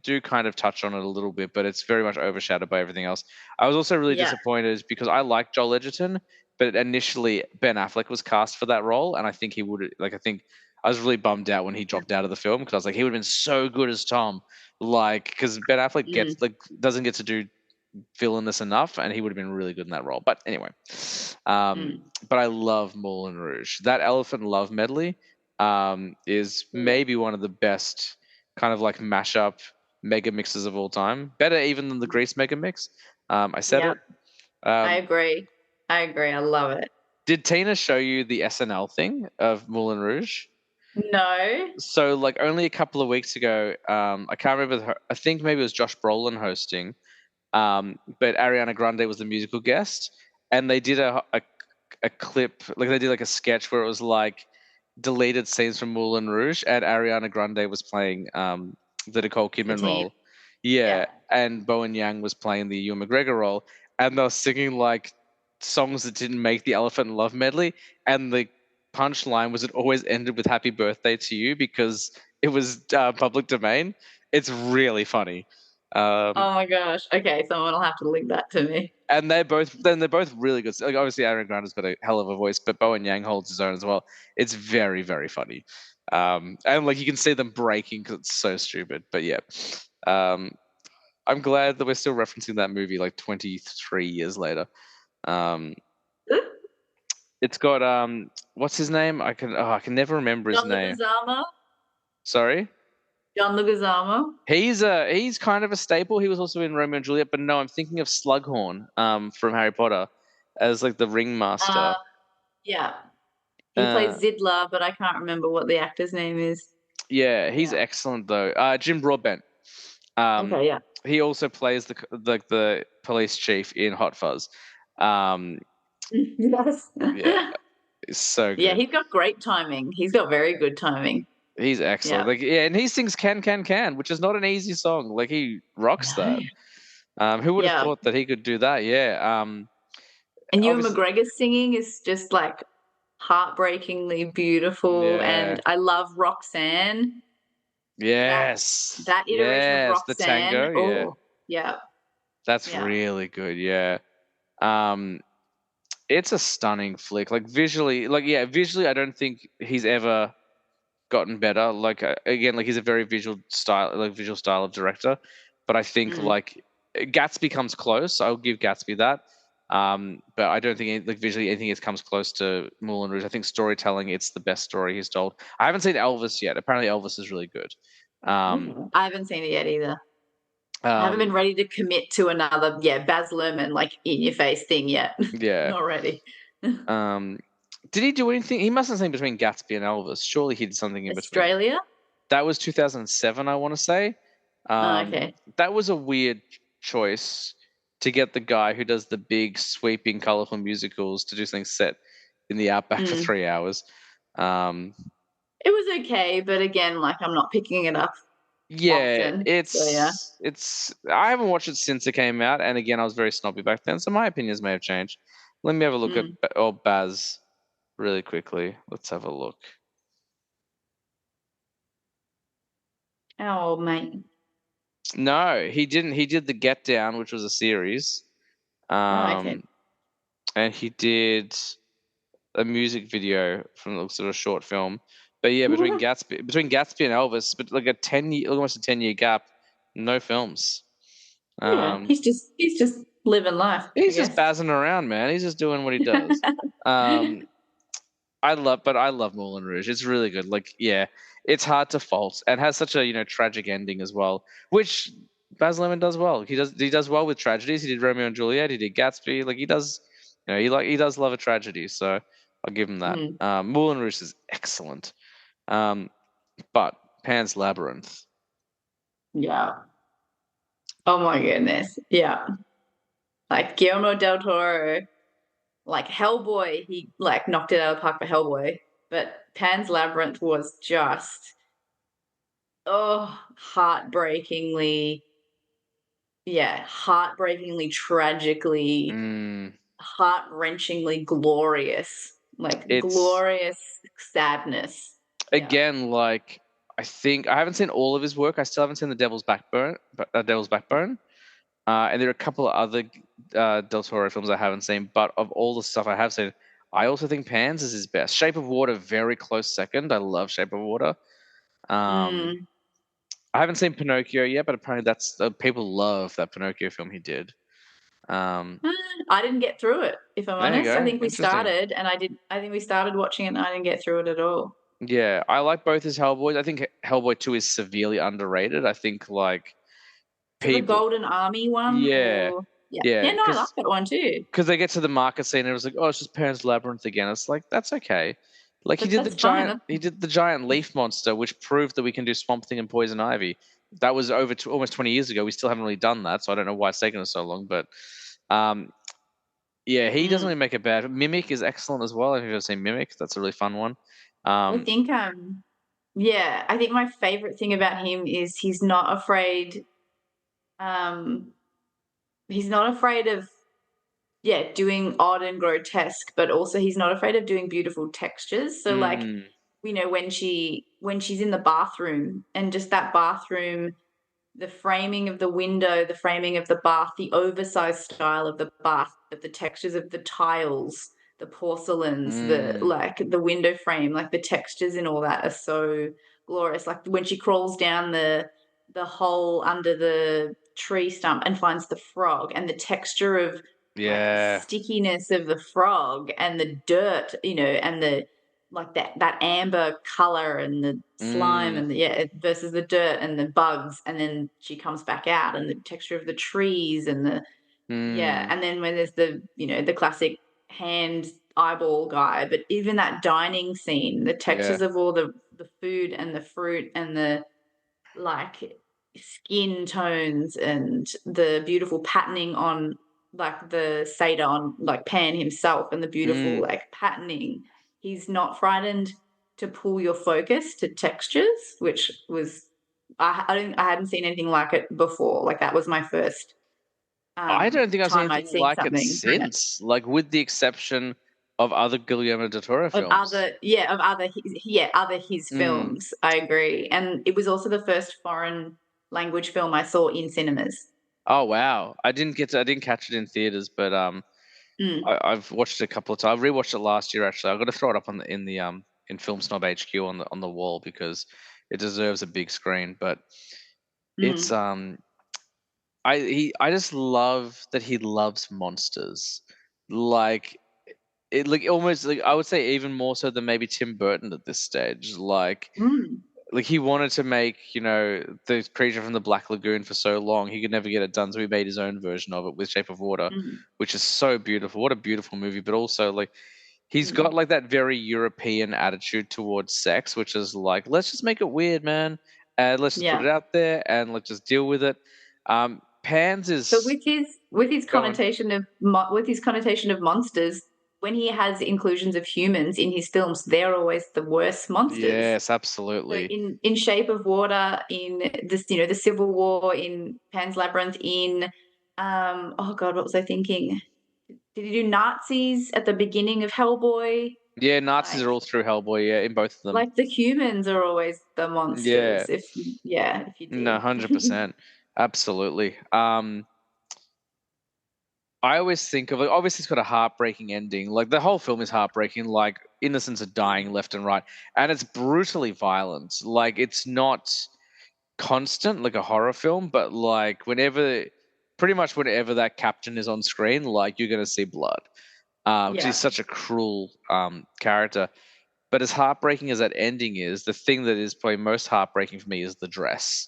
do kind of touch on it a little bit, but it's very much overshadowed by everything else. I was also really Yeah. disappointed because I like Joel Edgerton, but initially Ben Affleck was cast for that role, and I think he would like. I think I was really bummed out when he dropped out of the film because I was like, he would have been so good as Tom, like because Ben Affleck Mm. doesn't get to do villainous enough, and he would have been really good in that role. But anyway, um, Mm. but I love Moulin Rouge. That Elephant Love medley is Yeah. maybe one of the best kind of like mashup mega mixes of all time. Better even than the Grease mega mix. I said Yeah. it. I Um, agree. I agree. I love it. did Tina show you the SNL thing of Moulin Rouge? No. So like only a couple of weeks ago, I can't remember. I think maybe it was Josh Brolin hosting. But Ariana Grande was the musical guest, and they did a clip, like they did like a sketch where it was like deleted scenes from Moulin Rouge, and Ariana Grande was playing the Nicole Kidman Satine. role, Yeah. yeah, and Bowen Yang was playing the Ewan McGregor role, and they were singing like songs that didn't make the Elephant and Love medley, and the punchline was it always ended with "Happy Birthday to You" because it was public domain. It's really funny. Um, Oh my gosh. Okay, someone will have to link that to me. and they're both really good. Like obviously, Aaron Grande's got a hell of a voice, but Bowen Yang holds his own as well. It's very very funny, and like you can see them breaking because it's so stupid. But yeah, um, I'm glad that we're still referencing that movie like 23 years later. Um, it's got what's his name? I can never remember his John name. Leguizamo? Sorry. John Leguizamo? He's kind of a staple. He was also in Romeo and Juliet, but no, I'm thinking of Slughorn from Harry Potter as like the ringmaster. Uh, yeah. He Uh, plays Zidler, but I can't remember what the actor's name is. yeah, he's Yeah. excellent though. Jim Broadbent. Um, Okay, yeah. he also plays the police chief in Hot Fuzz. Um, Yes. yeah, he's so Yeah, good. he's got great timing. He's got very good timing. He's excellent. Yeah. Like yeah, and he sings Can," which is not an easy song. Like he rocks No. that. Who would have Yeah. thought that he could do that? Yeah. And Ewan Obviously, McGregor's singing is just, like, heartbreakingly beautiful, yeah. and I love Roxanne. That Yes. that iteration of Yes. The Roxanne, tango. Yeah. oh, yeah, That's yeah. really good. Yeah. Um, it's a stunning flick. Like visually, visually, I don't think he's ever gotten better. Like again, like he's a very visual style of director. But I think Mm. like Gatsby comes close. I'll give Gatsby that. But I don't think like visually anything comes close to Moulin Rouge. I think storytelling, it's the best story he's told. I haven't seen Elvis yet. Apparently, Elvis is really good. Um, I haven't seen it yet either. I haven't been um, ready to commit to another, Baz Luhrmann, like, in your face thing yet. yeah. Not ready. Um, did he do anything? He must have seen between Gatsby and Elvis. Surely he did something in between. Australia? That was 2007, I want to say. Oh, okay. That was a weird choice to get the guy who does the big, sweeping, colorful musicals to do something set in the outback for Mm. 3 hours. Um, It was okay, but again, like, I'm not picking it up. Yeah, often. So yeah. it's. I haven't watched it since it came out, and again, I was very snobby back then, so my opinions may have changed. Let me have a look at Mm. Baz really quickly. Let's have a look. Oh, mate. No, he didn't. He did the Get Down, which was a series, Oh, okay. and he did a music video from the sort of short film. But yeah, between Gatsby and Elvis, but like a 10 year, almost a 10-year gap, no films. Yeah, he's just living life, I He's just guess. bazzing around, man. He's just doing what he does. Um, I love Moulin Rouge. It's really good. Like, yeah, it's hard to fault and has such a tragic ending as well, which Baz Luhrmann does well. He does well with tragedies. He did Romeo and Juliet. He did Gatsby. Like he does, he does love a tragedy. So I'll give him that. Mm, Moulin Rouge is excellent. But Pan's Labyrinth. yeah. Oh my goodness. Yeah. Like Guillermo del Toro, like Hellboy, he like knocked it out of the park for Hellboy. But Pan's Labyrinth was just heartbreakingly, yeah, heartbreakingly, tragically, Mm, heart-wrenchingly glorious. Like it's glorious sadness. Yeah. again like I think I haven't seen all of his work. I still haven't seen The Devil's Backbone, Devil's Backbone. And there are a couple of other Del Toro films I haven't seen, but of all the stuff I have seen, I also think Pan's is his best. Shape of Water, very close second. I love Shape of Water. Um, Mm. I haven't seen Pinocchio yet, but apparently that's people love that Pinocchio film he did. Um, I didn't get through it, if I'm there you honest. I go. think we Interesting. started and I think we started watching it and I didn't get through it at all. Yeah, I like both his Hellboys. I think Hellboy 2 is severely underrated. I think like Is it the people, Golden Army one yeah, or yeah. yeah, Yeah, no, I like because that one too. they get to the market scene and it was like, oh, it's just Pan's Labyrinth again. It's like that's okay. Like That's fine. he did the giant leaf monster, which proved that we can do Swamp Thing and Poison Ivy. That was over almost 20 years ago. We still haven't really done that, so I don't know why it's taken us so long. But yeah, he doesn't Mm. really make it bad. Mimic is excellent as well. If you've ever seen Mimic, that's a really fun one. I Um, think yeah, I think my favorite thing about him is um he's not afraid of yeah, doing odd and grotesque, but also he's not afraid of doing beautiful textures. So like, mm, when she's in the bathroom and just that bathroom, the framing of the window, the framing of the bath, the oversized style of the bath, but the textures of the tiles, the porcelains, the mm, like the window frame, like the textures and all that are so glorious. Like when she crawls down the hole under the tree stump and finds the frog and the texture of like the yeah, stickiness of the frog and the dirt, and the like that amber color and the slime mm, and yeah, versus the dirt and the bugs, and then she comes back out and the texture of the trees and the yeah, mm, and then when there's the classic hand eyeball guy, but even that dining scene, the yeah, textures of all the food and the fruit and the like skin tones and the beautiful patterning on like the Seder on like Pan himself and the beautiful mm. like patterning. He's not frightened to pull your focus to textures, which was I hadn't seen anything like it before. Like that was my first I don't think I've seen time I'd anything seen like it something from it. since, like with the exception of other Guillermo del Toro Of films. other yeah, of other his Mm. films, I agree. And it was also the first foreign language film I saw in cinemas. Oh wow, I didn't catch it in theaters, but Mm, I've watched it a couple of times. I rewatched it last year actually. I've got to throw it up in Film Snob HQ on the wall because it deserves a big screen. But it's mm, I just love that he loves monsters. Like it like almost like I would say even more so than maybe Tim Burton at this stage. mm, Like he wanted to make, the creature from the Black Lagoon for so long, he could never get it done, so he made his own version of it with Shape of Water, mm, which is so beautiful. What a beautiful movie, but also like he's got mm. like that very European attitude towards sex, which is like, let's just make it weird, man, and let's just put Yeah. it out there and let's just deal with it. Pans But is with his going. connotation of monsters, when he has inclusions of humans in his films, they're always the worst monsters. Yes, So absolutely. in Shape of Water, in this, the Civil War, in Pan's Labyrinth, in oh god, what was I thinking? Did he do Nazis at the beginning of Hellboy? Yeah, Nazis Like are all through Hellboy, yeah, in both of them. the humans are always the Yeah. monsters if you No, dig. 100%. Absolutely. I always think of, like, obviously it's got a heartbreaking ending. Like the whole film is heartbreaking. Like innocents are dying Mm, left and right, and it's brutally violent. Like it's not constant like a horror film, but like pretty much whenever that captain is on screen, like you're gonna see blood. Because he's yeah. such a cruel character. But as heartbreaking as that ending is, the thing that is probably most heartbreaking for me is the dress.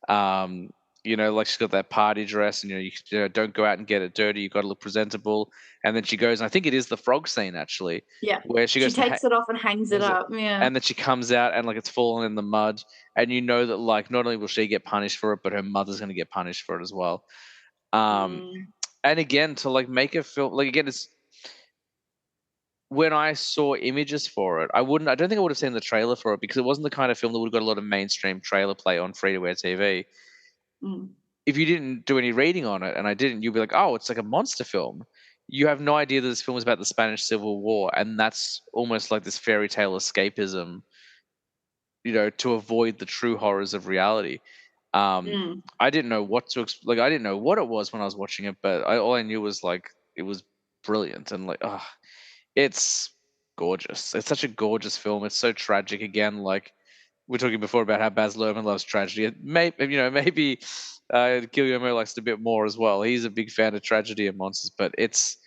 Um, like she's got that party dress, and don't go out and get it dirty. You got to look presentable. And then she goes, and I think it is the frog scene actually, Yeah. where she She goes to takes it off and hangs it hangs it, up. Yeah. and then she comes out and like it's fallen in the mud, and you know that like not only will she get punished for it, but her mother's going to get punished for it as well. Um, Mm, and again, to like make a film, like again, it's when I saw images for it, I don't think I would have seen the trailer for it because it wasn't the kind of film that would have got a lot of mainstream trailer play on free to air TV. mm, If you didn't do any reading on it, and I didn't, you'd be like, oh, it's like a monster film. You have no idea that this film is about the Spanish Civil War, and that's almost like this fairy tale escapism, to avoid the true horrors of reality. Um, mm. I didn't know what to like. I didn't know what it was when I was watching it, but all I knew was like it was brilliant and like, oh, it's gorgeous. It's such a gorgeous film. It's so tragic again. Like we were talking before about how Baz Luhrmann loves tragedy. Maybe Guillermo likes it a bit more as well. He's a big fan of tragedy and monsters, but it's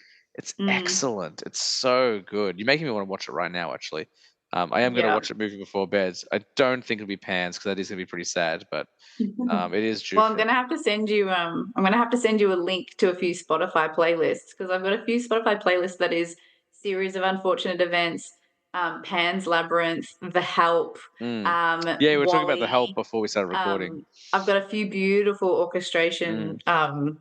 Mm, excellent. It's so good. You're making me want to watch it right now. Actually, I am going to yeah. watch a movie before bed. I don't think it'll be Pans because that is going to be pretty sad, but it is due Well, I'm for gonna it. have to send you. I'm gonna have to send you a link to a few Spotify playlists because I've got a few Spotify playlists that is series of unfortunate events, Pan's Labyrinth, The Help, Mm. Yeah, we were talking about the help Wally. before we started recording. I've got a few beautiful orchestration Mm.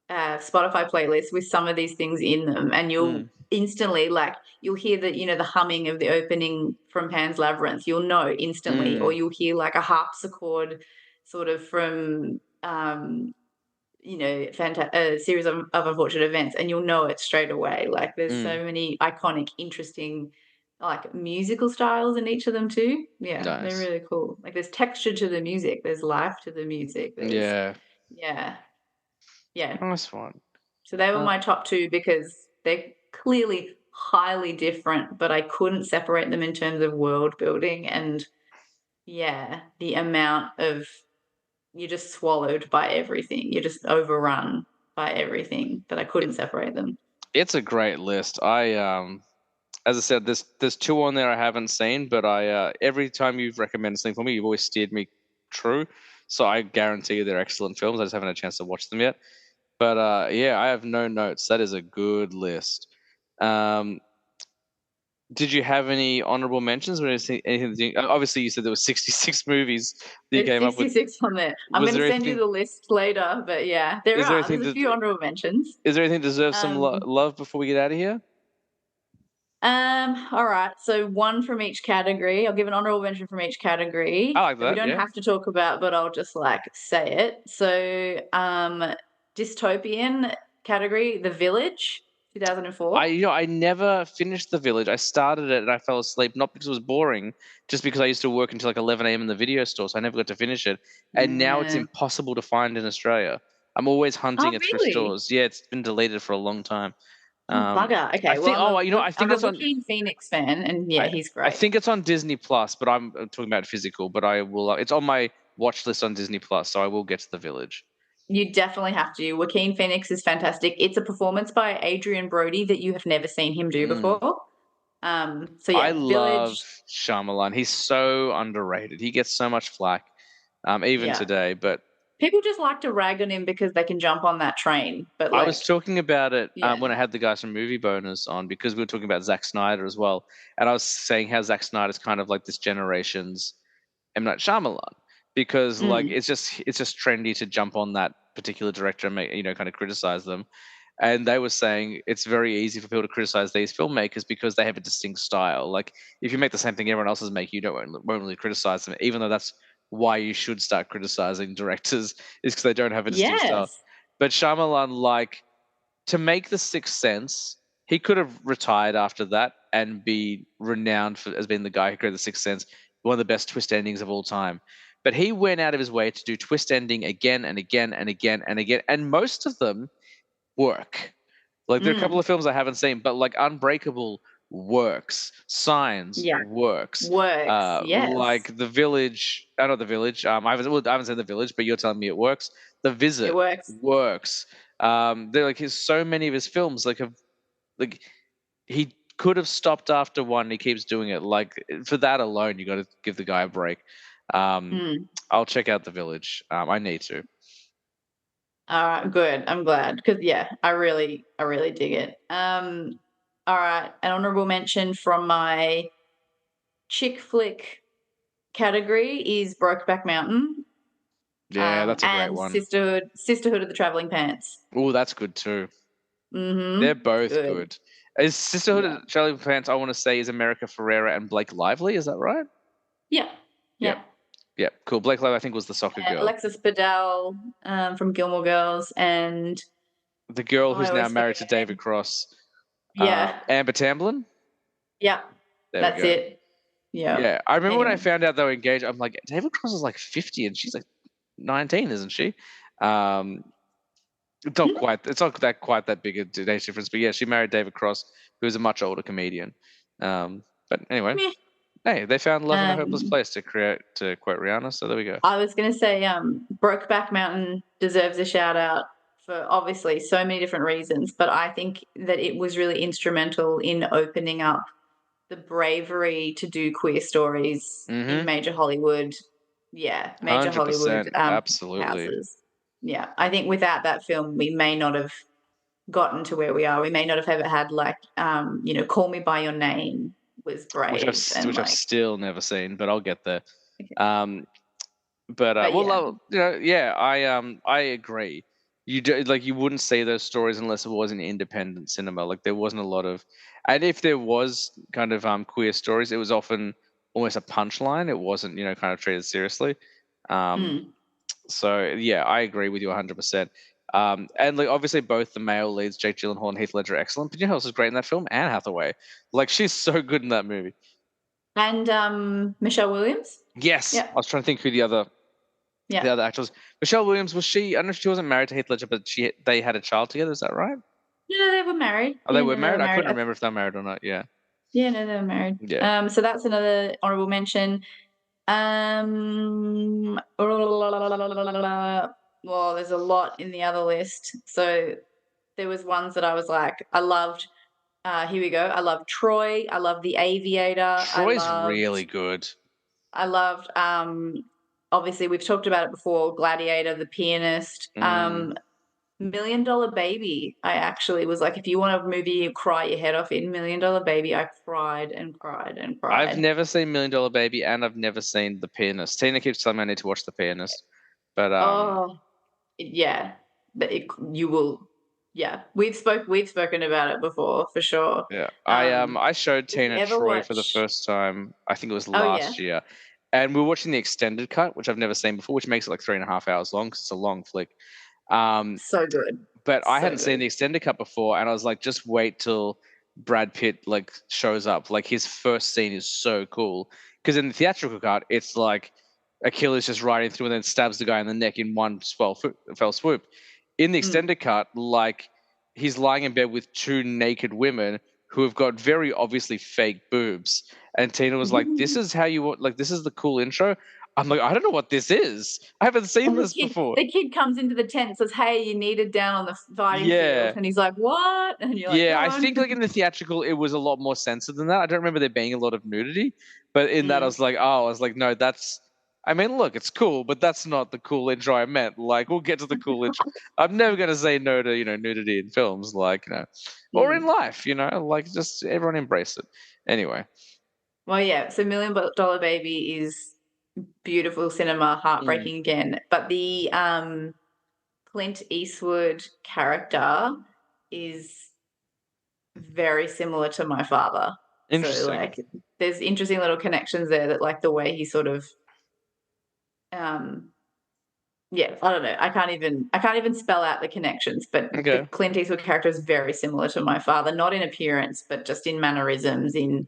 Spotify playlists with some of these things in them, and you'll Mm. instantly you'll hear the humming of the opening from Pan's Labyrinth. You'll know instantly, or Mm. you'll hear like a harpsichord sort of from a series of unfortunate events, and you'll know it straight away. Like there's Mm. so many iconic, interesting like musical styles in each of them too. Yeah, they're Nice. really cool. Like there's texture to the music, there's life to the music, there's Yeah. yeah, yeah. Nice one. So they were Uh, my top 2 because they're clearly highly different, but I couldn't separate them in terms of world building and, yeah, the amount of you're just swallowed by everything. You're just overrun by everything that I couldn't separate them. it's a great list. As I said, there's two on there I haven't seen, but I every time you've recommended something for me, you've always steered me true. So I guarantee you they're excellent films. I just haven't had a chance to watch them yet. But yeah, I have no notes. That is a good list. Um, did you have any honorable mentions or anything? Obviously, you said there were 66 movies that you There's came up with. 66 on there. I'm Was gonna there send you anything? the list later, but yeah, there Is there are. anything There's a that few honorable mentions. is there anything that deserves some Um love before we get out of here? All right. So one from each category. I'll give an honorable mention from each I category like that we that. don't Yeah. have to talk about, but I'll just say it. So dystopian category, The Village, 2004. I never finished The Village. I started it and I fell asleep, not because it was boring, just because I used to work until like 11 a.m. in the video store, so I never got to finish it. And now it's Yeah. impossible to find in Australia. I'm always Oh hunting at thrift really? stores. Yeah, it's been deleted for a long time. Oh bugger. I Okay. Well, think. Oh, I I'm think a it's on. Joaquin Phoenix fan, and yeah, I he's I great. think it's on Disney Plus, but I'm talking about physical. But I will. It's on my watch list on Disney Plus, so I will get to The Village. You definitely have to. Joaquin Phoenix is fantastic. It's a performance by Adrian Brody that you have never seen him do Mm. before. So I yeah, love Village. Shyamalan. He's so underrated. He gets so much flack, even Yeah. today. But People just like to rag on him because they can jump on that train, but, I was talking about it yeah. when I had the guys from Movie Bonus on because we were talking about Zack Snyder as well, and I was saying how Zack Snyder's kind of like this generation's M Night Shyamalan because like Mm, it's just trendy to jump on that particular director and make kind of criticize them. and they were saying it's very easy for people to criticize these filmmakers because they have a distinct style. Like if you make the same thing everyone else is making, you won't really criticize them, even though that's why you should start criticizing directors is because they don't have a distinct style. Yes. But Shyamalan, like, to make The Sixth Sense, he could have retired after that and be renowned as being the guy who created The Sixth Sense, one of the best twist endings of all time. But he went out of his way to do twist ending again and again and again and again, and most of them work. Like there are a couple Mm. of films I haven't seen, but like Unbreakable works, Signs Yeah. works, Works. Yes. like The Village. Not The Village. I haven't seen The Village, but you're telling me it works. The It Visit works. works. They're like so many of his films like have like he could have stopped after one. He keeps doing it. Like for that alone, you got to give the guy a break. Mm. I'll check out The Village. I need to. All right, good. I'm glad because yeah, I really dig it. All right, an honorable mention from my chick flick category is Brokeback Mountain, Yeah, that's a great and one. Sisterhood of the Traveling Pants. Oh, that's good too. They're Mm-hmm. both Good. good. Is Sisterhood Yeah. of Charlie Pants? I want to say is America Ferrera and Blake Lively. Is that right? Yeah. Yep. Yeah. Yep. Cool. Blake Lively, I think, was the soccer And girl. Alexis Bledel from Gilmore Girls, and The girl oh, I who's now always forget married to her David name. Cross. Yeah. Amber Tamblyn. Yeah. There we That's go. it. Yeah. Yeah, I remember when I Anyway. found out they were engaged. I'm like, David Cross is like 50 and she's like 19, isn't she? Um, it's not Hmm? quite. It's not that quite that big a age difference, but yeah, she married David Cross, who was a much older comedian. But anyway, Meh. hey, they found love in a hopeless Um, place to quote Rihanna. So there we go. I was going to say, Brokeback Mountain deserves a shout out for obviously so many different reasons, but I think that it was really instrumental in opening up the bravery to do queer stories in Mm-hmm. major Hollywood. Yeah, major Hollywood 100%. Absolutely. houses. Yeah, I think without that film, we may not have gotten to where we are. We may not have ever had like, Call Me by Your Name was brave and Which I've like, still never seen, but I'll get there. okay. Um, but But yeah, yeah, I agree. You do like you wouldn't see those stories unless it was in independent cinema. Like there wasn't a lot of, and if there was kind of queer stories, it was often almost a punchline. It wasn't kind of treated seriously. Um, mm. so yeah, I agree with you 100%. And like obviously both the male leads, Jake Gyllenhaal and Heath Ledger, are excellent. But you know who else is great in that film? Anne Hathaway. Like she's so good in that movie. And Michelle Williams. Yes, Yeah, I was trying to think who the yeah. other actress. Michelle Williams, was she? I don't know if she wasn't married to Heath Ledger, but they had a child together. Is that right? No, they were married. Oh, they Yeah, were no, they were married. I married. couldn't remember if they were married or not. Yeah, Yeah, no, they were married. yeah. So that's another honorable mention. Well, there's a lot in the other list. So there was ones that I was like, I loved. Here we go. I loved Troy. I loved The Aviator. Troy's really good. I loved. Obviously, we've talked about it before. Gladiator, The Pianist. Mm. Million Dollar Baby. I actually was like, if you want a movie you cry your head off in, Million Dollar Baby. I cried and cried and I've cried. never seen Million Dollar Baby, and I've never seen The Pianist. Tina keeps telling me I need to watch The Pianist, but Oh, yeah, but you will. Yeah, we've spoken about it before for sure. yeah, Um, I showed if you Tina ever Troy for the watch, first time. I think it was oh yeah, last year, and we were watching the extended cut, which I've never seen before, which makes it like 3.5 hours long because it's a long flick. Um, so good, but I so hadn't seen good. the extended cut before, and I was like, just wait till Brad Pitt like shows up. Like his first scene is so cool because in the theatrical cut, it's like Achilles just riding through and then stabs the guy in the neck in one fell swoop. In the Mm. extended cut, like he's lying in bed with two naked women who have got very obviously fake boobs. And Tina was like, "This is how you want. Like this is the cool intro." I'm like, I don't know what this is. I haven't seen And this before. the kid comes into the tent and says, "Hey, you needed down on the fighting field," Yeah. and he's like, "What?" And you're like, Yeah, "Go I on." think like in the theatrical, it was a lot more censored than that. I don't remember there being a lot of nudity, but in that, Mm, I was like, no, that's. I mean, look, it's cool, but that's not the cool intro I meant. Like, we'll get to the cool intro. I'm never gonna say no to nudity in films, like or in mm. life, like just everyone embrace it. Anyway, Well, yeah. So Dollar Baby is beautiful cinema, mm, heartbreaking again. But the Clint Eastwood character. is very similar to my father. So, Interesting. like, there's interesting little connections there that, like, the way he sort of, um yeah, I don't know. I can't even spell out the connections, but the Okay. Clint Eastwood character is very similar to my father, not in appearance, but just in mannerisms, in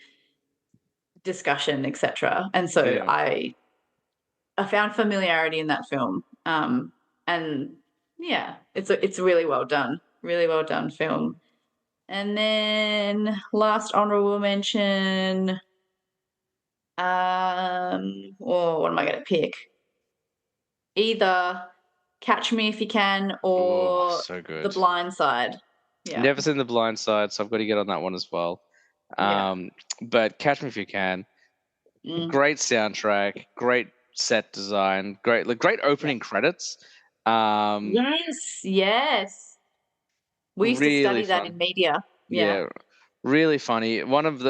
discussion, etc. And so Yeah. I found familiarity in that film. And yeah, it's really well done film. And then last honorable mention, oh, what am I going to pick? Either Catch Me If You Can Oh, or so The good. Blind Side. Yeah, Never seen The Blind Side, so I've got to get on that one as well. yeah. But Catch Me If You Can. Mm, Great soundtrack, great set design, great yeah. opening credits. Um, Yes, yes. We used to really study that fun. in media. Yeah. Yeah, really funny. One of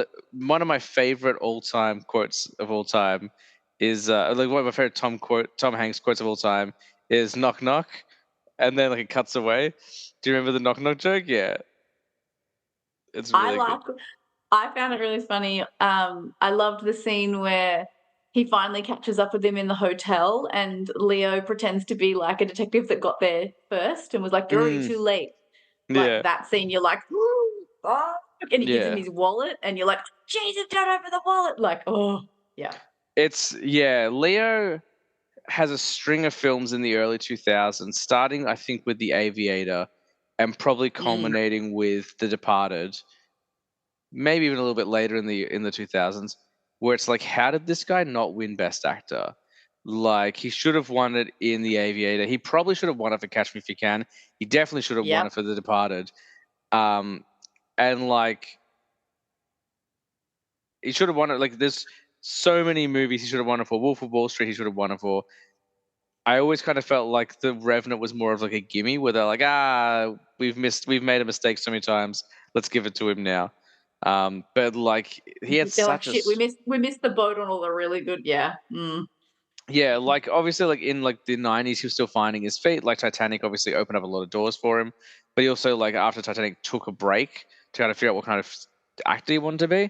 my favorite all time quotes of all time is like one of my favorite Tom Hanks quotes of all time is knock knock, and then like it cuts away. Do you remember the knock knock joke? Yeah, it's I really good. laughed. I found it really funny. I loved the scene where he finally catches up with him in the hotel, and Leo pretends to be like a detective that got there first and was like, "You're already Mm, too late." Like yeah, that scene, you're like, "Ooh, fuck," and he gives him yeah. his wallet, and you're like, "Jesus, don't open the wallet!" Like, oh, yeah. Leo has a string of films in the early 2000s, starting I think with The Aviator, and probably Mm, culminating with The Departed, maybe even a little bit later in the 2000s, where it's like, how did this guy not win Best Actor? Like he should have won it in The Aviator. He probably should have won it for Catch Me If You Can. He definitely should have won yep. it for The Departed. Um, and like he should have won it. Like there's so many movies he should have won it for. Wolf of Wall Street he should have won it for. I always kind of felt like The Revenant was more of like a gimme, where they're like, we've made a mistake so many times. Let's give it to him now. But like he had They're like, such a shit, we missed the boat on all the really good. Yeah. Mm, yeah, like obviously like in like the 90s he was still finding his feet. Like Titanic obviously opened up a lot of doors for him, but he also like after Titanic took a break to kind of figure out what kind of actor he wanted to be.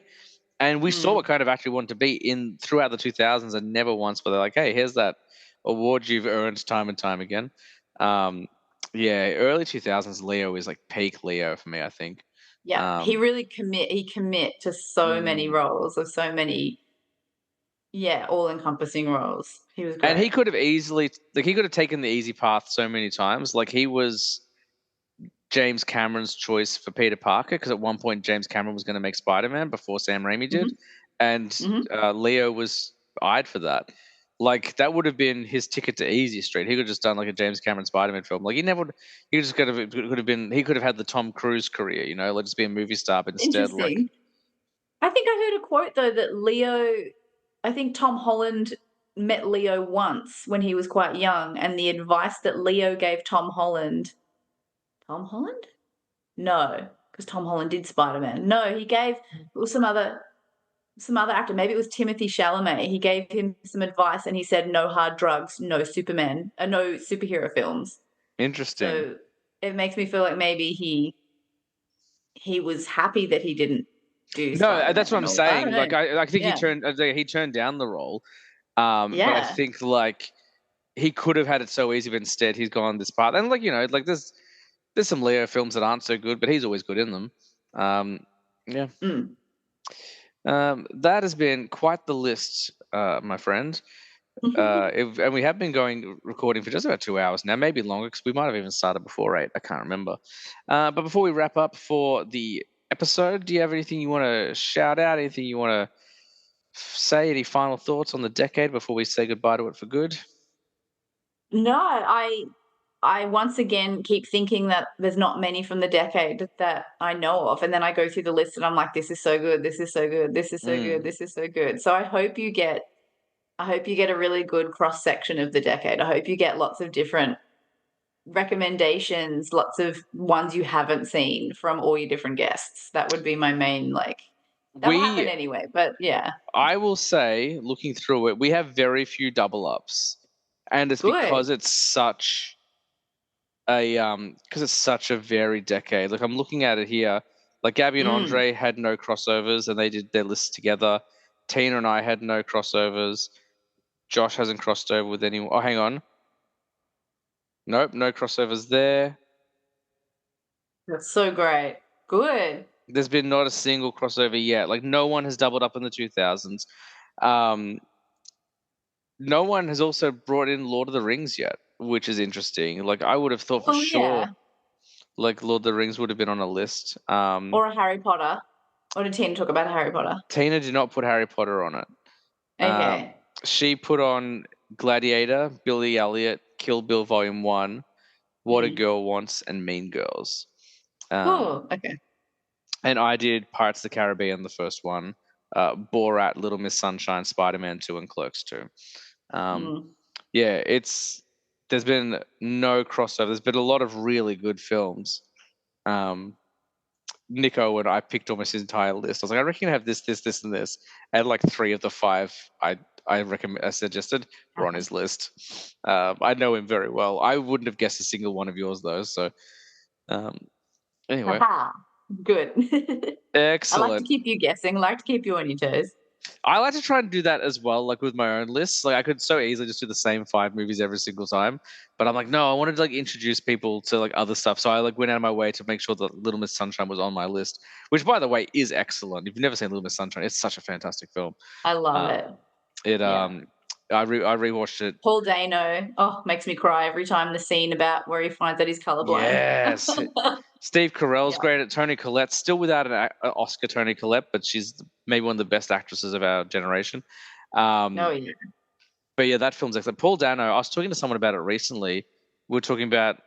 And we saw mm. what kind of actor he wanted to be in throughout the 2000s, and never once were they like, hey, here's that award you've earned time and time again. Um, yeah, early 2000s Leo is like peak Leo for me, I think. Yeah. Um, He commit to so many mm. roles of so many, yeah, all encompassing roles. He was And he great. could have easily like he could have taken the easy path so many times. Like he was James Cameron's choice for Peter Parker, because at one point James Cameron was going to make Spider-Man before Sam Raimi did, Mhm, and mhm. Leo was eyed for that. Like that would have been his ticket to easy street. He could have just done like a James Cameron Spider-Man film. Like he never, he just could have been. He could have had the Tom Cruise career, like just be a movie star. But instead, like, Interesting. I think I heard a quote though that I think Tom Holland met Leo once when he was quite young, and the advice that Leo gave Tom Holland? No, because Tom Holland did Spider-Man. No, he gave it was some other actor, maybe it was Timothy Chalamet. He gave him some advice and he said, "No hard drugs, no Superman, no superhero films." interesting. So it makes me feel like maybe he was happy that he didn't do No, that's what Spider-Man, I'm or I don't saying. know. Like I think Yeah. he turned down the role. But I Yeah. think like he could have had it so easy, but instead he's gone this path. And like like there's some Leo films that aren't so good, but he's always good in them. Um, yeah, Mm. that has been quite the list, my friend. And we have been recording for just about 2 hours now, maybe longer, because we might have even started before 8. I can't remember. But before we wrap up for the episode, do you have anything you want to shout out? Anything you want to say? Any final thoughts on the decade before we say goodbye to it for good? No, I once again keep thinking that there's not many from the decade that I know of, and then I go through the list and I'm like, "This is so good, this is so good, this is so good, Mm. this is so good." So I hope you get a really good cross section of the decade. I hope you get lots of different recommendations, lots of ones you haven't seen from all your different guests. That would be my main, like, that'll happen We anyway, but yeah. I will say, looking through it, we have very few double ups, and it's Good. because it's such because it's such a varied decade. Like I'm looking at it here. Like Gabby and Mm. Andre had no crossovers, and they did their lists together. Tina and I had no crossovers. Josh hasn't crossed over with anyone. Oh, hang on. Nope, no crossovers there. That's so great. Good. There's been not a single crossover yet. Like no one has doubled up in the 2000s. Um, no one has also brought in Lord of the Rings yet, which is interesting. Like I would have thought for Oh, yeah. sure, like Lord of the Rings would have been on a list. Or a Harry Potter. Or did Tina talk about Harry Potter? Tina did not put Harry Potter on it. Okay. She put on Gladiator, Billy Elliot, Kill Bill Volume 1, What a Mm. Girl Wants, and Mean Girls. Oh, okay. And I did Pirates of the Caribbean, the first one, Borat, Little Miss Sunshine, Spider-Man 2, and Clerks 2. Mm. Yeah, there's been no crossover. There's been a lot of really good films. Nico and I picked almost his entire list. I was like, I reckon you have this, this, this, and this. And like 3 of the 5 I suggested were on his list. I know him very well. I wouldn't have guessed a single one of yours though. So um, anyway, Haha. Good. I like to excellent. keep you guessing, like to keep you on your toes. I like to try and do that as well, like with my own lists. Like I could so easily just do the same 5 movies every single time, but I'm like, no, I wanted to like introduce people to like other stuff. So I like went out of my way to make sure that Little Miss Sunshine was on my list, which by the way is excellent. If you've never seen Little Miss Sunshine, it's such a fantastic film. I love Uh, it. it Yeah. I rewatched it. Paul Dano, oh, makes me cry every time the scene about where he finds that he's colorblind. Yes, Steve Carell's Yeah. great at Toni Collette, still without an Oscar. Toni Collette, but she's maybe one of the best actresses of our generation. Oh, yeah. But yeah, that film's excellent. Paul Dano, I was talking to someone about it recently. We are talking about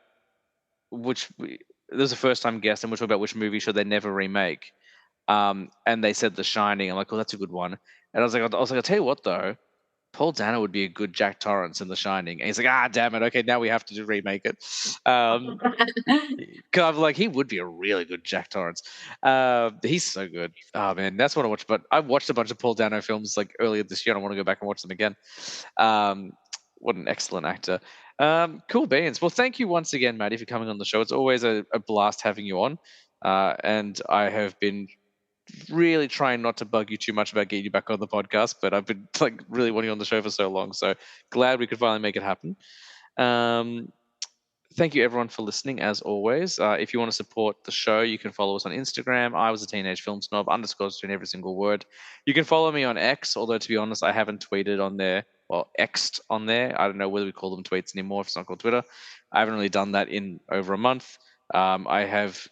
there was a first time guest, and we're talking about which movie should they never remake. And they said The Shining. I'm like, oh, that's a good one. And I was like, I'll tell you what though, Paul Dano would be a good Jack Torrance in The Shining. And he's like, damn it, okay, now we have to remake it. Cause I'm like, he would be a really good Jack Torrance. He's so good. Oh man, that's what I watched. But I watched a bunch of Paul Dano films like earlier this year, and I want to go back and watch them again. What an excellent actor. Cool beans. Well, thank you once again, Maddie, for coming on the show. It's always a blast having you on. And I have been really trying not to bug you too much about getting you back on the podcast, but I've been like really wanting you on the show for so long. So glad we could finally make it happen. Thank you everyone for listening as always. If you want to support the show, you can follow us on Instagram. I was a teenage film snob, underscores in every single word. You can follow me on X, although to be honest, I haven't tweeted on there, well, X'd on there. I don't know whether we call them tweets anymore if it's not called Twitter. I haven't really done that in over a month. I have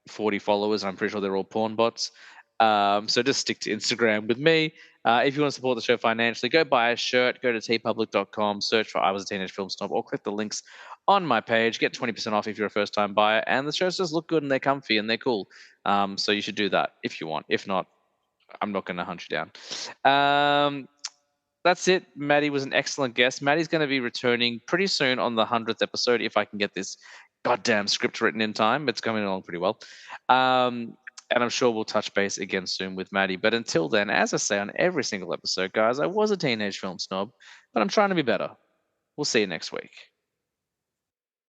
40 followers, and I'm pretty sure they're all porn bots. So just stick to Instagram with me. If you want to support the show financially, go buy a shirt, go to tpublic.com, search for I Was a Teenage Film Snob, or click the links on my page. Get 20% off if you're a first time buyer. And the shows just look good and they're comfy and they're cool. So you should do that if you want. If not, I'm not going to hunt you down. That's it. Maddie was an excellent guest. Maddie's going to be returning pretty soon on the 100th episode if I can get this goddamn script written in time. It's coming along pretty well. And I'm sure we'll touch base again soon with Maddie. But until then, as I say on every single episode, guys, I was a teenage film snob, but I'm trying to be better. We'll see you next week.